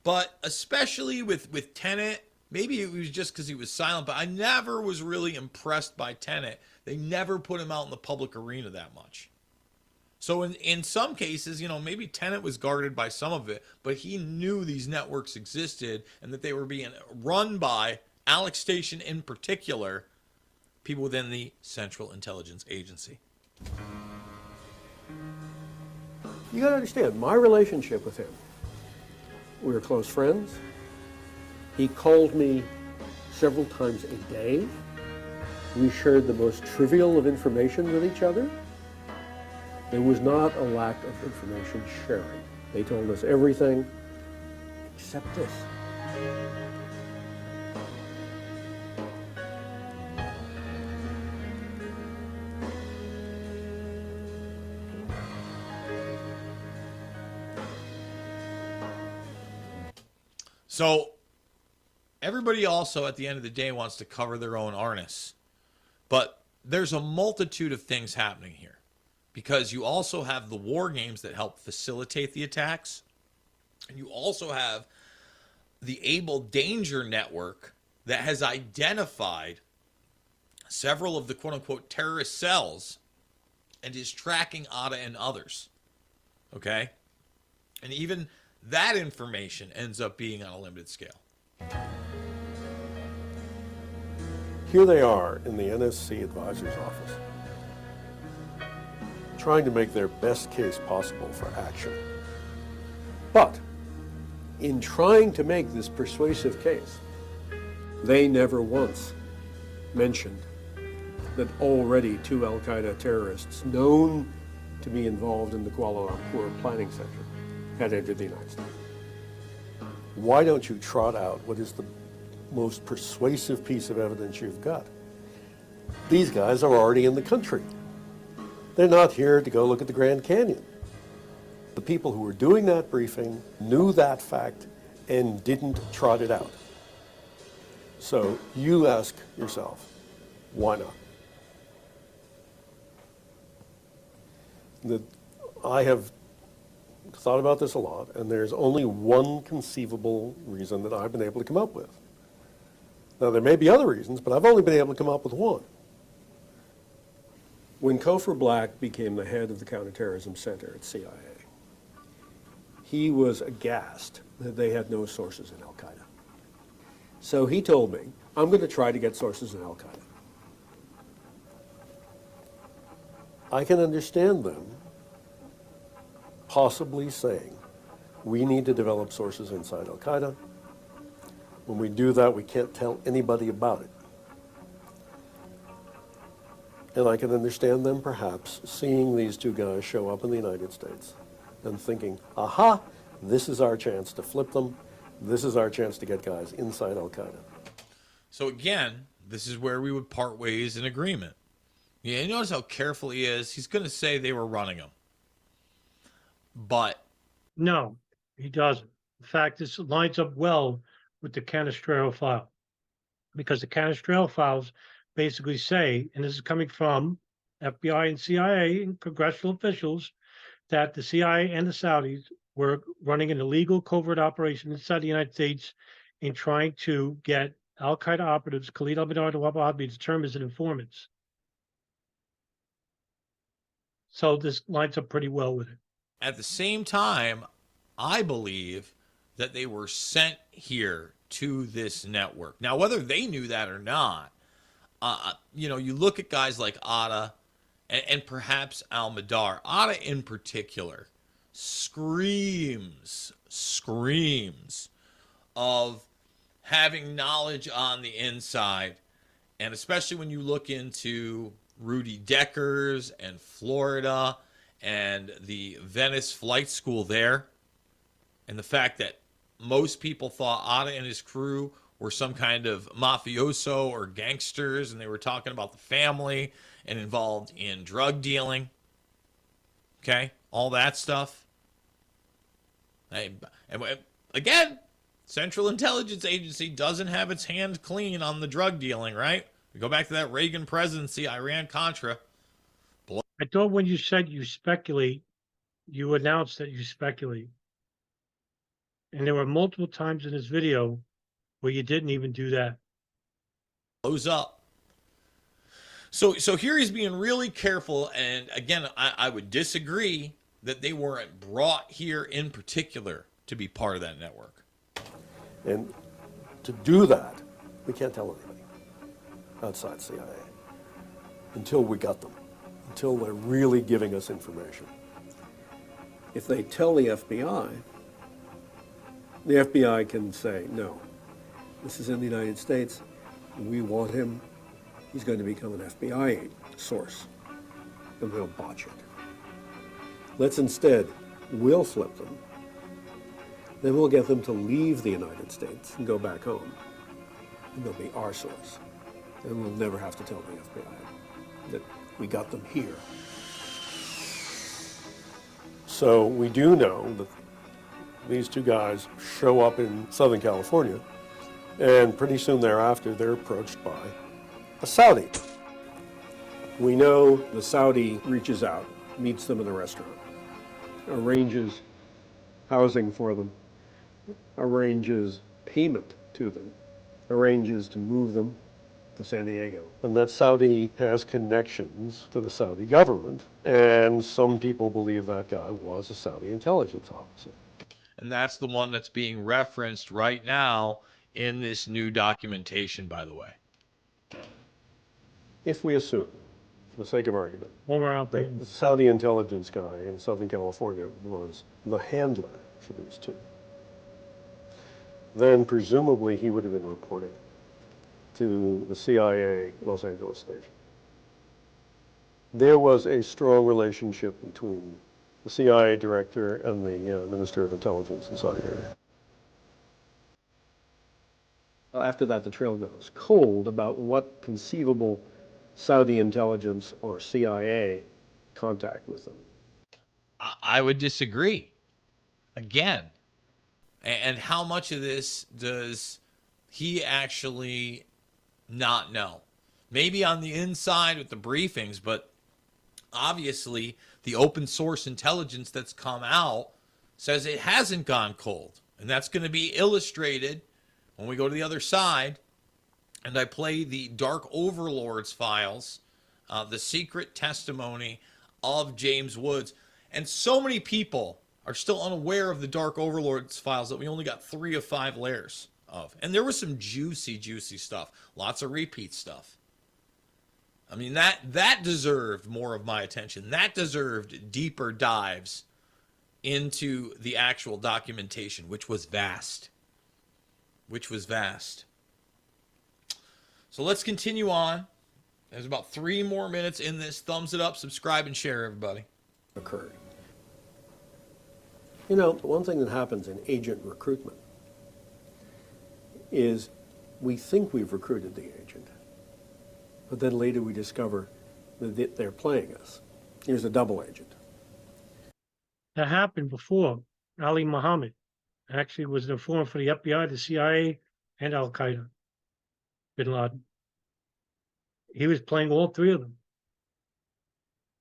But especially with Tenet, maybe it was just because he was silent, but I never was really impressed by Tenet. They never put him out in the public arena that much. So in some cases, maybe Tenet was guarded by some of it, but he knew these networks existed and that they were being run by, Alex Station in particular, people within the Central Intelligence Agency. You got to understand, my relationship with him, we were close friends. He called me several times a day. We shared the most trivial of information with each other. There was not a lack of information sharing. They told us everything except this. So everybody also at the end of the day wants to cover their own arnists. But there's a multitude of things happening here, because you also have the war games that help facilitate the attacks. And you also have the Able Danger Network that has identified several of the quote-unquote terrorist cells and is tracking Atta and others. Okay? And even that information ends up being on a limited scale. Here they are in the NSC advisor's office, trying to make their best case possible for action. But in trying to make this persuasive case, they never once mentioned that already 2 al-Qaeda terrorists known to be involved in the Kuala Lumpur planning center had entered the United States. Why don't you trot out what is the most persuasive piece of evidence you've got. These guys are already in the country. They're not here to go look at the Grand Canyon. The people who were doing that briefing knew that fact and didn't trot it out. So you ask yourself, why not? I have thought about this a lot, and there's only one conceivable reason that I've been able to come up with. Now, there may be other reasons, but I've only been able to come up with one. When Cofer Black became the head of the Counterterrorism Center at CIA, he was aghast that they had no sources in Al-Qaeda. So he told me, I'm going to try to get sources in Al-Qaeda. I can understand them possibly saying, we need to develop sources inside Al-Qaeda. When we do that, we can't tell anybody about it. And I can understand them perhaps seeing these two guys show up in the United States and thinking, aha, this is our chance to flip them. This is our chance to get guys inside Al-Qaeda. So again, this is where we would part ways in agreement. Yeah, you notice how careful he is. He's going to say they were running him. But No, he doesn't. In fact, this lines up well with the Canestraro file, because the Canestraro files basically say, and this is coming from FBI and CIA and congressional officials, that the CIA and the Saudis were running an illegal covert operation inside the United States in trying to get Al-Qaeda operatives, Khalid al-Mihdhar and Nawab al-Habib, to term as informants. So this lines up pretty well with it. at the same time, I believe that they were sent here to this network. Now, whether they knew that or not, you look at guys like Atta and perhaps al-Mihdhar. Atta in particular screams of having knowledge on the inside. And especially when you look into Rudy Deckers and Florida and the Venice flight school there, and the fact that most people thought Atta and his crew were some kind of mafioso or gangsters, and they were talking about the family and involved in drug dealing. Okay, all that stuff. And again, Central Intelligence Agency doesn't have its hand clean on the drug dealing, right? We go back to that Reagan presidency, Iran-Contra. I thought when you said you speculate, you announced that you speculate. And there were multiple times in this video where you didn't even do that. Blows up. So here he's being really careful. And again, I would disagree that they weren't brought here in particular to be part of that network. And to do that, we can't tell anybody outside CIA until we got them, until they're really giving us information. If they tell the FBI can say, no, this is in the United States, we want him, he's going to become an FBI source, and they'll botch it. Let's instead, we'll flip them, then we'll get them to leave the United States and go back home, and they'll be our source. And we'll never have to tell the FBI that we got them here. So we do know that these two guys show up in Southern California, and pretty soon thereafter, they're approached by a Saudi. We know the Saudi reaches out, meets them in a restaurant, arranges housing for them, arranges payment to them, arranges to move them to San Diego. And that Saudi has connections to the Saudi government, and some people believe that guy was a Saudi intelligence officer. And that's the one that's being referenced right now in this new documentation, by the way. If we assume, for the sake of argument, Over that the Saudi intelligence guy in Southern California was the handler for these two, then presumably he would have been reporting to the CIA Los Angeles station. There was a strong relationship between the CIA director and the Minister of Intelligence in Saudi Arabia. After that, the trail goes cold about what conceivable Saudi intelligence or CIA contact with them. I would disagree. Again, and how much of this does he actually not know? Maybe on the inside with the briefings, but obviously the open source intelligence that's come out says it hasn't gone cold. And that's going to be illustrated when we go to the other side and I play the Dark Overlords files, the secret testimony of James Woods. And so many people are still unaware of the Dark Overlords files that we only got 3 of 5 layers of. And there was some juicy stuff. Lots of repeat stuff. I mean, that deserved more of my attention. That deserved deeper dives into the actual documentation, which was vast. So let's continue on. There's about 3 more minutes in this. Thumbs it up, subscribe, and share, everybody. Occurred. You know, one thing that happens in agent recruitment is we think we've recruited the agent, but then later we discover that they're playing us. Here's a double agent. That happened before. Ali Muhammad actually was an informant for the FBI, the CIA, and Al Qaeda. Bin Laden. He was playing all 3 of them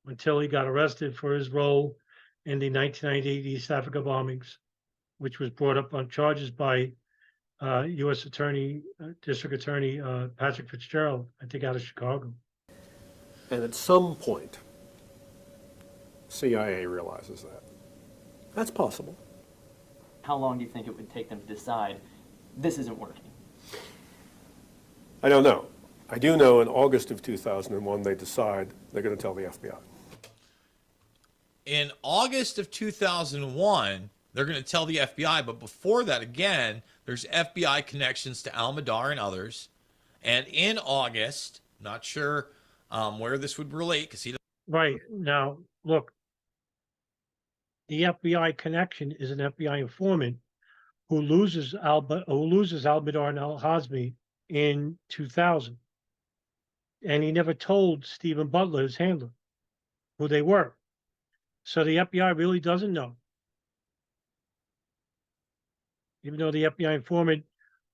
until he got arrested for his role in the 1998 East Africa bombings, which was brought up on charges by U.S. Attorney, District Attorney Patrick Fitzgerald, I think out of Chicago. And at some point, CIA realizes that. That's possible. How long do you think it would take them to decide this isn't working? I don't know. I do know in August of 2001, they decide they're going to tell the FBI. In August of 2001, they're going to tell the FBI, but before that, again, there's FBI connections to Al-Madar and others. And in August, not sure where this would relate, because he doesn't. Right. Now, look, the FBI connection is an FBI informant who loses Al-Madar and Al-Hazmi in 2000. And he never told Stephen Butler, his handler, who they were. So the FBI really doesn't know. Even though the FBI informant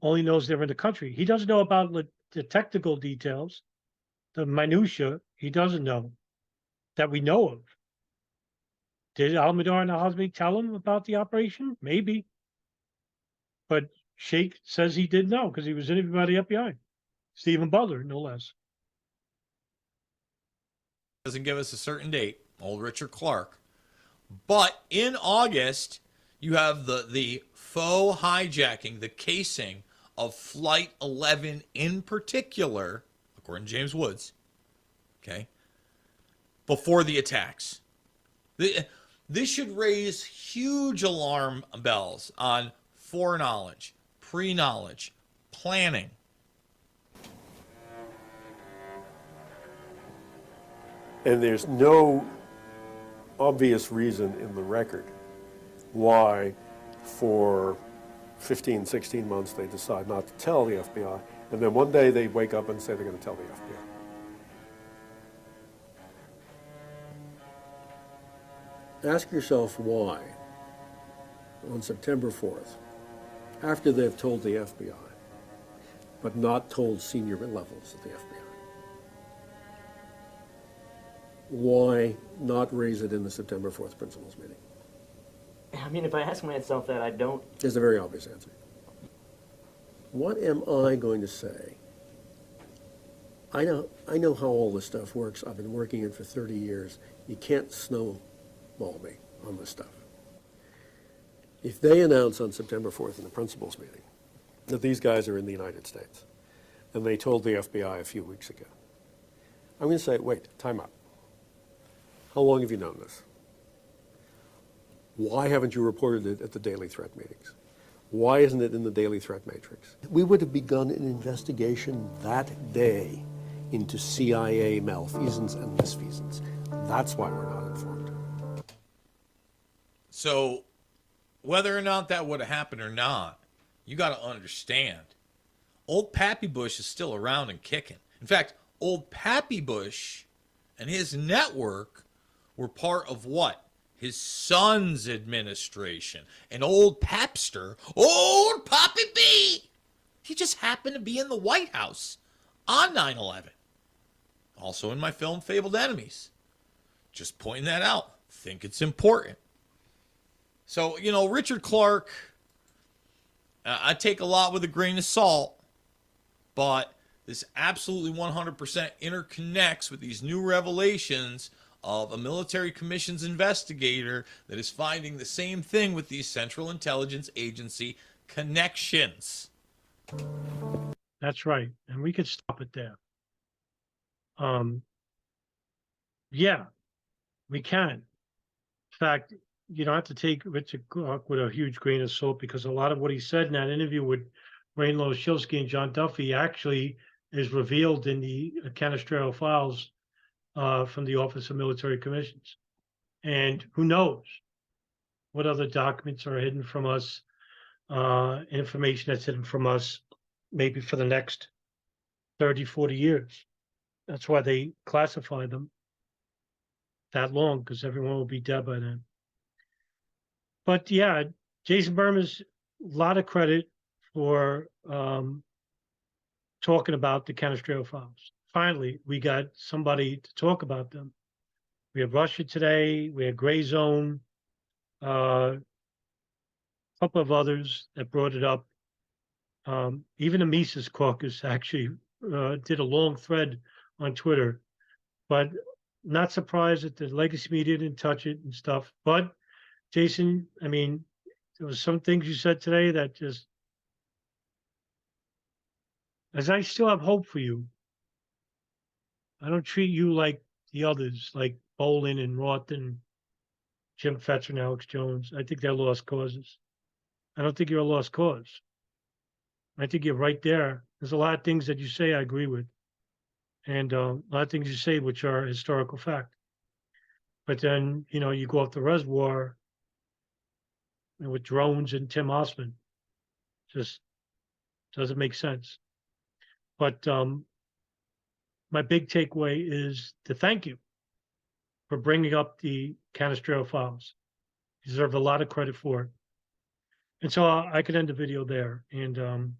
only knows they're in the country. He doesn't know about the technical details, the minutia. He doesn't know that we know of. Did Al-Madar and Al-Hazmi tell him about the operation? Maybe. But Sheikh says he didn't know because he was interviewed by the FBI. Stephen Butler, no less. Doesn't give us a certain date, old Richard Clark. But in August, you have the faux hijacking, the casing of Flight 11 in particular, according to James Woods, okay, before the attacks. This should raise huge alarm bells on foreknowledge, pre-knowledge, planning. And there's no obvious reason in the record why for 15, 16 months they decide not to tell the FBI, and then one day they wake up and say they're going to tell the FBI. Ask yourself why, on September 4th, after they've told the FBI, but not told senior levels of the FBI, why not raise it in the September 4th principals meeting? I mean, if I ask myself that, I don't. There's a very obvious answer. What am I going to say? I know how all this stuff works. I've been working it for 30 years. You can't snowball me on this stuff. If they announce on September 4th in the principals meeting that these guys are in the United States, and they told the FBI a few weeks ago, I'm going to say, wait, time out. How long have you known this? Why haven't you reported it at the daily threat meetings? Why isn't it in the daily threat matrix? We would have begun an investigation that day into CIA malfeasance and misfeasance. That's why we're not informed. So whether or not that would have happened or not, you got to understand, Old Pappy Bush is still around and kicking. In fact, Old Pappy Bush and his network were part of what? His son's administration. And old Papster, old Poppy B, he just happened to be in the White House on 9/11. Also in my film, Fabled Enemies. Just pointing that out. Think it's important. So, you know, Richard Clarke, I take a lot with a grain of salt, but this absolutely 100% interconnects with these new revelations of a military commissions investigator that is finding the same thing with these Central Intelligence Agency connections. That's right. And we could stop it there. Yeah, we can. In fact, you don't have to take Richard Clarke with a huge grain of salt, because a lot of what he said in that interview with Rain Loshilsky and John Duffy actually is revealed in the Canestraro files from the Office of Military Commissions. And who knows what other documents are hidden from us, information that's hidden from us, maybe for the next 30, 40 years. That's why they classify them that long, because everyone will be dead by then. But yeah, Jason Bermas, a lot of credit for talking about the Canestraro files. Finally, we got somebody to talk about them. We have Russia Today, we had Gray Zone, a couple of others that brought it up. Even the Mises Caucus actually did a long thread on Twitter, but not surprised that the legacy media didn't touch it and stuff. But Jason, I mean, there was some things you said today that just, as I still have hope for you, I don't treat you like the others, like Bolin and Roth and Jim Fetzer and Alex Jones. I think they're lost causes. I don't think you're a lost cause. I think you're right there. There's a lot of things that you say I agree with, and a lot of things you say which are historical fact. But then, you know, you go off the reservoir with drones and Tim Osman, just doesn't make sense. But my big takeaway is to thank you for bringing up the Canestraro files. You deserve a lot of credit for it. And so I could end the video there, and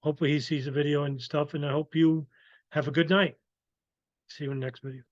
hopefully he sees the video and stuff, and I hope you have a good night. See you in the next video.